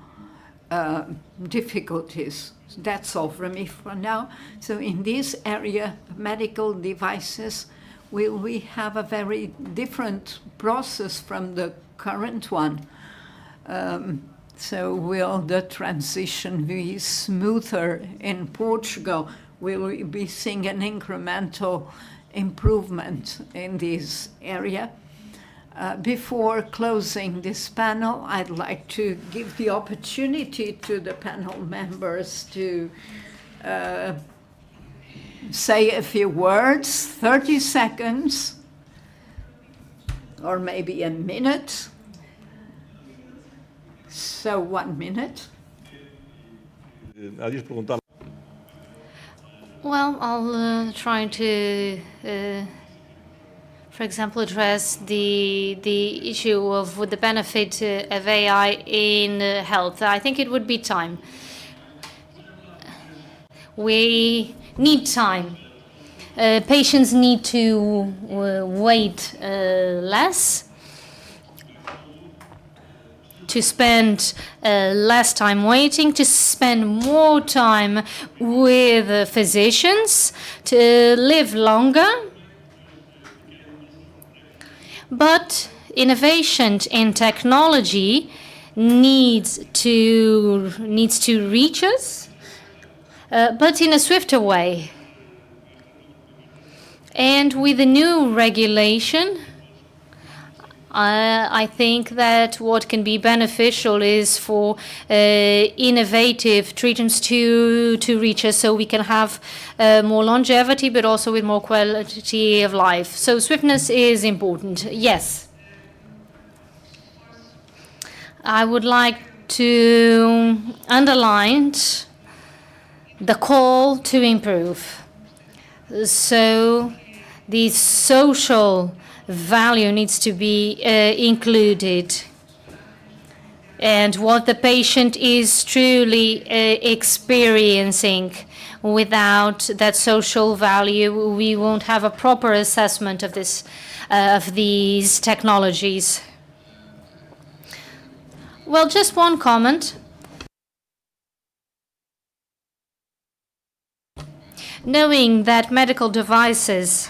difficulties. That's all from me for now. So in this area, medical devices, we have a very different process from the current one. So will the transition be smoother in Portugal? Will we be seeing an incremental improvement in this area? Before closing this panel, I'd like to give the opportunity to the panel members to say a few words, 30 seconds, or maybe a minute. So 1 minute. Well, I'll try to, for example, address the issue of the benefit of AI in health. I think it would be time. We need time. Patients need to wait less, to spend less time waiting, to spend more time with physicians, to live longer. But innovation in technology needs to reach us, but in a swifter way. And with the new regulation, I think that what can be beneficial is for innovative treatments to reach us, so we can have more longevity, but also with more quality of life. So swiftness is important, yes. I would like to underline the call to improve. So the social value needs to be included, and what the patient is truly experiencing. Without that social value, we won't have a proper assessment of this, of these technologies. Well, just one comment. Knowing that medical devices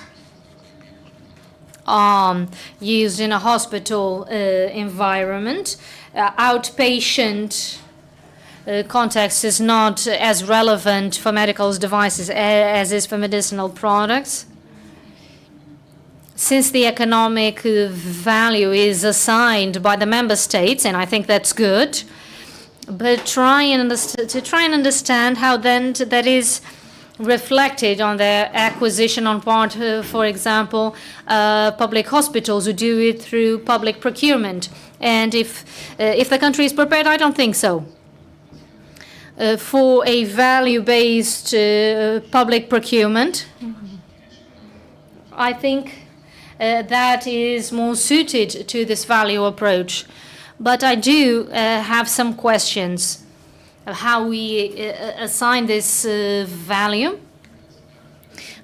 used in a hospital environment, outpatient context is not as relevant for medical devices as is for medicinal products. Since the economic value is assigned by the member states, and I think that's good, but try and understand how then that is reflected on their acquisition on part, for example, public hospitals who do it through public procurement. And if the country is prepared, I don't think so. For a value-based public procurement, I think that is more suited to this value approach. But I do have some questions of how we assign this value.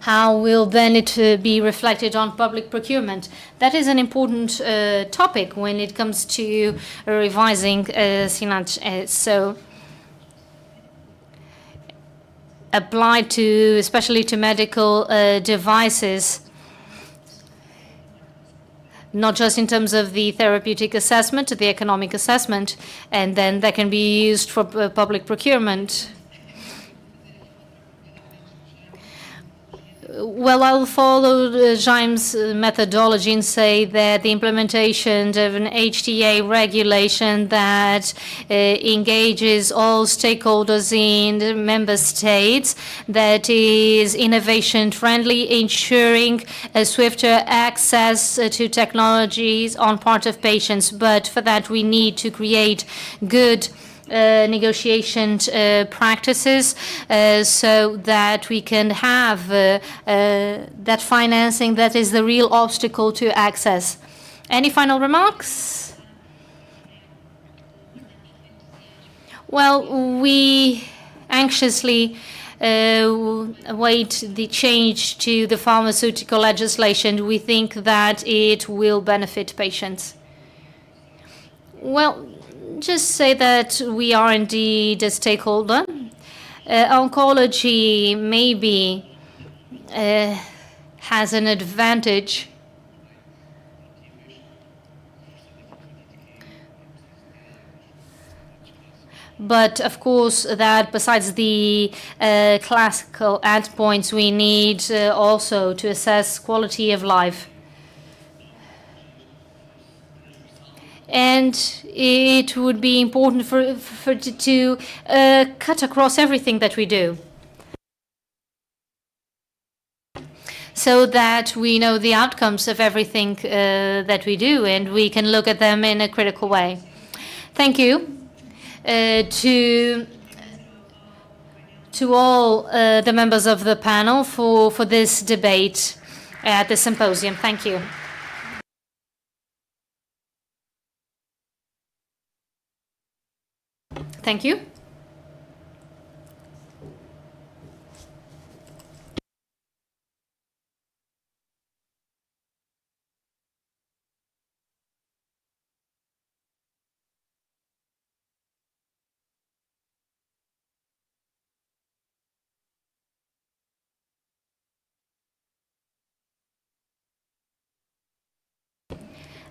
How will then it be reflected on public procurement? That is an important topic when it comes to revising SINAT. So applied to, especially to medical devices, not just in terms of the therapeutic assessment, the economic assessment, and then that can be used for public procurement. Well, I'll follow Jaim's methodology and say that the implementation of an HTA regulation that engages all stakeholders in the member states, that is innovation friendly, ensuring a swifter access to technologies on part of patients. But for that, we need to create good negotiation practices so that we can have that financing that is the real obstacle to access. Any final remarks? Well, we anxiously await the change to the pharmaceutical legislation. We think that it will benefit patients. Well, just say that we are indeed a stakeholder. Oncology maybe has an advantage. But of course, that besides the classical endpoints, we need also to assess quality of life. And it would be important to cut across everything that we do, so that we know the outcomes of everything that we do, and we can look at them in a critical way. Thank you to all the members of the panel for this debate at the symposium. Thank you. Thank you.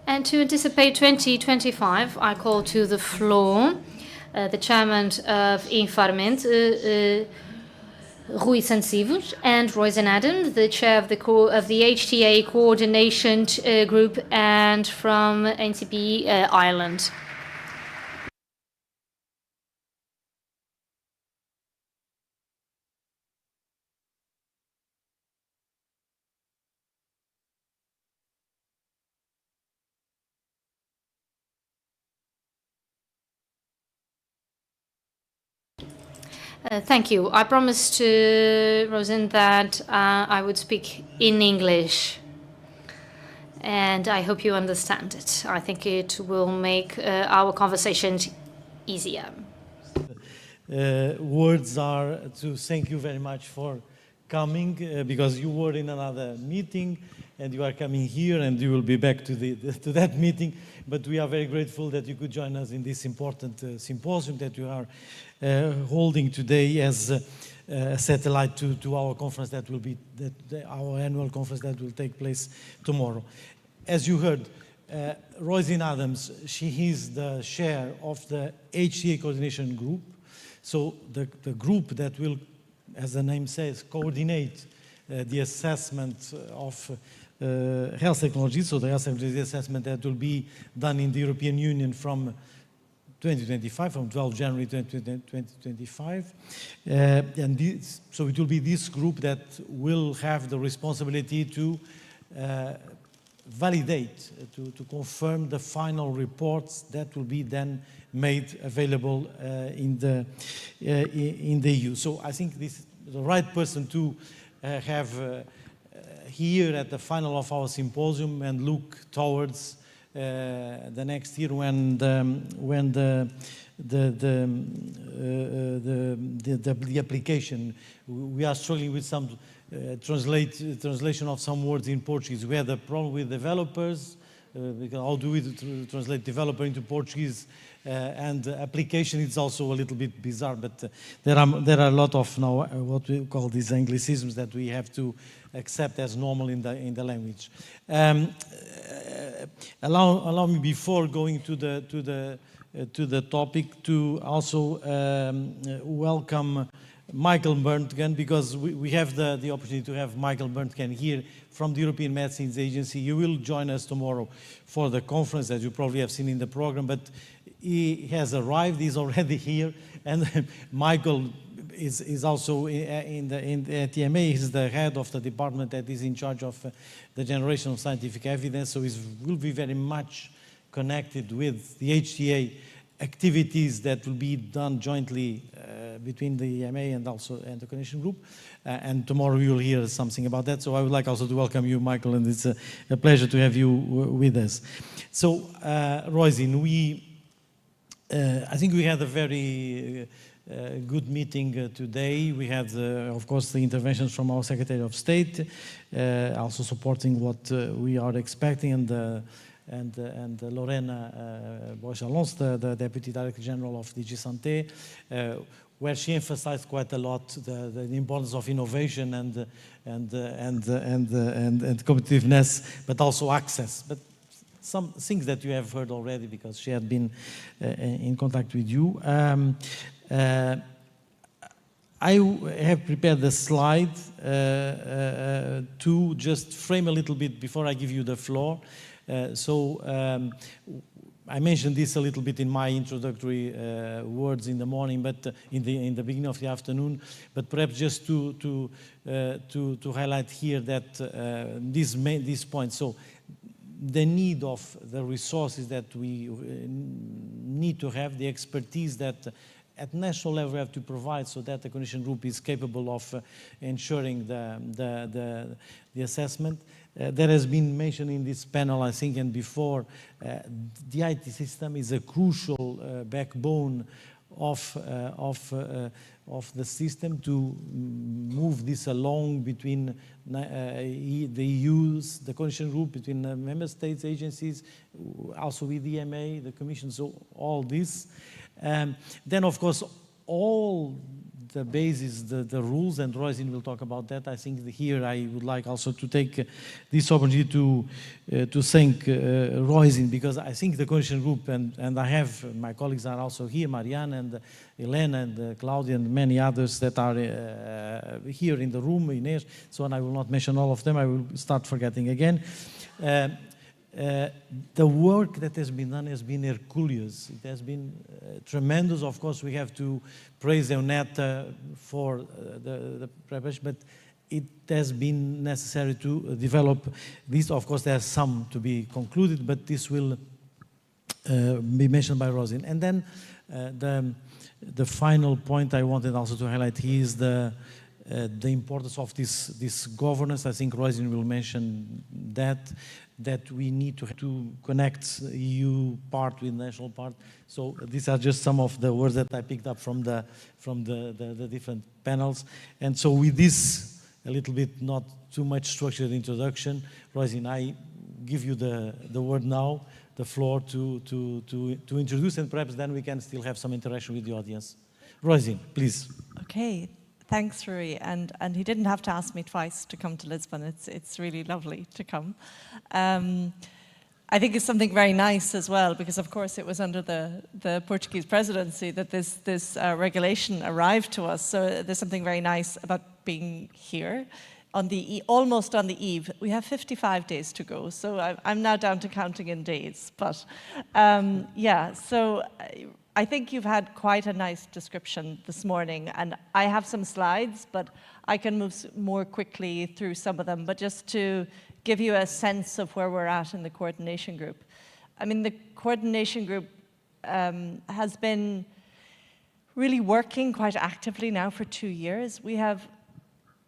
And to anticipate 2025, I call to the floor the chairman of INFARMED, Rui Sansivos, and Roisin Adam, the chair of the HTA coordination group and from NCP Ireland. Thank you. I promised to Roisin that I would speak in English, and I hope you understand it. I think it will make our conversations easier. Words are to thank you very much for coming, because you were in another meeting and you are coming here and you will be back to that meeting. But we are very grateful that you could join us in this important symposium that you are holding today as a satellite to our conference that will be our annual conference that will take place tomorrow. As you heard, Roisin Adams, she is the chair of the HTA coordination group. So the group that will, as the name says, coordinate the assessment of health technology, so the health technology assessment that will be done in the European Union from 2025, from 12 January 2025. So it will be this group that will have the responsibility to validate, to confirm the final reports that will be then made available in the EU. So I think this is the right person to have here at the final of our symposium and look towards the next year when the application. We are struggling with some translation of some words in Portuguese. We had a problem with developers. Because how do we translate developer into Portuguese? And application is also a little bit bizarre, but there are a lot of now what we call these anglicisms that we have to accept as normal in the language. Allow me, before going to the topic, to also welcome Michael Berntgen, because we have the opportunity to have Michael Berntgen here from the European Medicines Agency. He will join us tomorrow for the conference, as you probably have seen in the program, but he has arrived, he's already here, and Michael is also at TMA. He's the head of the department that is in charge of the generation of scientific evidence, so he will be very much connected with the HTA activities that will be done jointly between the EMA and also the coordination group. And tomorrow you'll hear something about that. So I would like also to welcome you, Michael, and it's a pleasure to have you with us. So, Roisin, I think we had a very good meeting today. We had, of course, the interventions from our Secretary of State, also supporting what we are expecting, and and Lorena Boix-Alonso, the Deputy Director General of DG Santé, where she emphasized quite a lot the importance of innovation and competitiveness, but also access. But some things that you have heard already because she had been in contact with you. I have prepared a slide to just frame a little bit before I give you the floor. I mentioned this a little bit in my introductory words in the morning, but in the beginning of the afternoon. But perhaps just to highlight here that this point. So the need of the resources that we need to have, the expertise that at national level we have to provide so that the coordination group is capable of ensuring the assessment. That has been mentioned in this panel, I think, and before. The IT system is a crucial backbone of the system to move this along between the EU's, the coordination group, between the member states, agencies, also with EMA, the Commission, so all this. Then, of course, all the basis, the rules, and Roisin will talk about that. I think here I would like also to take this opportunity to thank Roisin, because I think the coordination group, and I have, my colleagues are also here, Marianne and Elena and Claudia and many others that are here in the room, Inês, so on. I will not mention all of them, I will start forgetting again. The work that has been done has been Herculean. It has been tremendous. Of course, we have to praise EUNETA for the preparation, but it has been necessary to develop this. Of course, there are some to be concluded, but this will be mentioned by Roisin. And then the final point I wanted also to highlight here is the importance of this governance. I think Roisin will mention that we need to connect EU part with national part. So these are just some of the words that I picked up from the different panels. And so with this, a little bit not too much structured introduction, Roisin, I give you the word now, the floor to introduce, and perhaps then we can still have some interaction with the audience. Roisin, please. Okay. Thanks, Rui, and he didn't have to ask me twice to come to Lisbon. It's really lovely to come. I think it's something very nice as well, because of course it was under the Portuguese presidency that this regulation arrived to us. So there's something very nice about being here almost on the eve. We have 55 days to go, so I'm now down to counting in days. But yeah, so I think you've had quite a nice description this morning, and I have some slides, but I can move more quickly through some of them. But just to give you a sense of where we're at in the coordination group. I mean, the coordination group has been really working quite actively now for 2 years. We have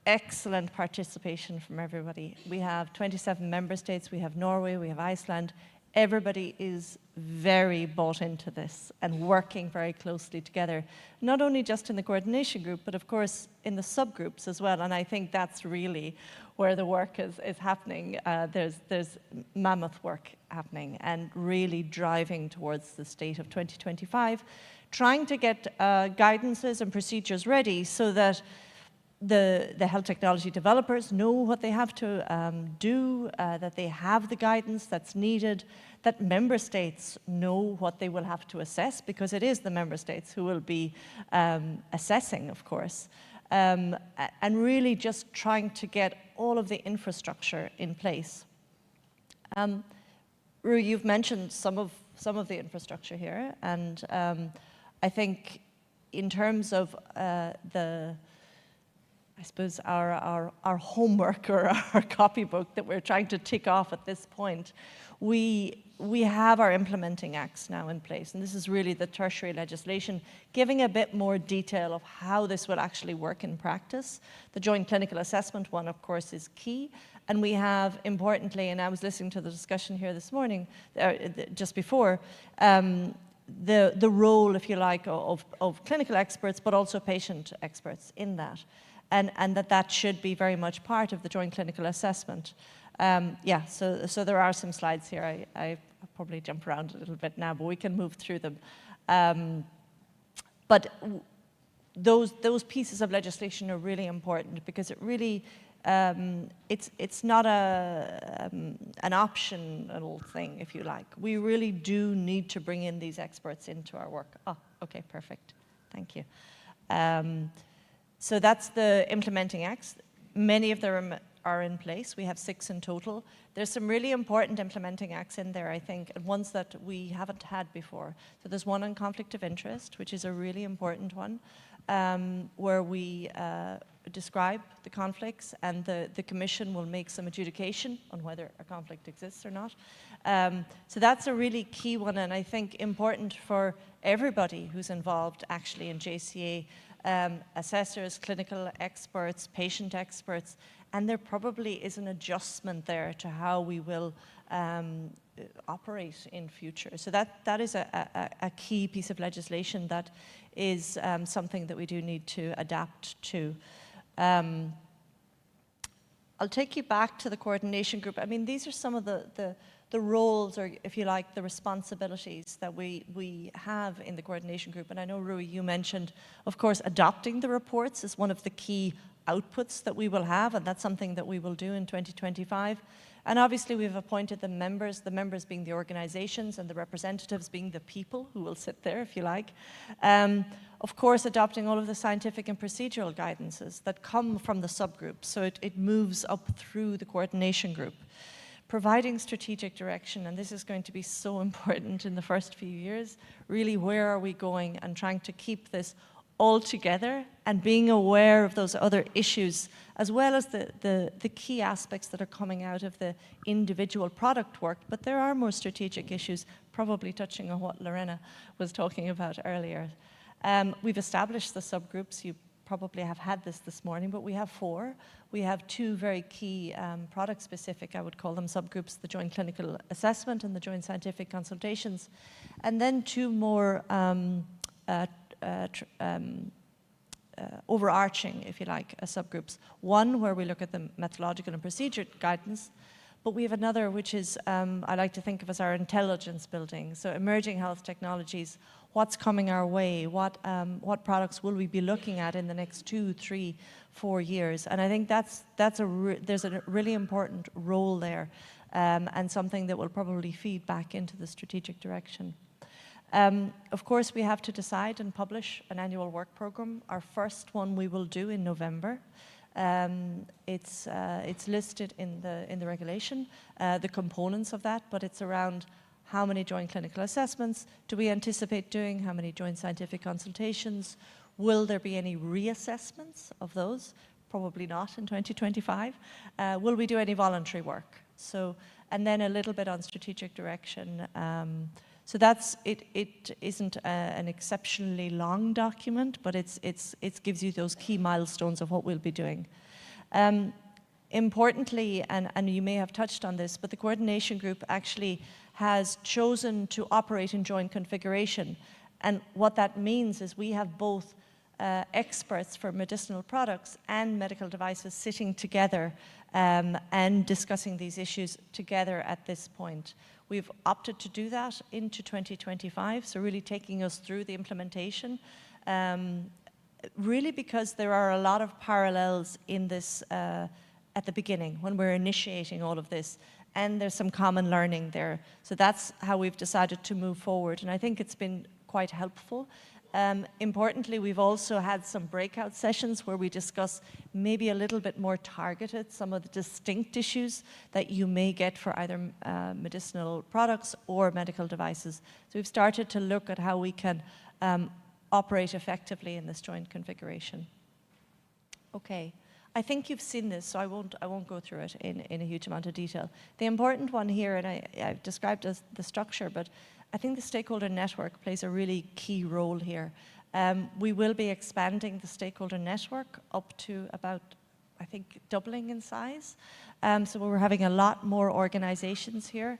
excellent participation from everybody. We have 27 member states, we have Norway, we have Iceland. Everybody is very bought into this and working very closely together, not only just in the coordination group, but of course in the subgroups as well. And I think that's really where the work is happening. There's mammoth work happening and really driving towards the state of 2025, trying to get guidances and procedures ready so that the health technology developers know what they have to do, that they have the guidance that's needed, that member states know what they will have to assess, because it is the member states who will be assessing, of course, and really just trying to get all of the infrastructure in place. Rui, you've mentioned some of the infrastructure here, and I think in terms of I suppose our homework or our copybook that we're trying to tick off at this point, we have our implementing acts now in place, and this is really the tertiary legislation, giving a bit more detail of how this will actually work in practice. The joint clinical assessment one, of course, is key, and we have, importantly, and I was listening to the discussion here this morning, just before, the role, if you like, of clinical experts, but also patient experts in that. And that should be very much part of the joint clinical assessment. Yeah, so there are some slides here. I probably jump around a little bit now, but we can move through them. But those pieces of legislation are really important because it really, it's not an optional thing, if you like. We really do need to bring in these experts into our work. Oh, okay, perfect. Thank you. So that's the implementing acts. Many of them are in place. We have 6 in total. There's some really important implementing acts in there, I think, and ones that we haven't had before. So there's one on conflict of interest, which is a really important one, where we describe the conflicts, and the Commission will make some adjudication on whether a conflict exists or not. So that's a really key one, and I think important for everybody who's involved actually in JCA, assessors, clinical experts, patient experts, and there probably is an adjustment there to how we will operate in future. So that is a key piece of legislation that is something that we do need to adapt to. I'll take you back to the coordination group. I mean, these are some of the roles, or if you like, the responsibilities that we have in the coordination group. And I know, Rui, you mentioned, of course, adopting the reports is one of the key outputs that we will have, and that's something that we will do in 2025. And obviously we've appointed the members being the organizations and the representatives being the people who will sit there, if you like. Of course, adopting all of the scientific and procedural guidances that come from the subgroups, so it moves up through the coordination group. Providing strategic direction, and this is going to be so important in the first few years, really where are we going, and trying to keep this all together and being aware of those other issues, as well as the key aspects that are coming out of the individual product work. But there are more strategic issues, probably touching on what Lorena was talking about earlier. We've established the subgroups. You probably have had this morning, but we have 4. We have 2 very key product-specific, I would call them, subgroups, the joint clinical assessment and the joint scientific consultations, and then 2 more overarching, if you like, subgroups. One where we look at the methodological and procedure guidance, but we have another which is, I like to think of as our intelligence building. So emerging health technologies, what's coming our way, what products will we be looking at in the next 2, 3, 4 years? And I think there's a really important role there, and something that will probably feed back into the strategic direction. Of course, we have to decide and publish an annual work program. Our first one we will do in November. It's listed in the regulation, the components of that, but it's around how many joint clinical assessments do we anticipate doing, how many joint scientific consultations, will there be any reassessments of those? Probably not in 2025. Will we do any voluntary work? So, and then a little bit on strategic direction. So that's it isn't an exceptionally long document, but it gives you those key milestones of what we'll be doing. Importantly, and you may have touched on this, but the coordination group actually has chosen to operate in joint configuration. And what that means is we have both experts for medicinal products and medical devices sitting together and discussing these issues together at this point. We've opted to do that into 2025, so really taking us through the implementation, really because there are a lot of parallels in this at the beginning when we're initiating all of this, and there's some common learning there. So that's how we've decided to move forward, and I think it's been quite helpful. Importantly, we've also had some breakout sessions where we discuss maybe a little bit more targeted some of the distinct issues that you may get for either medicinal products or medical devices. So we've started to look at how we can operate effectively in this joint configuration. Okay, I think you've seen this, so I won't go through it in a huge amount of detail. The important one here, and I've described as the structure, but I think the stakeholder network plays a really key role here. We will be expanding the stakeholder network up to about, I think, doubling in size. So we're having a lot more organizations here.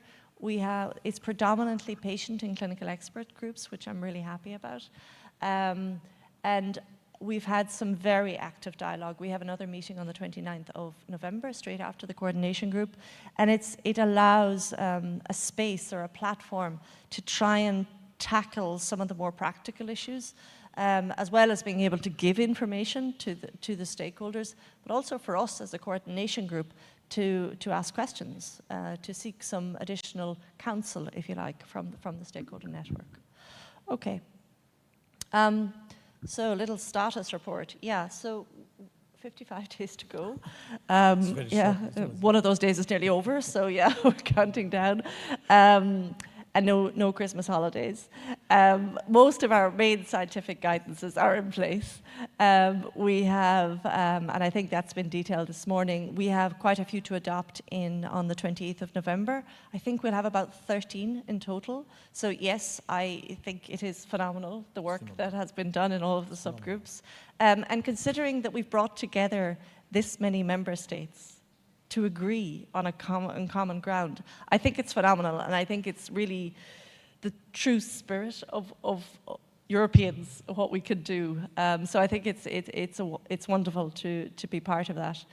It's predominantly patient and clinical expert groups, which I'm really happy about. And we've had some very active dialogue. We have another meeting on the 29th of November, straight after the coordination group, and it allows a space or a platform to try and tackle some of the more practical issues, as well as being able to give information to the stakeholders, but also for us as a coordination group to ask questions, to seek some additional counsel, if you like, from the stakeholder network. Okay. So a little status report. Yeah, so 55 days to go. Yeah, one of those days is nearly over, so yeah, we're counting down. And no Christmas holidays. Most of our main scientific guidances are in place. We have, and I think that's been detailed this morning, we have quite a few to adopt on the 28th of November. I think we'll have about 13 in total. So yes, I think it is phenomenal, the work that has been done in all of the subgroups. And considering that we've brought together this many member states to agree on common ground, I think it's phenomenal, and I think it's really the true spirit of Europeans, what we could do. So I think it's wonderful to be part of that.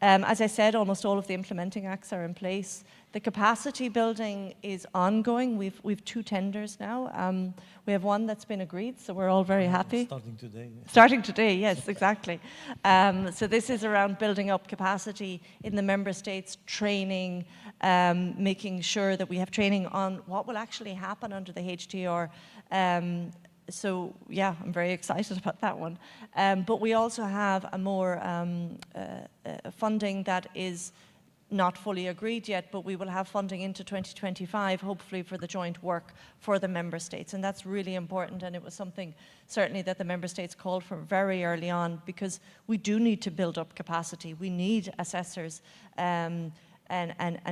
As I said, almost all of the implementing acts are in place. The capacity building is ongoing. We've 2 tenders now. We have one that's been agreed, so we're all very happy. Starting today. Starting today, yes, exactly. So this is around building up capacity in the member states, training, making sure that we have training on what will actually happen under the HTR. So yeah, I'm very excited about that one. But we also have a more funding that is not fully agreed yet, but we will have funding into 2025, hopefully for the joint work for the member states. And that's really important, and it was something certainly that the member states called for very early on, because we do need to build up capacity. We need assessors and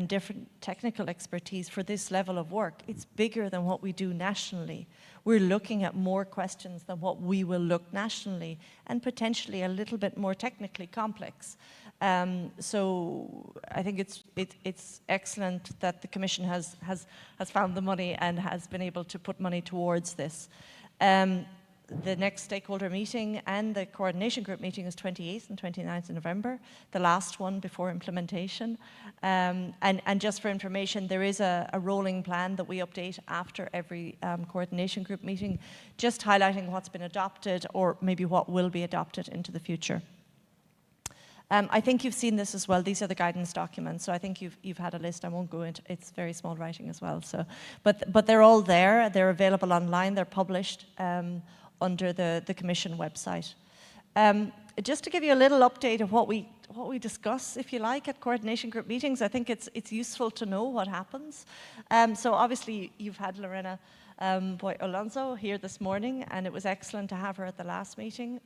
different technical expertise for this level of work. It's bigger than what we do nationally. We're looking at more questions than what we will look nationally, and potentially a little bit more technically complex. So I think it's excellent that the Commission has found the money and has been able to put money towards this. The next stakeholder meeting and the coordination group meeting is 28th and 29th of November, the last one before implementation. And just for information, there is a rolling plan that we update after every coordination group meeting, just highlighting what's been adopted or maybe what will be adopted into the future. I think you've seen this as well. These are the guidance documents, so I think you've had a list. I won't go into it's very small writing as well. So, but they're all there. They're available online. They're published under the Commission website. Just to give you a little update of what we discuss, if you like, at coordination group meetings, I think it's useful to know what happens. So obviously you've had Lorena Boy Alonso here this morning, and it was excellent to have her at the last meeting.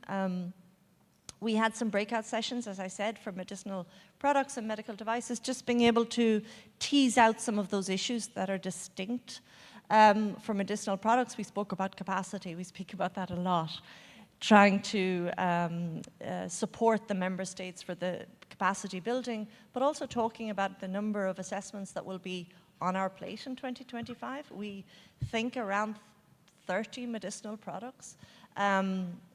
We had some breakout sessions, as I said, for medicinal products and medical devices, just being able to tease out some of those issues that are distinct. For medicinal products, we spoke about capacity. We speak about that a lot, trying to support the member states for the capacity building, but also talking about the number of assessments that will be on our plate in 2025. We think around 30 medicinal products.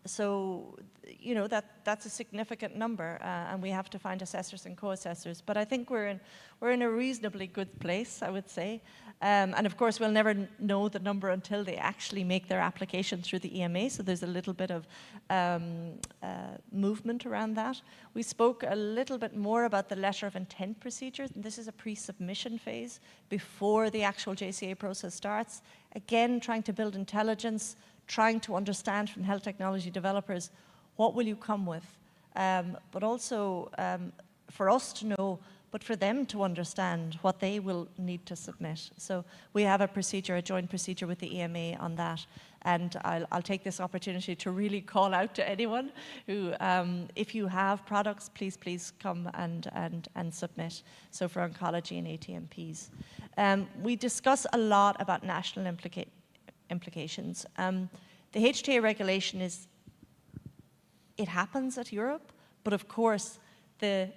So, you know, that's a significant number, and we have to find assessors and co-assessors. But I think we're in a reasonably good place, I would say. And of course, we'll never know the number until they actually make their application through the EMA, so there's a little bit of movement around that. We spoke a little bit more about the letter of intent procedures, and this is a pre-submission phase before the actual JCA process starts. Again, trying to build intelligence, trying to understand from health technology developers, what will you come with? But also for us to know, but for them to understand what they will need to submit. So we have a procedure, a joint procedure with the EMA on that. And I'll take this opportunity to really call out to anyone who, if you have products, please come and submit. So for oncology and ATMPs. We discuss a lot about national implications. The HTA regulation it happens at Europe, but of course the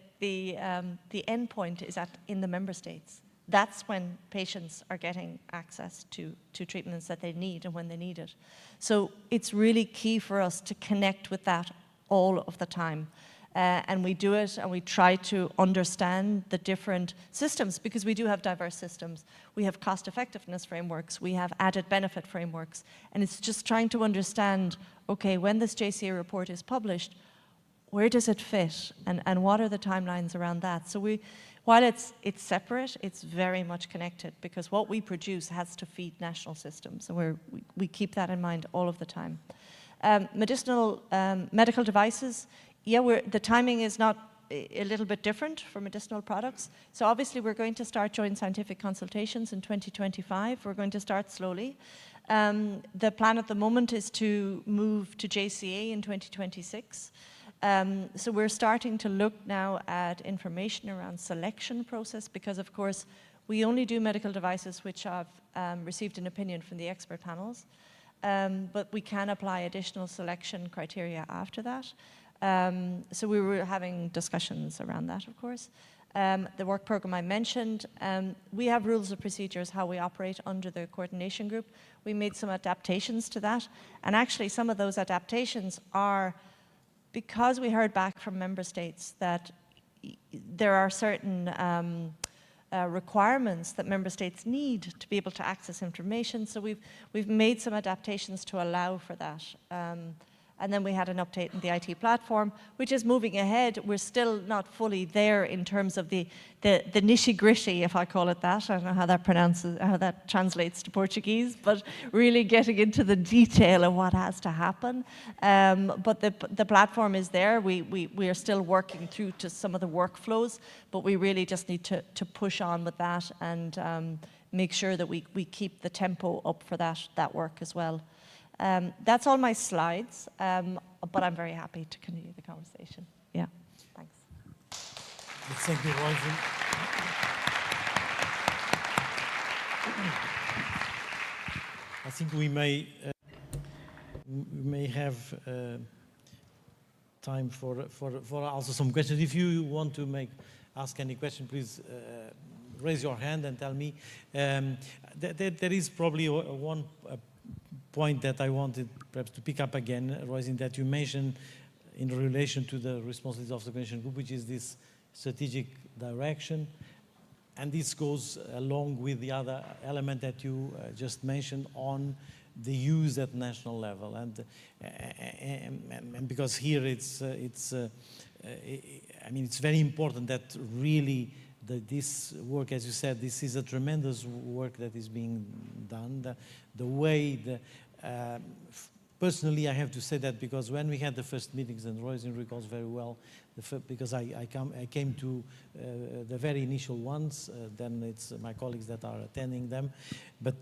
end point is in the member states. That's when patients are getting access to treatments that they need and when they need it. So it's really key for us to connect with that all of the time. And we do it and we try to understand the different systems, because we do have diverse systems. We have cost effectiveness frameworks, we have added benefit frameworks, and it's just trying to understand, okay, when this JCA report is published, where does it fit, and what are the timelines around that? So while it's separate, it's very much connected, because what we produce has to feed national systems, and we keep that in mind all of the time. Medical devices, yeah, the timing is not a little bit different for medicinal products. So obviously we're going to start joint scientific consultations in 2025. We're going to start slowly. The plan at the moment is to move to JCA in 2026. So we're starting to look now at information around selection process, because of course we only do medical devices which have received an opinion from the expert panels, but we can apply additional selection criteria after that. So we were having discussions around that, of course. The work program I mentioned, we have rules of procedures how we operate under the coordination group. We made some adaptations to that, and actually some of those adaptations are because we heard back from member states that there are certain requirements that member states need to be able to access information. So we've made some adaptations to allow for that. And then we had an update in the IT platform, which is moving ahead. We're still not fully there in terms of the nitty-gritty, if I call it that. I don't know how that translates to Portuguese, but really getting into the detail of what has to happen. But the platform is there. We are still working through to some of the workflows, but we really just need to push on with that and make sure that we keep the tempo up for that work as well. That's all my slides, but I'm very happy to continue the conversation. Yeah, thanks. Thank you, Rosie. I think we may have time for also some questions. If you want to ask any question, please raise your hand and tell me. There is probably one point that I wanted perhaps to pick up again, Rosie, that you mentioned in relation to the responsibilities of the Coordination Group, which is this strategic direction. And this goes along with the other element that you just mentioned on the use at national level. And because here I mean, it's very important that really this work, as you said, this is a tremendous work that is being done. The way personally, I have to say that because when we had the first meetings, and Rosie recalls very well, because I came to the very initial ones, then it's my colleagues that are attending them, but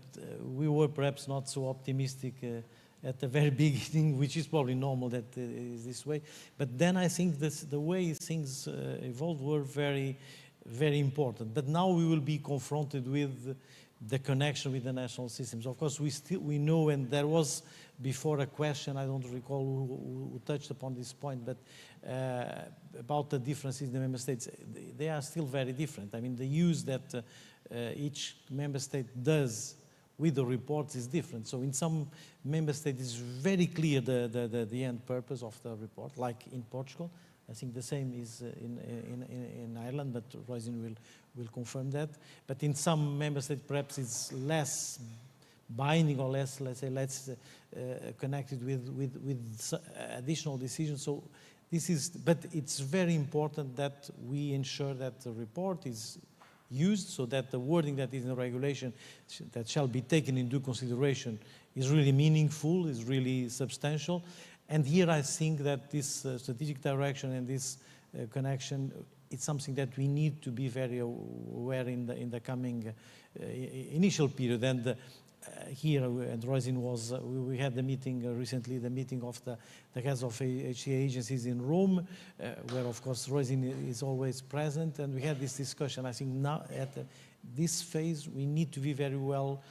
we were perhaps not so optimistic at the very beginning, which is probably normal that is this way. But then I think the way things evolved were very, very important. But now we will be confronted with the connection with the national systems. Of course, we know, and there was before a question, I don't recall who touched upon this point, but about the differences in the member states. They are still very different. I mean, the use that each member state does with the reports is different. So in some member states, it's very clear the end purpose of the report, like in Portugal. I think the same is in Ireland, but Roisin will confirm that. But in some member states, perhaps it's less binding or less, let's say, connected with additional decisions. So this is, but it's very important that we ensure that the report is used so that the wording that is in the regulation that shall be taken into consideration is really meaningful, is really substantial. And here I think that this strategic direction and this connection, it's something that we need to be very aware in the coming initial period. And here, and Roisin was, we had the meeting recently, the meeting of the heads of HTA agencies in Rome, where of course Roisin is always present, and we had this discussion. I think now at this phase, we need to be very well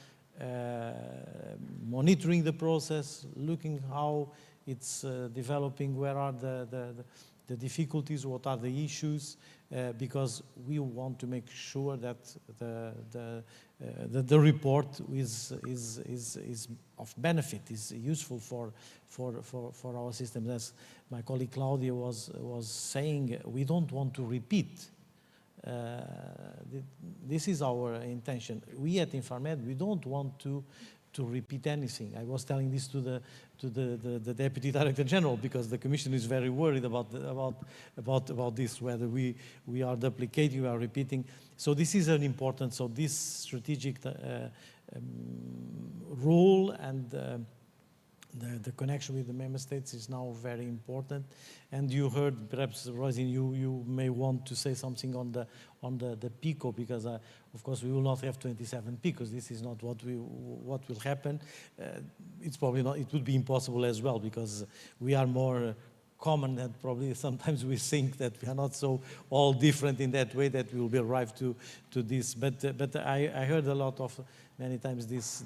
monitoring the process, looking how it's developing, where are the difficulties, what are the issues, because we want to make sure that the report is of benefit, is useful for our systems. As my colleague Claudia was saying, we don't want to repeat. This is our intention. We at INFARMED, we don't want to repeat anything. I was telling this to the Deputy Director General, because the Commission is very worried about this, whether we are duplicating, we are repeating. So this is an important, so this strategic role and the connection with the member states is now very important. And you heard, perhaps, Roisin, you may want to say something on the PICO, because of course we will not have 27 PICOs. This is not what will happen. It's probably not. It would be impossible as well, because we are more common, and probably sometimes we think that we are not so all different in that way that we will be arrived to this. But I heard a lot of many times this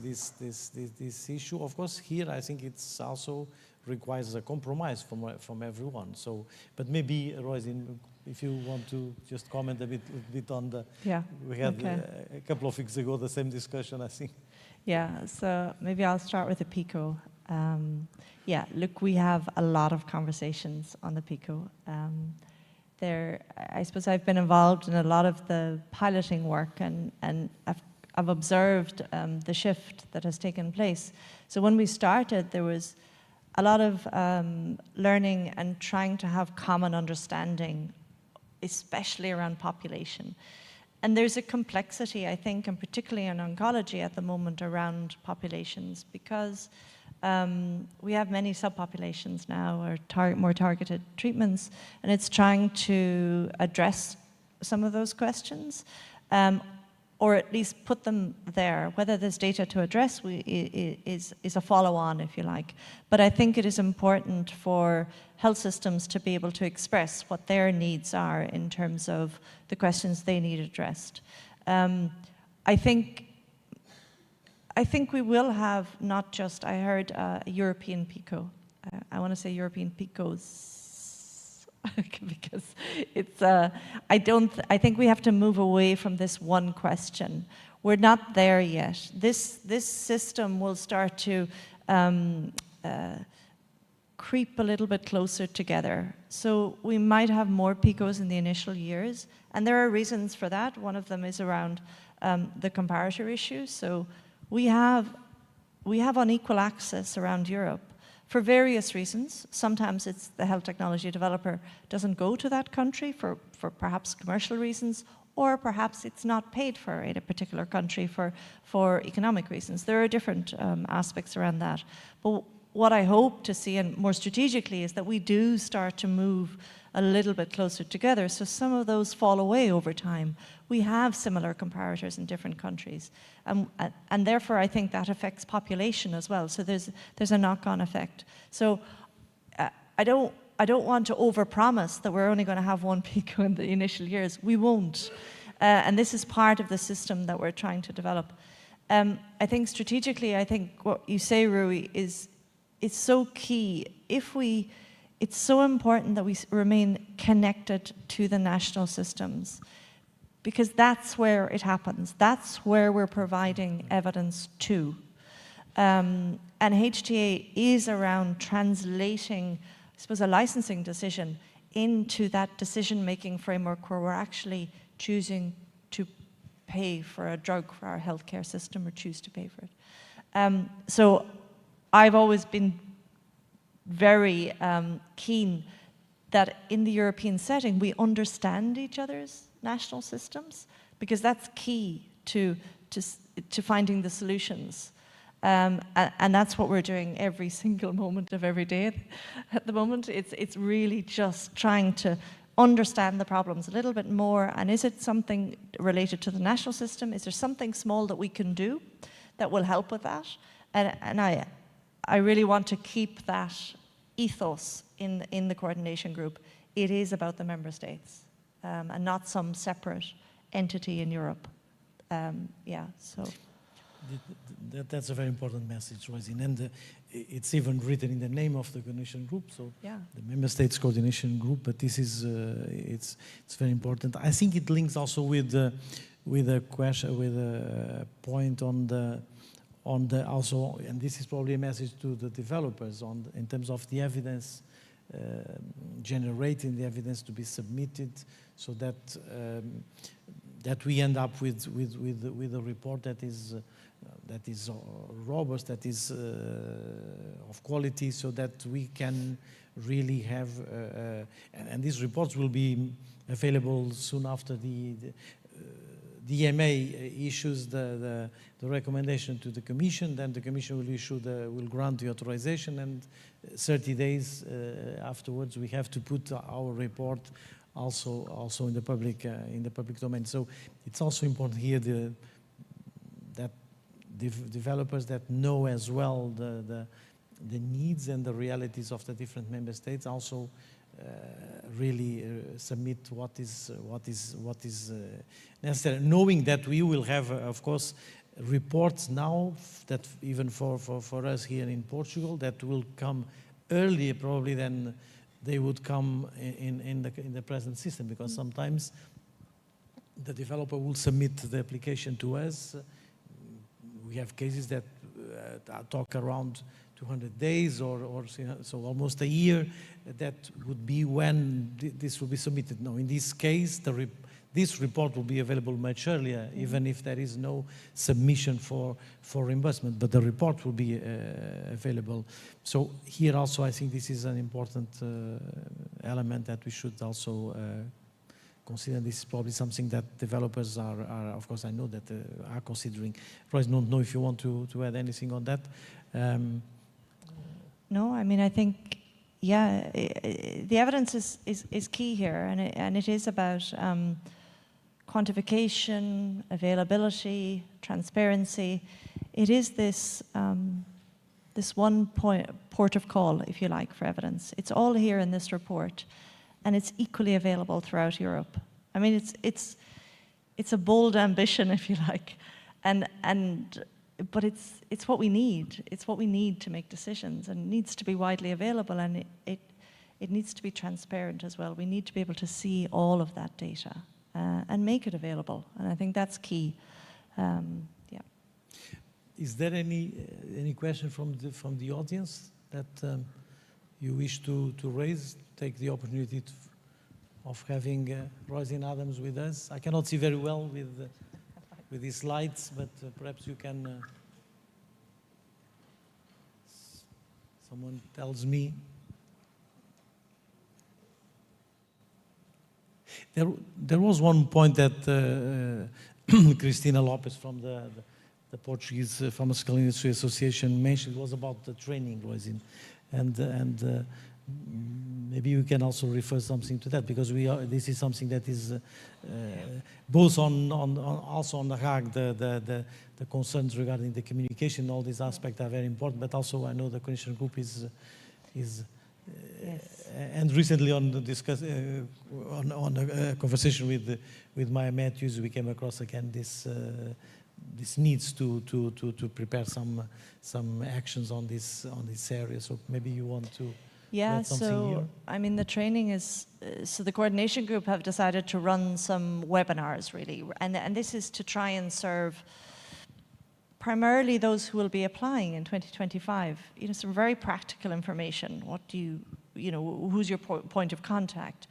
issue. Of course, here I think it's also requires a compromise from everyone. So, but maybe Roisin, if you want to just comment a bit on the. Yeah. We had okay. A couple of weeks ago the same discussion, I think. Yeah, so maybe I'll start with the PICO. Yeah, look, we have a lot of conversations on the PICO. I suppose I've been involved in a lot of the piloting work, and I've observed the shift that has taken place. So when we started, there was a lot of learning and trying to have common understanding, especially around population. And there's a complexity, I think, and particularly in oncology at the moment, around populations, because we have many subpopulations now, or more targeted treatments, and it's trying to address some of those questions, or at least put them there. Whether there's data to address is a follow-on, if you like. But I think it is important for health systems to be able to express what their needs are in terms of the questions they need addressed. I think we will have not just, I heard a European PICO. I want to say European PICOs because it's, I think we have to move away from this one question. We're not there yet. This system will start to creep a little bit closer together. So we might have more PICOs in the initial years, and there are reasons for that. One of them is around the comparator issue. So we have unequal access around Europe for various reasons. Sometimes it's the health technology developer doesn't go to that country for perhaps commercial reasons, or perhaps it's not paid for in a particular country for economic reasons. There are different aspects around that. But what I hope to see, and more strategically, is that we do start to move a little bit closer together, so some of those fall away over time. We have similar comparators in different countries, and therefore I think that affects population as well. So there's a knock-on effect. So I don't want to overpromise that we're only going to have one PICO in the initial years. We won't, and this is part of the system that we're trying to develop. I think strategically, I think what you say, Rui, is so key. It's so important that we remain connected to the national systems, because that's where it happens. That's where we're providing evidence to. And HTA is around translating, I suppose, a licensing decision into that decision-making framework where we're actually choosing to pay for a drug for our healthcare system, or choose to pay for it. So I've always been very keen that in the European setting we understand each other's national systems, because that's key to finding the solutions. And that's what we're doing every single moment of every day at the moment. It's really just trying to understand the problems a little bit more, and is it something related to the national system? Is there something small that we can do that will help with that? And I really want to keep that ethos in the coordination group. It is about the member states, and not some separate entity in Europe. Yeah, so. That's a very important message, Roisin, and it's even written in the name of the coordination group, so Yeah. the Member States Coordination Group, but this is, it's very important. I think it links also with a question, with a point on the also, and this is probably a message to the developers in terms of the evidence, generating the evidence to be submitted, so that that we end up with a report that is robust, that is of quality, so that we can really have, and these reports will be available soon after the EMA issues the recommendation to the Commission. Then the Commission will grant the authorization, and 30 days afterwards we have to put our report also in the public domain. So it's also important here that developers that know as well the needs and the realities of the different member states also really submit what is necessary, knowing that we will have, of course, reports now that even for us here in Portugal that will come earlier probably than they would come in the present system, because sometimes the developer will submit the application to us. We have cases that talk around 200 days or so almost a year. That would be when this will be submitted. No, in this case, this report will be available much earlier, even if there is no submission for reimbursement, but the report will be available. So here also, I think this is an important element that we should also consider. This is probably something that developers are of course, I know that are considering. I don't know if you want to add anything on that. No, I mean, I think, yeah, the evidence is key here, and it is about quantification, availability, transparency. It is this one port of call, if you like, for evidence. It's all here in this report, and it's equally available throughout Europe. I mean, it's a bold ambition, if you like, but it's what we need. It's what we need to make decisions, and it needs to be widely available, and it needs to be transparent as well. We need to be able to see all of that data and make it available, and I think that's key. Yeah. Is there any question from the audience that you wish to raise? Take the opportunity of having Roisin Adams with us. I cannot see very well with these slides, but perhaps you can. Someone tells me. There was one point that Cristina Lopes from the Portuguese Pharmaceutical Industry Association mentioned. Was about the training, Roisin, and maybe you can also refer something to that, because this is something that is both also on the Hague, the concerns regarding the communication. All these aspects are very important, but also I know the coordination group is yes. And recently on a conversation with Maya Matthews, we came across again this needs to prepare some actions on this area. So maybe you want to. Yeah, so I mean, the training is, so the coordination group have decided to run some webinars, really, and this is to try and serve primarily those who will be applying in 2025, some very practical information. What do who's your point of contact?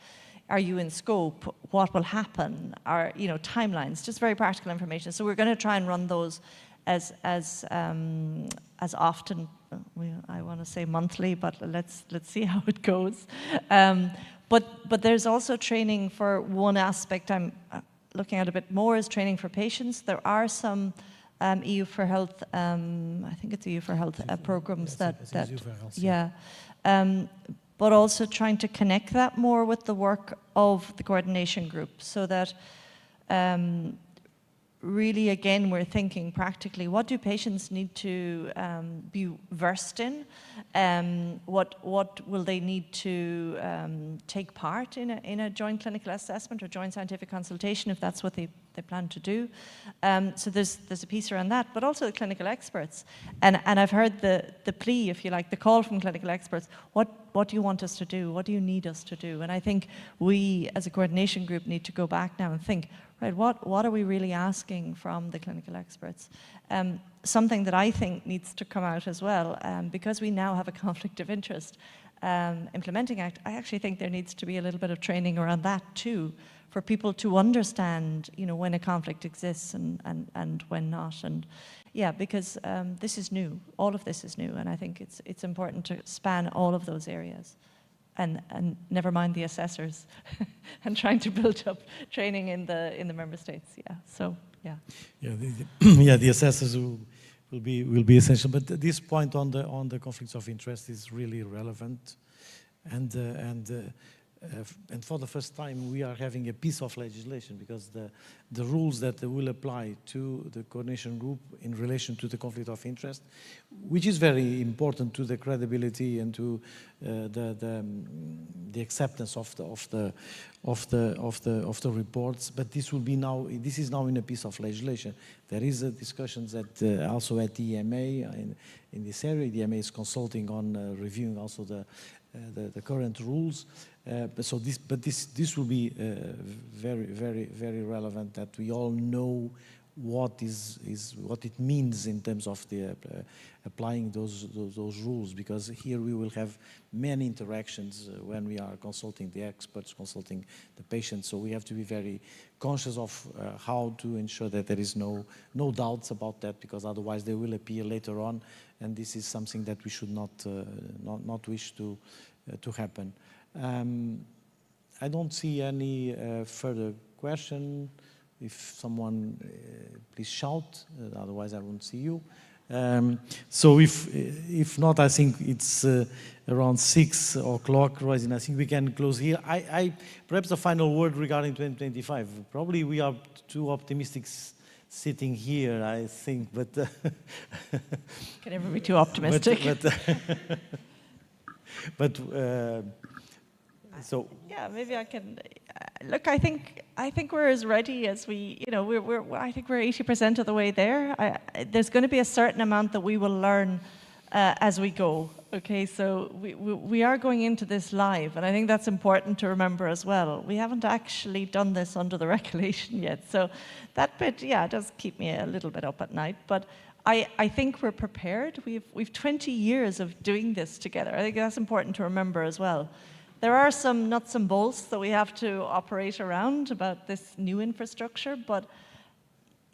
Are you in scope? What will happen? Are, timelines, just very practical information. So we're going to try and run those as often, I want to say monthly, but let's see how it goes. But there's also training for one aspect I'm looking at a bit more, is training for patients. There are some EU for Health, I think it's EU for Health programs that EU for Health, yeah. But also trying to connect that more with the work of the coordination group, so that really, again, we're thinking practically, what do patients need to be versed in? What will they need to take part in a joint clinical assessment or joint scientific consultation, if that's what they they plan to do. So there's a piece around that, but also the clinical experts. And I've heard the plea, if you like, the call from clinical experts. What do you want us to do? What do you need us to do? And I think we, as a coordination group, need to go back now and think, right, what are we really asking from the clinical experts? Something that I think needs to come out as well, because we now have a conflict of interest implementing act, I actually think there needs to be a little bit of training around that too, for people to understand, when a conflict exists and when not. And yeah, because this is new. All of this is new, and I think it's important to span all of those areas. And never mind the assessors, and trying to build up training in the member states. Yeah. So yeah. Yeah, the assessors will be essential. But this point on the conflicts of interest is really relevant, and for the first time we are having a piece of legislation, because the rules that will apply to the coordination group in relation to the conflict of interest, which is very important to the credibility and to the acceptance of the reports. But this is now in a piece of legislation. There is discussions also at the EMA in this area. The EMA is consulting on reviewing also the current rules. But this will be very, very, very relevant, that we all know what it means in terms of the applying those rules, because here we will have many interactions when we are consulting the experts, consulting the patients. So we have to be very conscious of how to ensure that there is no doubts about that, because otherwise they will appear later on, and this is something that we should not wish to happen. I don't see any further question. If someone, please shout, otherwise I won't see you. So if not, I think it's around 6 o'clock, Roisin. I think we can close here. Perhaps a final word regarding 2025. Probably we are too optimistic sitting here, I think, but... Can never be too optimistic. So yeah, maybe I can look. I think we're as ready as we. I think we're 80% of the way there. There's going to be a certain amount that we will learn as we go. Okay, so we are going into this live, and I think that's important to remember as well. We haven't actually done this under the regulation yet, so that bit, yeah, does keep me a little bit up at night. But I think we're prepared. We've 20 years of doing this together. I think that's important to remember as well. There are some nuts and bolts that we have to operate around about this new infrastructure, but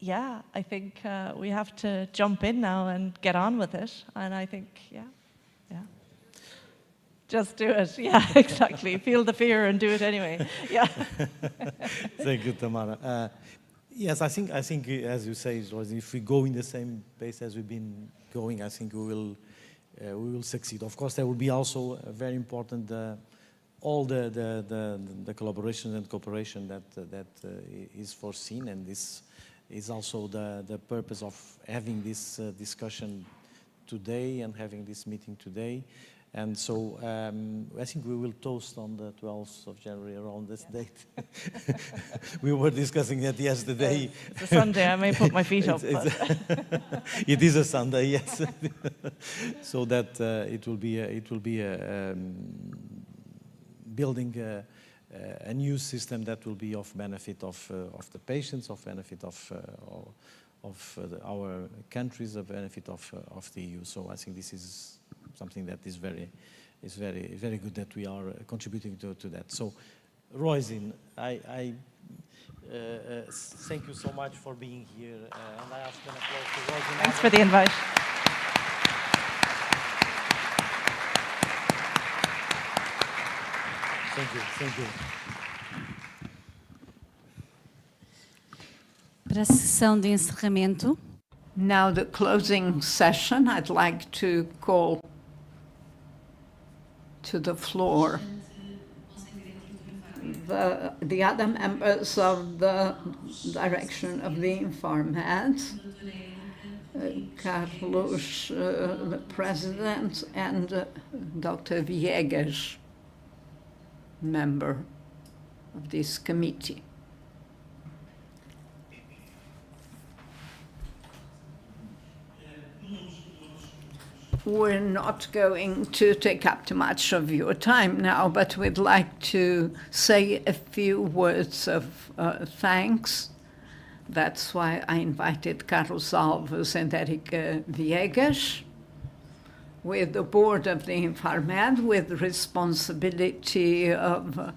yeah, I think we have to jump in now and get on with it. And I think, yeah, just do it. Yeah, exactly. Feel the fear and do it anyway. Yeah. Thank you, Tamara. Yes, I think, as you say, if we go in the same pace as we've been going, I think we will succeed. Of course, there will be also a very important all the collaboration and cooperation that is foreseen, and this is also the purpose of having this discussion today and having this meeting today. And so I think we will toast on the 12th of January around this date. We were discussing that yesterday. It's a Sunday, I may put my feet up. It is a Sunday, yes. So that it will be building a new system that will be of benefit of the patients, of benefit of our countries, of benefit of the EU. So I think this is something that is very good that we are contributing to that. So, Roisin, I thank you so much for being here, and I ask an applause to Roisin. Thanks for the invite. Thank you. Para a sessão de encerramento. Now the closing session, I'd like to call to the floor the other members of the direction of the INFARMED, Carlos, the president, and Dr. Viegas, member of this committee. we're not going to take up too much of your time now, but we'd like to say a few words of thanks. That's why I invited Carlos Alves and Erika Viegas, with the board of the INFARMED, with the responsibility of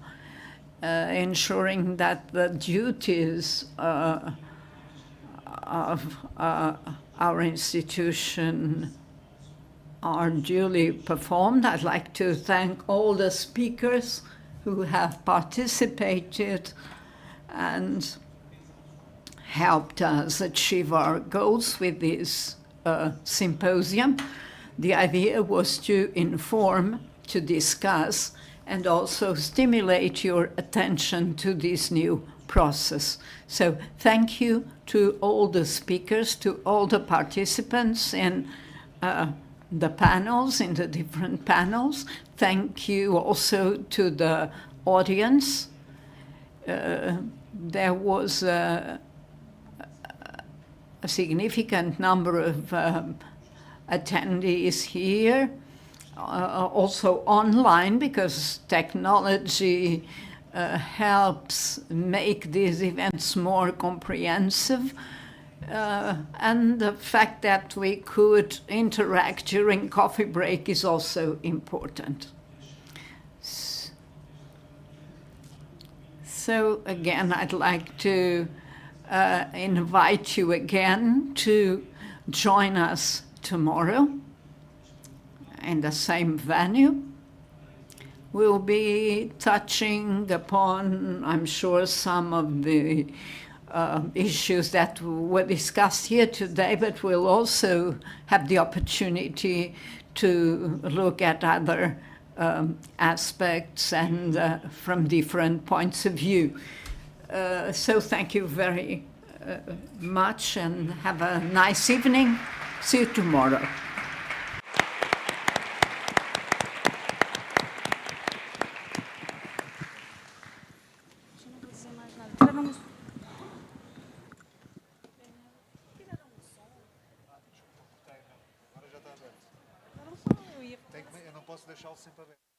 ensuring that the duties of our institution are duly performed. I'd like to thank all the speakers who have participated and helped us achieve our goals with this symposium. The idea was to inform, to discuss, and also stimulate your attention to this new process. So thank you to all the speakers, to all the participants in the panels, in the different panels. Thank you also to the audience. There was a significant number of attendees here, also online, because technology helps make these events more comprehensive. And the fact that we could interact during coffee break is also important. So again, I'd like to invite you again to join us tomorrow in the same venue. We'll be touching upon, I'm sure, some of the issues that were discussed here today, but we'll also have the opportunity to look at other aspects and from different points of view. So thank you very much and have a nice evening. See you tomorrow. Eu não posso deixá-lo sempre aberto.